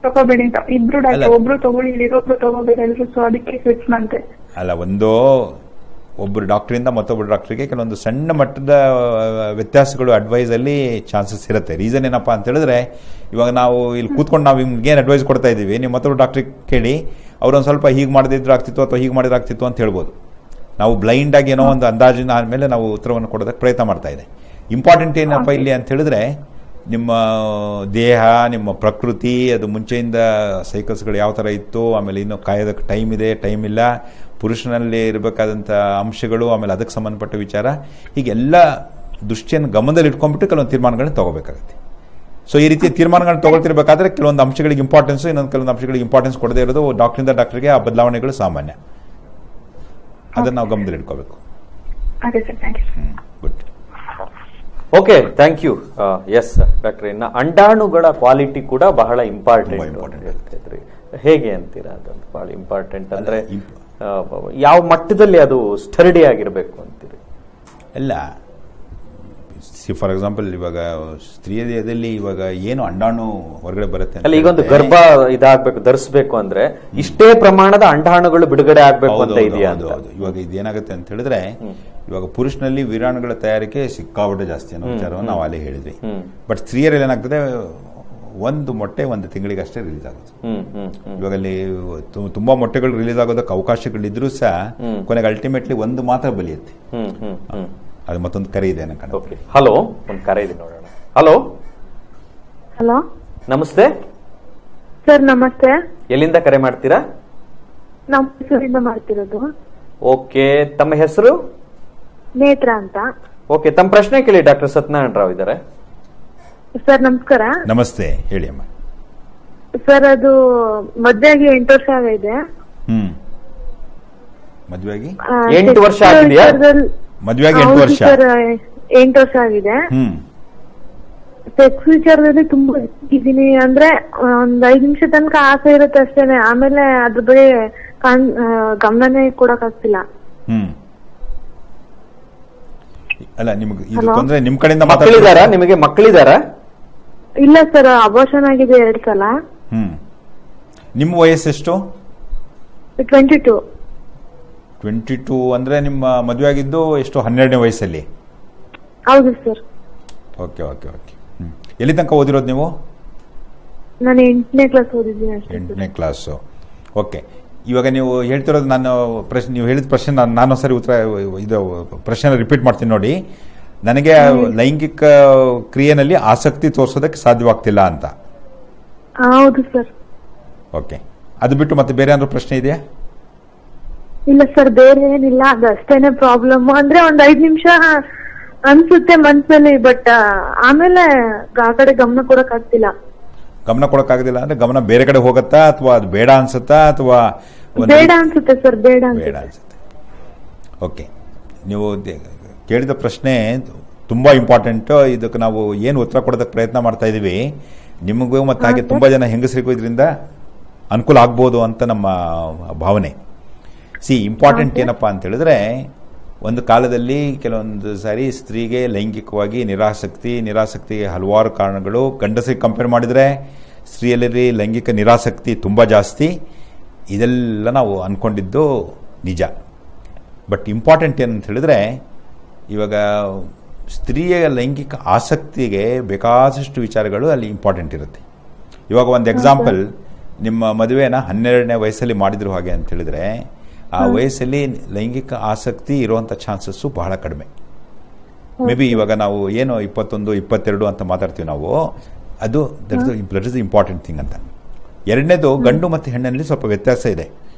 ತಗೋಬೇಡಿ ಅಂತ. ಇಬ್ರು ಡಾಕ್ಟರ್, ಒಬ್ರು ತಗೊಳ್ಳಿ ಇನ್ನೊಬ್ರು ತಗೋಬೇಡಿ ಹೇಳಿದ್ರು, ಸೊ ಅದಕ್ಕೆ ಸ್ವಿಚ್ ಮಾಡ್ದೆ. ಅಲ್ಲ, ಒಬ್ಬರು ಡಾಕ್ಟರಿಂದ ಮತ್ತೊಬ್ಬರು ಡಾಕ್ಟರ್ಗೆ ಕೆಲವೊಂದು ಸಣ್ಣ ಮಟ್ಟದ ವ್ಯತ್ಯಾಸಗಳು ಅಡ್ವೈಸ್ ಅಲ್ಲಿ ಚಾನ್ಸಸ್ ಇರುತ್ತೆ. ರೀಸನ್ ಏನಪ್ಪಾ ಅಂತ ಹೇಳಿದ್ರೆ, ಇವಾಗ ನಾವು ಇಲ್ಲಿ ಕೂತ್ಕೊಂಡು ನಾವು ನಿಮ್ಗೆ ಏನು ಅಡ್ವೈಸ್ ಕೊಡ್ತಾ ಇದ್ದೀವಿ, ನೀವು ಮತ್ತೊಬ್ಬರು ಡಾಕ್ಟ್ರಿಗೆ ಕೇಳಿ ಅವ್ರೊಂದು ಸ್ವಲ್ಪ ಹೀಗೆ ಮಾಡಿದ್ರೆ ಆಗ್ತಿತ್ತು ಅಥವಾ ಹೀಗೆ ಮಾಡಿದ್ರೆ ಆಗ್ತಿತ್ತು ಅಂತ ಹೇಳ್ಬೋದು. ನಾವು ಬ್ಲೈಂಡ್ ಆಗಿ ಏನೋ ಒಂದು ಅಂದಾಜಿನ ಆದ್ಮೇಲೆ ನಾವು ಉತ್ತರವನ್ನು ಕೊಡೋದಕ್ಕೆ ಪ್ರಯತ್ನ ಮಾಡ್ತಾ ಇದೆ. ಇಂಪಾರ್ಟೆಂಟ್ ಏನಪ್ಪ ಇಲ್ಲಿ ಅಂತ ಹೇಳಿದ್ರೆ, ನಿಮ್ಮ ದೇಹ, ನಿಮ್ಮ ಪ್ರಕೃತಿ, ಅದು ಮುಂಚೆಯಿಂದ ಸೈಕಲ್ಸ್ಗಳು ಯಾವ ಥರ ಇತ್ತು, ಆಮೇಲೆ ಇನ್ನು ಕಾಯೋದಕ್ಕೆ ಟೈಮ್ ಇದೆ, ಟೈಮ್ ಇಲ್ಲ, ಪುರುಷನಲ್ಲಿ ಇರಬೇಕಾದಂಥ ಅಂಶಗಳು, ಆಮೇಲೆ ಅದಕ್ಕೆ ಸಂಬಂಧಪಟ್ಟ ವಿಚಾರ, ಹೀಗೆಲ್ಲ ದೃಷ್ಟಿಯನ್ನು ಗಮನದಲ್ಲಿ ಇಟ್ಕೊಂಡ್ಬಿಟ್ಟು ಕೆಲವೊಂದು ತೀರ್ಮಾನಗಳನ್ನ ತಗೋಬೇಕಾಗುತ್ತೆ. ಸೊ ಈ ರೀತಿಯ ತೀರ್ಮಾನಗಳನ್ನ ತಗೊಳ್ತಿರ್ಬೇಕಾದ್ರೆ ಕೆಲವೊಂದು ಅಂಶಗಳಿಗೆ ಇಂಪಾರ್ಟೆನ್ಸ್, ಇನ್ನೊಂದು ಕೆಲವೊಂದು ಅಂಶಗಳಿಗೆ ಇಂಪಾರ್ಟೆನ್ಸ್ ಕೊಡದೇ ಇರೋದು ಡಾಕ್ಟರಿಂದ ಡಾಕ್ಟರ್ಗೆ ಆ ಬದಲಾವಣೆಗಳು ಸಾಮಾನ್ಯ. ಅದನ್ನು ನಾವು ಗಮನದಲ್ಲಿ ಇಟ್ಕೋಬೇಕು. Good. Okay, thank you. Yes doctor, ಇನ್ನು ಅಂಡಾಣುಗಳ ಕ್ವಾಲಿಟಿ ಕೂಡ ಬಹಳ ಇಂಪಾರ್ಟೆಂಟ್. ಹೇಗೆ ಅಂತೀರಾ? ಅದಂತ ಬಹಳ ಇಂಪಾರ್ಟೆಂಟ್ ಅಂದ್ರೆ ಯಾವ ಮಟ್ಟದಲ್ಲಿ ಅದು ಸ್ಟರ್ಡಿ ಆಗಿರ್ಬೇಕು ಅಂತೀರಿ? ಎಲ್ಲ ಫಾರ್ ಎಕ್ಸಾಂಪಲ್, ಇವಾಗ ಸ್ತ್ರೀಯ ದೇಹದಲ್ಲಿ ಇವಾಗ ಏನು ಅಂಡಾಣು ಹೊರಗಡೆ ಬರುತ್ತೆ ಅಲ್ಲ, ಈಗೊಂದು ಗರ್ಭ ಇದಾಗಬೇಕು, ಧರಿಸಬೇಕು ಅಂದ್ರೆ ಇಷ್ಟೇ ಪ್ರಮಾಣದ ಅಂಡಾಣುಗಳು ಬಿಡುಗಡೆ ಆಗ್ಬೇಕು ಅಂತ ಇದೆಯಾ? ಇವಾಗ ಇದೇನಾಗುತ್ತೆ ಅಂತ ಹೇಳಿದ್ರೆ, ಇವಾಗ ಪುರುಷನಲ್ಲಿ ವೀರಾಣುಗಳ ತಯಾರಿಕೆ ಸಿಕ್ಕಾಪಟ್ಟೆ ಜಾಸ್ತಿ ಅನ್ನೋ ವಿಚಾರವನ್ನು ನಾವು ಅಲ್ಲೇ ಹೇಳಿದ್ವಿ. ಬಟ್ ಸ್ತ್ರೀಯರಲ್ಲಿ ಏನಾಗ್ತದೆ, ಒಂದು ಮೊಟ್ಟೆ ಒಂದು ತಿಂಗಳಿಗೆ ಅಷ್ಟೇ ರಿಲೀಸ್ ಆಗುತ್ತೆ. ಇವಾಗ ಅಲ್ಲಿ ತುಂಬಾ ಮೊಟ್ಟೆಗಳು ರಿಲೀಸ್ ಆಗೋದಕ್ಕೆ ಅವಕಾಶಗಳಿದ್ರೂ ಸಹ ಕೊನೆಗೆ ಅಲ್ಟಿಮೇಟ್ಲಿ ಒಂದು ಮಾತ್ರ ಬಲಿಯುತ್ತೆ. ಅದು ಮತ್ತೊಂದು ಕರೆ ಇದೆ ಅನ್ಕೊಂಡು. ಹಲೋ, ಒಂದು ಕರೆ ಇದೆ ನೋಡೋಣ. ಹಲೋ ಹಲೋ, ನಮಸ್ತೆ ಸರ್. ನಮಸ್ತೆ. ಎಲ್ಲಿಂದ ಕರೆ ಮಾಡ್ತೀರಾ? ನಾವು ಮೈಸೂರಿಂದ ಮಾಡ್ತಿರೋದು. ಓಕೆ, ತಮ್ಮ ಹೆಸರು? ನೇತ್ರ ಅಂತ. ಓಕೆ, ತಮ್ಮ ಪ್ರಶ್ನೆ ಕೇಳಿ. ಡಾಕ್ಟರ್ ಸತ್ಯನಾರಾಯಣ ರಾವ್ ಇದ್ದಾರೆ. ಸರ್ ನಮಸ್ಕಾರ. ನಮಸ್ತೆ, ಹೇಳಿ ಅಮ್ಮ. ಸರ್, ಅದು ಮದುವೆಯಾಗಿ 8 ವರ್ಷ ಆಗಿದೆ. ಮದುವೆಯಾಗಿ 8 ವರ್ಷ ಆಗಿದೆಯಾ? ಮದುವೆಯಾಗಿ 8 ವರ್ಷ. ಸರ್, 8 ವರ್ಷ ಆಗಿದೆ. ಸೆಕ್ಸ್ ವಿಚಾರದಲ್ಲಿ ತುಂಬಾ ಇದ್ದೀನಿ. ಅಂದ್ರೆ ಒಂದ್ 5 ನಿಮಿಷ ತನಕ ಆಸೆ ಇರುತ್ತೆ ಅಷ್ಟೇನೆ, ಆಮೇಲೆ ಅದ್ರ ಬಗ್ಗೆ ಗಮನನೇ ಕೊಡಕ್ ಆಗ್ತಿಲ್ಲ. ಅಲ್ಲ, ನಿಮ್ಗೆ ಇದು ತೊಂದ್ರೆ ನಿಮ್ ಕಡೆಯಿಂದ ಮಕ್ಕಳಿದಾರಾ? ನಿಮಗೆ ಮಕ್ಕಳಿದಾರಾ? ಇಲ್ಲ ಸರ್, ಅಬೋರ್ಷನ್ ಆಗಿದೆ 2 ಸಲ. ನಿಮ್ಮ ವಯಸ್ಸೆಷ್ಟು? 22. 22 ಅಂದ್ರೆ ನಿಮ್ಮ ಮದುವೆ ಆಗಿದ್ದು ಎಷ್ಟು? 12ನೇ ವಯಸ್ಸಲ್ಲಿ? ಹೌದು ಸರ್. Okay okay okay. ಎಲ್ಲಿ ತನಕ ಓದಿರೋದು ನೀವು? ನಾನು 8ನೇ ಕ್ಲಾಸ್ ಓದಿದ್ದೀನಿ ಅಷ್ಟೇ. 8ನೇ ಕ್ಲಾಸು. ಓಕೆ. ಇವಾಗ ನೀವು ಹೇಳ್ತಿರೋದು, ನೀವು ಹೇಳಿದ ಪ್ರಶ್ನೆ ನಾನು ಸರಿ ಉತ್ತರ ಇದು ಪ್ರಶ್ನೆ ರಿಪೀಟ್ ಮಾಡ್ತೀನಿ ನೋಡಿ. ನನಗೆ ಲೈಂಗಿಕ ಕ್ರಿಯೆನಲ್ಲಿ ಆಸಕ್ತಿ ತೋರಿಸೋದಕ್ಕೆ ಸಾಧ್ಯವಾಗ್ತಿಲ್ಲ ಅಂತ. ಹೌದು ಸರ್. ಓಕೆ, ಅದು ಬಿಟ್ಟು ಮತ್ತೆ ಬೇರೆ ಏನಾದ್ರು ಪ್ರಶ್ನೆ ಇದೆಯಾ? ಇಲ್ಲ ಸರ್, ಬೇರೆ ಏನಿಲ್ಲ. ಅದಷ್ಟೇನೆ ಪ್ರಾಬ್ಲಮ್. ಅಂದ್ರೆ ಒಂದ್ 5 ನಿಮಿಷ ಅನ್ಸುತ್ತೆ ಮನ್ಸಲ್ಲಿ, ಬಟ್ ಆಮೇಲೆ ಆ ಕಡೆ ಗಮನ ಕೊಡಕ್ ಆಗ್ತಿಲ್ಲ. ಗಮನ ಕೊಡಕ್ಕಾಗೋದಿಲ್ಲ ಅಂದ್ರೆ ಗಮನ ಬೇರೆ ಕಡೆ ಹೋಗತ್ತಾ, ಅಥವಾ ಅದು ಬೇಡ ಅನ್ಸುತ್ತಾ, ಅಥವಾ ಬೇಡ ಅನ್ಸುತ್ತೆ ಸರ್? ಬೇಡ ಅನ್ಸುತ್ತೆ. ಓಕೆ, ನೀವು ಕೇಳಿದ ಪ್ರಶ್ನೆ ತುಂಬಾ ಇಂಪಾರ್ಟೆಂಟ್. ಇದಕ್ಕೆ ನಾವು ಏನು ಉತ್ತರ ಕೊಡೋದಕ್ಕೆ ಪ್ರಯತ್ನ ಮಾಡ್ತಾ ಇದೀವಿ, ನಿಮಗೂ ಮತ್ತೆ ಹಾಗೆ ತುಂಬಾ ಜನ ಹೆಂಗಸರಿಗೂ ಇದರಿಂದ ಅನುಕೂಲ ಆಗ್ಬೋದು ಅಂತ ನಮ್ಮ ಭಾವನೆ. ಇಂಪಾರ್ಟೆಂಟ್ ಏನಪ್ಪಾ ಅಂತ ಹೇಳಿದ್ರೆ, ಒಂದು ಕಾಲದಲ್ಲಿ ಕೆಲವೊಂದು ಸಾರಿ ಸ್ತ್ರೀಗೆ ಲೈಂಗಿಕವಾಗಿ ನಿರಾಸಕ್ತಿಗೆ ಹಲವಾರು ಕಾರಣಗಳು. ಗಂಡಸರಿಗೆ ಕಂಪೇರ್ ಮಾಡಿದರೆ ಸ್ತ್ರೀಯಲ್ಲಿ ಲೈಂಗಿಕ ನಿರಾಸಕ್ತಿ ತುಂಬ ಜಾಸ್ತಿ. ಇದೆಲ್ಲ ನಾವು ಅಂದ್ಕೊಂಡಿದ್ದು ನಿಜ. ಬಟ್ ಇಂಪಾರ್ಟೆಂಟ್ ಏನಂತ ಹೇಳಿದ್ರೆ, ಇವಾಗ ಸ್ತ್ರೀಯ ಲೈಂಗಿಕ ಆಸಕ್ತಿಗೆ ಬೇಕಾದಷ್ಟು ವಿಚಾರಗಳು ಅಲ್ಲಿ ಇಂಪಾರ್ಟೆಂಟ್ ಇರುತ್ತೆ. ಇವಾಗ ಒಂದು ಎಕ್ಸಾಂಪಲ್, ನಿಮ್ಮ ಮದುವೆನ 12ನೇ ವಯಸ್ಸಲ್ಲಿ ಮಾಡಿದ್ರು ಹಾಗೆ ಅಂತ ಹೇಳಿದ್ರೆ, ಆ ವಯಸ್ಸಲ್ಲಿ ಲೈಂಗಿಕ ಆಸಕ್ತಿ ಇರುವಂಥ ಚಾನ್ಸಸ್ಸು ಬಹಳ ಕಡಿಮೆ. ಮೇ ಬಿ ಇವಾಗ ನಾವು ಏನು 21, 22 ಅಂತ ಮಾತಾಡ್ತೀವಿ ನಾವು, ಅದು ದಟ್ ಇಸ್ ಇಂಪಾರ್ಟೆಂಟ್ ಥಿಂಗ್ ಅಂತ. ಎರಡನೇದು, ಗಂಡು ಮತ್ತು ಹೆಣ್ಣಿನಲ್ಲಿ ಸ್ವಲ್ಪ ವ್ಯತ್ಯಾಸ ಇದೆ.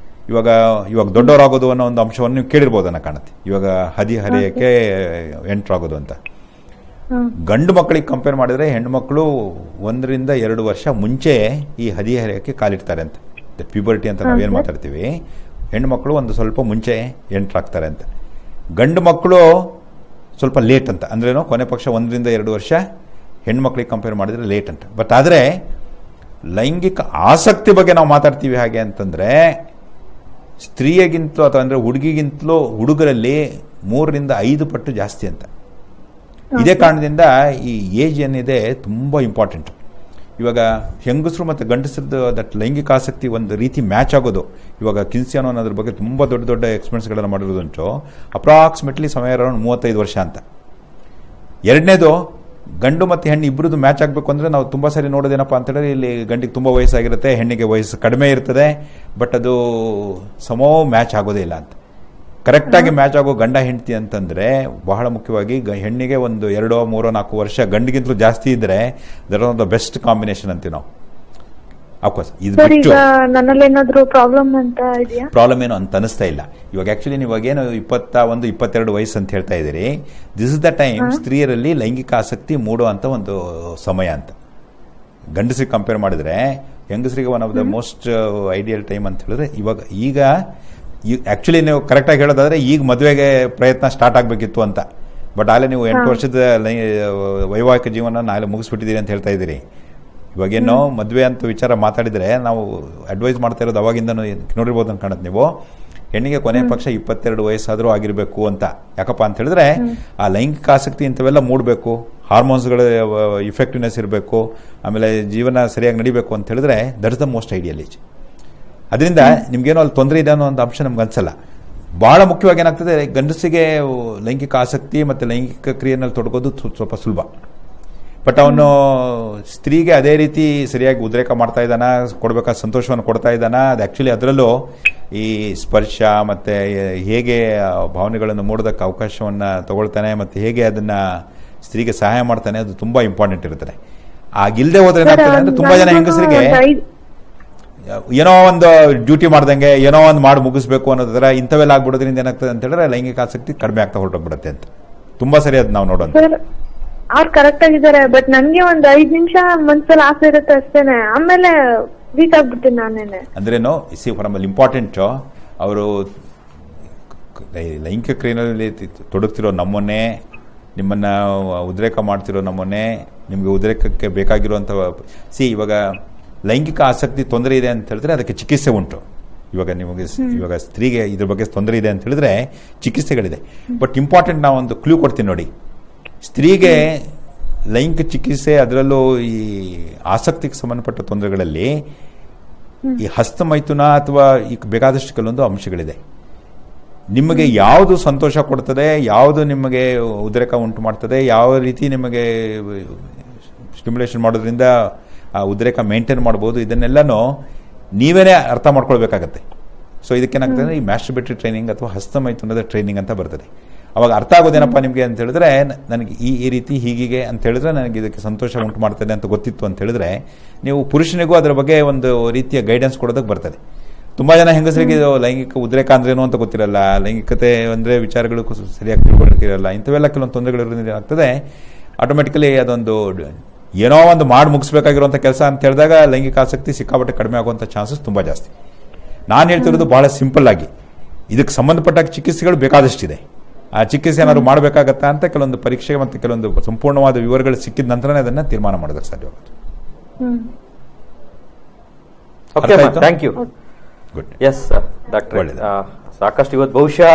ಇವಾಗ ದೊಡ್ಡವರಾಗೋದು ಅನ್ನೋ ಒಂದು ಅಂಶವನ್ನು ನೀವು ಕೇಳಿರ್ಬೋದು ಅನ್ನೋ ಕಾಣುತ್ತೆ. ಇವಾಗ ಹದಿಹರೆಯಕ್ಕೆ ಎಂಟ್ರಾಗೋದು ಅಂತ. ಗಂಡು ಮಕ್ಕಳಿಗೆ ಕಂಪೇರ್ ಮಾಡಿದ್ರೆ ಹೆಣ್ಣು ಮಕ್ಕಳು 1 ರಿಂದ 2 ವರ್ಷ ಮುಂಚೆ ಈ ಹದಿಹರೆಯಕ್ಕೆ ಕಾಲಿಡ್ತಾರೆ ಅಂತ. ಪ್ಯೂಬರ್ಟಿ ಅಂತ ನಾವೇನು ಮಾತಾಡ್ತೀವಿ, ಹೆಣ್ಣು ಮಕ್ಕಳು ಒಂದು ಸ್ವಲ್ಪ ಮುಂಚೆ ಎಂಟರ್ ಆಗ್ತಾರೆ ಅಂತ. ಗಂಡು ಮಕ್ಕಳು ಸ್ವಲ್ಪ ಲೇಟ್ ಅಂತ, ಅಂದ್ರೇನು ಕೊನೆ ಪಕ್ಷ 1 ರಿಂದ 2 ವರ್ಷ ಹೆಣ್ಣು ಮಕ್ಕಳಿಗೆ ಕಂಪೇರ್ ಮಾಡಿದ್ರೆ ಲೇಟ್ ಅಂತ. ಬಟ್ ಆದರೆ ಲೈಂಗಿಕ ಆಸಕ್ತಿ ಬಗ್ಗೆ ನಾವು ಮಾತಾಡ್ತೀವಿ ಹಾಗೆ ಅಂತಂದ್ರೆ ಸ್ತ್ರೀಯಗಿಂತಲೂ ಅಥವಾ ಅಂದ್ರೆ ಹುಡುಗಿಗಿಂತಲೂ ಹುಡುಗರಲ್ಲಿ 3 ರಿಂದ 5 ಪಟ್ಟು ಜಾಸ್ತಿ ಅಂತ. ಇದೇ ಕಾರಣದಿಂದ ಈ ಏಜ್ ಏನಿದೆ ತುಂಬಾ ಇಂಪಾರ್ಟೆಂಟ್. ಇವಾಗ ಹೆಂಗಸರು ಮತ್ತು ಗಂಡಸರದ್ದು ದಟ್ ಲೈಂಗಿಕ ಆಸಕ್ತಿ ಒಂದು ರೀತಿ ಮ್ಯಾಚ್ ಆಗೋದು. ಇವಾಗ ಕಿನ್ಸಿಯಾನೋ ಅನ್ನೋದ್ರ ಬಗ್ಗೆ ತುಂಬ ದೊಡ್ಡ ದೊಡ್ಡ ಎಕ್ಸ್ಪೆರಿಮೆಂಟ್ಸ್ಗಳನ್ನು ಮಾಡಿರೋದುಂಟು. ಅಪ್ರಾಕ್ಸಿಮೇಟ್ಲಿ ಸಮಯ ಅರೌಂಡ್ 35 ವರ್ಷ ಅಂತ. ಎರಡನೇದು, ಗಂಡು ಮತ್ತು ಹೆಣ್ಣು ಇಬ್ಬರದ್ದು ಮ್ಯಾಚ್ ಆಗಬೇಕು ಅಂದರೆ ನಾವು ತುಂಬ ಸರಿ ನೋಡೋದೇನಪ್ಪ ಅಂತೇಳಿದ್ರೆ ಇಲ್ಲಿ ಗಂಡಿಗೆ ತುಂಬ ವಯಸ್ಸಾಗಿರುತ್ತೆ, ಹೆಣ್ಣಿಗೆ ವಯಸ್ಸು ಕಡಿಮೆ ಇರ್ತದೆ, ಬಟ್ ಅದು ಸಮೋ ಮ್ಯಾಚ್ ಆಗೋದೇ ಇಲ್ಲ ಅಂತ. ಕರೆಕ್ಟಾಗಿ ಮ್ಯಾಚ್ ಆಗೋ ಗಂಡ ಹೆಂಡತಿ ಅಂತಂದರೆ ಬಹಳ ಮುಖ್ಯವಾಗಿ ಹೆಣ್ಣಿಗೆ ಒಂದು 2, 3, 4 ವರ್ಷ ಗಂಡಿಗಿಂತಲೂ ಜಾಸ್ತಿ ಇದ್ದರೆ that are the best combination ಅಂತೀವಿ ನಾವು. ಅಫ್ಕೋರ್ಸ್ ಇದು ಬಿಟ್ಟು ಪ್ರಾಬ್ಲಮ್ ಏನು ಅಂತ ಅನಿಸ್ತಾ ಇಲ್ಲ. ಇವಾಗ ಆಕ್ಚುಲಿ ನೀವಾಗೇನು 21, 22 ವಯಸ್ಸು ಅಂತ ಹೇಳ್ತಾ ಇದ್ದೀರಿ, ದಿಸ್ ಇಸ್ ದ ಟೈಮ್ ಸ್ತ್ರೀಯರಲ್ಲಿ ಲೈಂಗಿಕ ಆಸಕ್ತಿ ಮೂಡೋ ಅಂತ ಒಂದು ಸಮಯ ಅಂತ. ಗಂಡಸರಿಗೆ ಕಂಪೇರ್ ಮಾಡಿದ್ರೆ ಹೆಂಗಸರಿಗೆ one of the most ideal time ಅಂತ ಹೇಳಿದ್ರೆ ಈಗ ಆಕ್ಚುಲಿ ನೀವು ಕರೆಕ್ಟಾಗಿ ಹೇಳೋದಾದ್ರೆ ಈಗ ಮದುವೆಗೆ ಪ್ರಯತ್ನ ಸ್ಟಾರ್ಟ್ ಆಗಬೇಕಿತ್ತು ಅಂತ. ಬಟ್ ಆಗಲೇ ನೀವು 8 ವರ್ಷದ ವೈವಾಹಿಕ ಜೀವನ ನಾಳೆ ಮುಗಿಸ್ಬಿಟ್ಟಿದ್ದೀರಿ ಅಂತ ಹೇಳ್ತಾ ಇದ್ದೀರಿ. ಇವಾಗೇನೋ ಮದುವೆ ಅಂತ ವಿಚಾರ ಮಾತಾಡಿದ್ರೆ ನಾವು ಅಡ್ವೈಸ್ ಮಾಡ್ತಾ ಇರೋದು ಅವಾಗಿಂದ ನೋಡಿರ್ಬೋದು ಅಂತ ಕಾಣುತ್ತೆ ನೀವು. ಹೆಣ್ಣಿಗೆ ಕೊನೆ ಪಕ್ಷ 22 ವಯಸ್ಸಾದರೂ ಆಗಿರಬೇಕು ಅಂತ. ಯಾಕಪ್ಪ ಅಂತ ಹೇಳಿದ್ರೆ ಆ ಲೈಂಗಿಕ ಆಸಕ್ತಿ ಇಂಥವೆಲ್ಲ ಮೂಡಬೇಕು, ಹಾರ್ಮೋನ್ಸ್ಗಳ ಇಫೆಕ್ಟಿವ್ನೆಸ್ ಇರಬೇಕು, ಆಮೇಲೆ ಜೀವನ ಸರಿಯಾಗಿ ನಡಿಬೇಕು ಅಂತ ಹೇಳಿದ್ರೆ that is the most ideal age. ಅದರಿಂದ ನಿಮ್ಗೇನೋ ಅಲ್ಲಿ ತೊಂದರೆ ಇದೆ ಅನ್ನೋ ಒಂದು ಅಂಶ ನಮ್ಗೆ ಅನ್ಸಲ್ಲ. ಬಹಳ ಮುಖ್ಯವಾಗಿ ಏನಾಗ್ತದೆ, ಗಂಡಸಿಗೆ ಲೈಂಗಿಕ ಆಸಕ್ತಿ ಮತ್ತು ಲೈಂಗಿಕ ಕ್ರಿಯೆನಲ್ಲಿ ತೊಡಗೋದು ಸ್ವಲ್ಪ ಸುಲಭ. ಬಟ್ ಅವನು ಸ್ತ್ರೀಗೆ ಅದೇ ರೀತಿ ಸರಿಯಾಗಿ ಉದ್ರೇಕ ಮಾಡ್ತಾ ಇದ್ದಾನ, ಕೊಡಬೇಕಾದ ಸಂತೋಷವನ್ನು ಕೊಡ್ತಾ ಇದ್ದಾನ, ಅದು ಆ್ಯಕ್ಚುಲಿ ಅದರಲ್ಲೂ ಈ ಸ್ಪರ್ಶ ಮತ್ತು ಹೇಗೆ ಭಾವನೆಗಳನ್ನು ಮೂಡೋದಕ್ಕೆ ಅವಕಾಶವನ್ನು ತಗೊಳ್ತಾನೆ ಮತ್ತು ಹೇಗೆ ಅದನ್ನು ಸ್ತ್ರೀಗೆ ಸಹಾಯ ಮಾಡ್ತಾನೆ, ಅದು ತುಂಬ ಇಂಪಾರ್ಟೆಂಟ್ ಇರ್ತದೆ. ಆಗಿಲ್ಲದೆ ಹೋದ್ರೆ ಏನಾಗ್ತದೆ ಅಂದರೆ ತುಂಬ ಜನ ಹೆಂಗಸರಿಗೆ ಏನೋ ಒಂದು ಡ್ಯೂಟಿ ಮಾಡ್ದಂಗೆ ಏನೋ ಒಂದು ಮಾಡಿ ಮುಗಿಸ್ಬೇಕು ಅನ್ನೋದ್ರ ಇಂಥವೆಲ್ಲ ಆಗ್ಬಿಡೋದ್ರಿಂದ ಏನಾಗ್ತದೆ ಅಂತ ಹೇಳಿದ್ರೆ ಲೈಂಗಿಕ ಆಸಕ್ತಿ ಕಡಿಮೆ ಆಗ್ತಾ ಹೊರಟೋಗ್ಬಿಡುತ್ತೆ ಅಂತ. ತುಂಬಾ ಸರಿ ಅದು ನಾವು ನೋಡೋದು. ಅವ್ರು ಕರೆಕ್ಟ್ ಆಗಿದ್ದಾರೆ, ಬಟ್ ನನ್ಗೆ ಒಂದು 5 ನಿಮಿಷ ಮನ್ಸಲ್ಲಿ ಆಸೆ ಇರುತ್ತೆ ಅಷ್ಟೇನೆ, ಆಮೇಲೆ ವೀಕ್ ಆಗ್ಬಿಡ್ತೀನಿ ನಾನೇನೆ. ಅಂದ್ರೇನು ಫಾರ್ ಇಂಪಾರ್ಟೆಂಟ್ ಅವರು ಲೈಂಗಿಕ ಕ್ರಿಯೆಯಲ್ಲಿ ತೊಡಗ್ತಿರೋ ನಮ್ಮನ್ನೇ, ನಿಮ್ಮನ್ನ ಉದ್ರೇಕ ಮಾಡ್ತಿರೋ ನಮ್ಮನ್ನೇ, ನಿಮ್ಗೆ ಉದ್ರೇಕಕ್ಕೆ ಬೇಕಾಗಿರುವಂತ ಇವಾಗ ಲೈಂಗಿಕ ಆಸಕ್ತಿ ತೊಂದರೆ ಇದೆ ಅಂತ ಹೇಳಿದ್ರೆ ಅದಕ್ಕೆ ಚಿಕಿತ್ಸೆ ಉಂಟು. ಇವಾಗ ಸ್ತ್ರೀಗೆ ಇದ್ರ ಬಗ್ಗೆ ತೊಂದರೆ ಇದೆ ಅಂತ ಹೇಳಿದ್ರೆ ಚಿಕಿತ್ಸೆಗಳಿದೆ. ಬಟ್ ಇಂಪಾರ್ಟೆಂಟ್ ನಾವು ಒಂದು ಕ್ಲೂ ಕೊಡ್ತೀನಿ ನೋಡಿ. ಸ್ತ್ರೀಗೆ ಲೈಂಗಿಕ ಚಿಕಿತ್ಸೆ, ಅದರಲ್ಲೂ ಈ ಆಸಕ್ತಿಗೆ ಸಂಬಂಧಪಟ್ಟ ತೊಂದರೆಗಳಲ್ಲಿ ಈ ಹಸ್ತಮೈಥುನ ಅಥವಾ ಈ ಬೇಕಾದಷ್ಟು ಕೆಲವೊಂದು ಅಂಶಗಳಿದೆ. ನಿಮಗೆ ಯಾವುದು ಸಂತೋಷ ಕೊಡ್ತದೆ, ಯಾವುದು ನಿಮಗೆ ಉದ್ರೇಕ ಉಂಟು ಮಾಡ್ತದೆ, ಯಾವ ರೀತಿ ನಿಮಗೆ ಸ್ಟಿಮ್ಯುಲೇಷನ್ ಮಾಡೋದ್ರಿಂದ ಆ ಉದ್ರೇಕ ಮೇಂಟೈನ್ ಮಾಡ್ಬೋದು, ಇದನ್ನೆಲ್ಲನೂ ನೀವೇನೇ ಅರ್ಥ ಮಾಡ್ಕೊಳ್ಬೇಕಾಗತ್ತೆ. ಸೊ ಇದಕ್ಕೇನಾಗ್ತದೆ, ಈ ಮ್ಯಾಸ್ಟರ್ಬೇಟರಿ ಟ್ರೈನಿಂಗ್ ಅಥವಾ ಹಸ್ತಮೈಥುನದ ಟ್ರೈನಿಂಗ್ ಅಂತ ಬರ್ತದೆ. ಅವಾಗ ಅರ್ಥ ಆಗೋದೇನಪ್ಪ ನಿಮಗೆ ಅಂತ ಹೇಳಿದ್ರೆ, ನನಗೆ ಈ ರೀತಿ ಹೀಗೆ ಅಂತ ಹೇಳಿದ್ರೆ ನನಗೆ ಇದಕ್ಕೆ ಸಂತೋಷ ಉಂಟು ಮಾಡ್ತದೆ ಅಂತ ಗೊತ್ತಿತ್ತು ಅಂತ ಹೇಳಿದ್ರೆ ನೀವು ಪುರುಷನಿಗೂ ಅದರ ಬಗ್ಗೆ ಒಂದು ರೀತಿಯ ಗೈಡೆನ್ಸ್ ಕೊಡೋದಕ್ಕೆ ಬರ್ತದೆ. ತುಂಬಾ ಜನ ಹೆಂಗಸರಿಗೆ ಲೈಂಗಿಕ ಉದ್ರೇಕ ಅಂದ್ರೇನು ಅಂತ ಗೊತ್ತಿರಲ್ಲ, ಲೈಂಗಿಕತೆ ಅಂದ್ರೆ ವಿಚಾರಗಳು ಸರಿಯಾಗಿ ತಿಳ್ಕೊಂಡಿರಲ್ಲ. ಇಂಥವೆಲ್ಲ ಕೆಲವೊಂದು ತೊಂದರೆಗಳಿರೋದ್ರಿಂದ ಏನಾಗ್ತದೆ, ಆಟೋಮೆಟಿಕಲಿ ಅದೊಂದು ಏನೋ ಒಂದು ಮಾಡಿ ಮುಗಿಸ್ಬೇಕಾಗಿರುವಂಥ ಕೆಲಸ ಅಂತ ಹೇಳಿದಾಗ ಲೈಂಗಿಕ ಆಸಕ್ತಿ ಸಿಕ್ಕಾಪಟ್ಟೆ ಕಡಿಮೆ ಆಗುವಂಥ ಚಾನ್ಸಸ್ ತುಂಬ ಜಾಸ್ತಿ. ನಾನು ಹೇಳ್ತಿರೋದು ಬಹಳ ಸಿಂಪಲ್ ಆಗಿ, ಇದಕ್ಕೆ ಸಂಬಂಧಪಟ್ಟ ಚಿಕಿತ್ಸೆಗಳು ಬೇಕಾದಷ್ಟಿದೆ. ಆ ಚಿಕಿತ್ಸೆ ಏನಾದ್ರು ಮಾಡಬೇಕಾಗತ್ತಾ ಅಂತ ಕೆಲವೊಂದು ಪರೀಕ್ಷೆ ಮತ್ತು ಕೆಲವೊಂದು ಸಂಪೂರ್ಣವಾದ ವಿವರಗಳು ಸಿಕ್ಕಿದ ನಂತರನೇ ಅದನ್ನ ತೀರ್ಮಾನ ಮಾಡೋದಕ್ಕೆ ಸಾಧ್ಯವಾಗುತ್ತೆ. Thank you. Good. Yes doctor, ಸಾಕಷ್ಟು ಇವತ್ತು ಬಹುಶಃ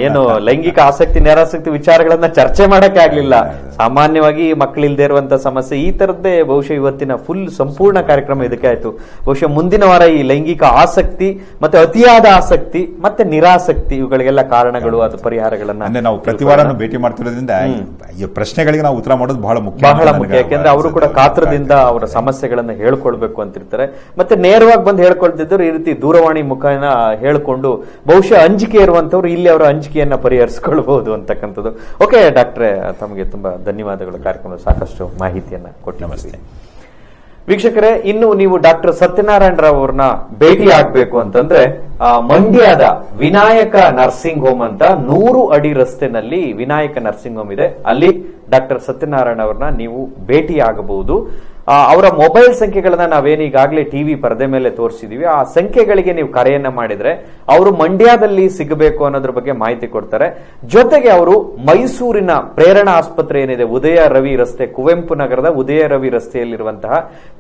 ಏನು ಲೈಂಗಿಕ ಆಸಕ್ತಿ ನಿರಾಸಕ್ತಿ ವಿಚಾರಗಳನ್ನ ಚರ್ಚೆ ಮಾಡಕ್ಕೆ ಆಗ್ಲಿಲ್ಲ. ಸಾಮಾನ್ಯವಾಗಿ ಮಕ್ಕಳಿಲ್ದೇ ಇರುವಂತ ಸಮಸ್ಯೆ ಈ ತರದ್ದೇ ಬಹುಶಃ ಇವತ್ತಿನ ಫುಲ್ ಸಂಪೂರ್ಣ ಕಾರ್ಯಕ್ರಮ ಇದಕ್ಕೆ ಆಯ್ತು. ಬಹುಶಃ ಮುಂದಿನ ವಾರ ಈ ಲೈಂಗಿಕ ಆಸಕ್ತಿ ಮತ್ತೆ ಅತಿಯಾದ ಆಸಕ್ತಿ ಮತ್ತೆ ನಿರಾಸಕ್ತಿ ಇವುಗಳಿಗೆಲ್ಲ ಕಾರಣಗಳು ಅದು ಪರಿಹಾರಗಳನ್ನ ನಾವು ಪ್ರತಿ ವಾರ ಭೇಟಿ ಮಾಡ್ತಿರೋದ್ರಿಂದ ಈ ಪ್ರಶ್ನೆಗಳಿಗೆ ನಾವು ಉತ್ತರ ಮಾಡೋದು ಬಹಳ ಮುಖ್ಯ. ಯಾಕೆಂದ್ರೆ ಅವರು ಕೂಡ ಕಾತ್ರದಿಂದ ಅವರ ಸಮಸ್ಯೆಗಳನ್ನ ಹೇಳ್ಕೊಳ್ಬೇಕು ಅಂತಿರ್ತಾರೆ. ಮತ್ತೆ ನೇರವಾಗಿ ಬಂದು ಹೇಳ್ಕೊಳ್ತಿದ್ರು, ಈ ರೀತಿ ದೂರವಾಣಿ ಮುಖಾನ ಹೇಳ್ಕೊಂಡು ಬಹುಶಃ ಅಂಜಿಕೆ ಇರುವಂತವ್ರು ಇಲ್ಲಿ ಅವರ ಅಂಜಿಕೆಯನ್ನ ಪರಿಹರಿಸಿಕೊಳ್ಬಹುದು ಅಂತಕ್ಕಂಥದ್ದು. ಓಕೆ ಡಾಕ್ಟ್ರೆ, ತಮಗೆ ತುಂಬಾ ಧನ್ಯವಾದಗಳು. ಕಾರ್ಯಕ್ರಮದ ಸಾಕಷ್ಟು ಮಾಹಿತಿಯನ್ನ ಕೊಟ್ಟು. ನಮಸ್ತೆ. ವೀಕ್ಷಕರೇ, ಇನ್ನು ನೀವು ಡಾಕ್ಟರ್ ಸತ್ಯನಾರಾಯಣ ರಾವ್ ಅವ್ರನ್ನ ಭೇಟಿ ಆಗ್ಬೇಕು ಅಂತಂದ್ರೆ ಮಂಡ್ಯದ ವಿನಾಯಕ ನರ್ಸಿಂಗ್ ಹೋಮ್ ಅಂತ 100 ಅಡಿ ರಸ್ತೆನಲ್ಲಿ ವಿನಾಯಕ ನರ್ಸಿಂಗ್ ಹೋಮ್ ಇದೆ. ಅಲ್ಲಿ ಡಾಕ್ಟರ್ ಸತ್ಯನಾರಾಯಣ ಅವ್ರನ್ನ ನೀವು ಭೇಟಿ ಆಗಬಹುದು. ಅವರ ಮೊಬೈಲ್ ಸಂಖ್ಯೆಗಳನ್ನ ನಾವೇನು ಈಗಾಗಲೇ ಟಿವಿ ಪರದೆ ಮೇಲೆ ತೋರಿಸಿದೀವಿ. ಆ ಸಂಖ್ಯೆಗಳಿಗೆ ನೀವು ಕರೆಯನ್ನ ಮಾಡಿದ್ರೆ ಅವರು ಮಂಡ್ಯದಲ್ಲಿ ಸಿಗಬೇಕು ಅನ್ನೋದ್ರ ಬಗ್ಗೆ ಮಾಹಿತಿ ಕೊಡ್ತಾರೆ. ಜೊತೆಗೆ ಅವರು ಮೈಸೂರಿನ ಪ್ರೇರಣಾ ಆಸ್ಪತ್ರೆ ಏನಿದೆ, ಉದಯ ರವಿ ರಸ್ತೆ, ಕುವೆಂಪು ನಗರದ ಉದಯ ರವಿ ರಸ್ತೆಯಲ್ಲಿರುವಂತಹ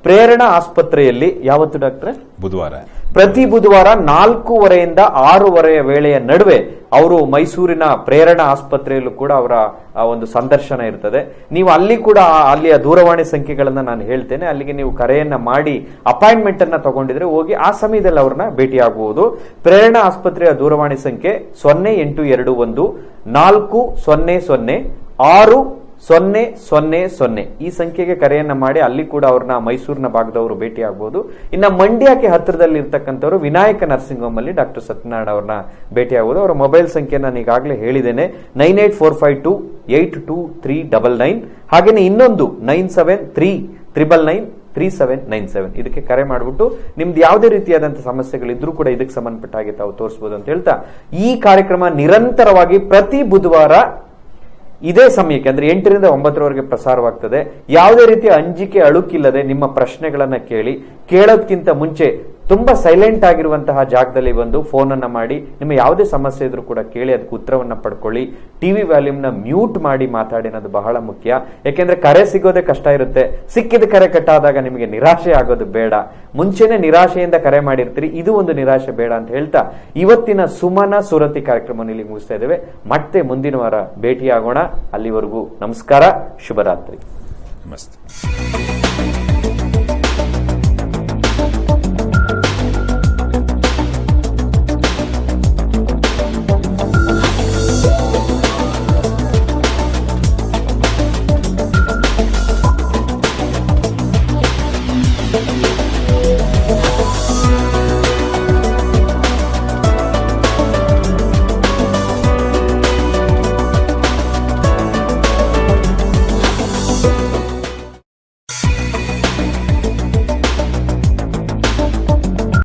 ಪ್ರೇರಣಾ ಆಸ್ಪತ್ರೆಯಲ್ಲಿ ಯಾವತ್ತು ಡಾಕ್ಟ್ರೆ? ಬುಧವಾರ, ಪ್ರತಿ ಬುಧವಾರ 4:30ಯಿಂದ 6:30 ವೇಳೆಯ ನಡುವೆ ಅವರು ಮೈಸೂರಿನ ಪ್ರೇರಣಾ ಆಸ್ಪತ್ರೆಯಲ್ಲೂ ಕೂಡ ಅವರ ಒಂದು ಸಂದರ್ಶನ ಇರ್ತದೆ. ನೀವು ಅಲ್ಲಿ ಕೂಡ ಅಲ್ಲಿಯ ದೂರವಾಣಿ ಸಂಖ್ಯೆಗಳನ್ನ ನಾನು ಹೇಳ್ತೇನೆ. ಅಲ್ಲಿಗೆ ನೀವು ಕರೆಯನ್ನ ಮಾಡಿ ಅಪಾಯಿಂಟ್ಮೆಂಟ್ ಅನ್ನ ತಗೊಂಡಿದ್ರೆ ಹೋಗಿ ಆ ಸಮಯದಲ್ಲಿ ಅವ್ರನ್ನ ಭೇಟಿ ಆಗಬಹುದು. ಪ್ರೇರಣಾ ಆಸ್ಪತ್ರೆಯ ದೂರವಾಣಿ ಸಂಖ್ಯೆ 0821 400 6000. ಈ ಸಂಖ್ಯೆಗೆ ಕರೆಯನ್ನ ಮಾಡಿ ಅಲ್ಲಿ ಕೂಡ ಅವ್ರನ್ನ ಮೈಸೂರಿನ ಭಾಗದವರು ಭೇಟಿ ಆಗಬಹುದು. ಇನ್ನ ಮಂಡ್ಯಕ್ಕೆ ಹತ್ತಿರದಲ್ಲಿ ಇರ್ತಕ್ಕಂಥವ್ರು ವಿನಾಯಕ ನರ್ಸಿಂಗ್ ಹೋಮ್ ಅಲ್ಲಿ ಡಾಕ್ಟರ್ ಸತ್ಯನಾರಾಯಣ ಅವ್ರನ್ನ ಭೇಟಿ ಆಗಬಹುದು. ಅವರ ಮೊಬೈಲ್ ಸಂಖ್ಯೆ ನಾನು ಈಗಾಗಲೇ ಹೇಳಿದ್ದೇನೆ, 9845282399. ಹಾಗೇನೆ ಇನ್ನೊಂದು 9739993797. ಇದಕ್ಕೆ ಕರೆ ಮಾಡಿಬಿಟ್ಟು ನಿಮ್ದು ಯಾವುದೇ ರೀತಿಯಾದಂತಹ ಸಮಸ್ಯೆಗಳಿದ್ರೂ ಕೂಡ ಇದಕ್ಕೆ ಸಂಬಂಧಪಟ್ಟ ಹಾಗೆ ತಾವು ತೋರಿಸಬಹುದು ಅಂತ ಹೇಳ್ತಾ, ಈ ಕಾರ್ಯಕ್ರಮ ನಿರಂತರವಾಗಿ ಪ್ರತಿ ಬುಧವಾರ ಇದೇ ಸಮಯಕ್ಕೆ ಅಂದ್ರೆ 8ರಿಂದ 9ರವರೆಗೆ ಪ್ರಸಾರವಾಗ್ತದೆ. ಯಾವುದೇ ರೀತಿಯ ಅಂಜಿಕೆ ಅಳುಕಿಲ್ಲದೆ ನಿಮ್ಮ ಪ್ರಶ್ನೆಗಳನ್ನ ಕೇಳೋದಕ್ಕಿಂತ ಮುಂಚೆ ತುಂಬಾ ಸೈಲೆಂಟ್ ಆಗಿರುವಂತಹ ಜಾಗದಲ್ಲಿ ಬಂದು ಫೋನ್ ಅನ್ನ ಮಾಡಿ ನಿಮ್ಮ ಯಾವುದೇ ಸಮಸ್ಯೆ ಇದ್ರೂ ಕೂಡ ಕೇಳಿ ಅದಕ್ಕೆ ಉತ್ತರವನ್ನ ಪಡ್ಕೊಳ್ಳಿ. ಟಿವಿ ವ್ಯಾಲ್ಯೂಮ್ನ ಮ್ಯೂಟ್ ಮಾಡಿ ಮಾತಾಡಿ ಅನ್ನೋದು ಬಹಳ ಮುಖ್ಯ. ಯಾಕೆಂದ್ರೆ ಕರೆ ಸಿಗೋದೇ ಕಷ್ಟ ಇರುತ್ತೆ. ಸಿಕ್ಕಿದ ಕರೆ ಕಟ್ಟಾದಾಗ ನಿಮಗೆ ನಿರಾಶೆ ಆಗೋದು ಬೇಡ. ಮುಂಚೆನೆ ನಿರಾಶೆಯಿಂದ ಕರೆ ಮಾಡಿರ್ತೀರಿ, ಇದು ಒಂದು ನಿರಾಶೆ ಬೇಡ ಅಂತ ಹೇಳ್ತಾ ಇವತ್ತಿನ ಸುಮನ ಸುರತಿ ಕಾರ್ಯಕ್ರಮವನ್ನು ಇಲ್ಲಿ ಮುಗಿಸ್ತಾ ಇದ್ದೇವೆ. ಮತ್ತೆ ಮುಂದಿನ ವಾರ ಭೇಟಿಯಾಗೋಣ. ಅಲ್ಲಿವರೆಗೂ ನಮಸ್ಕಾರ, ಶುಭರಾತ್ರಿ. ನಮಸ್ತೆ.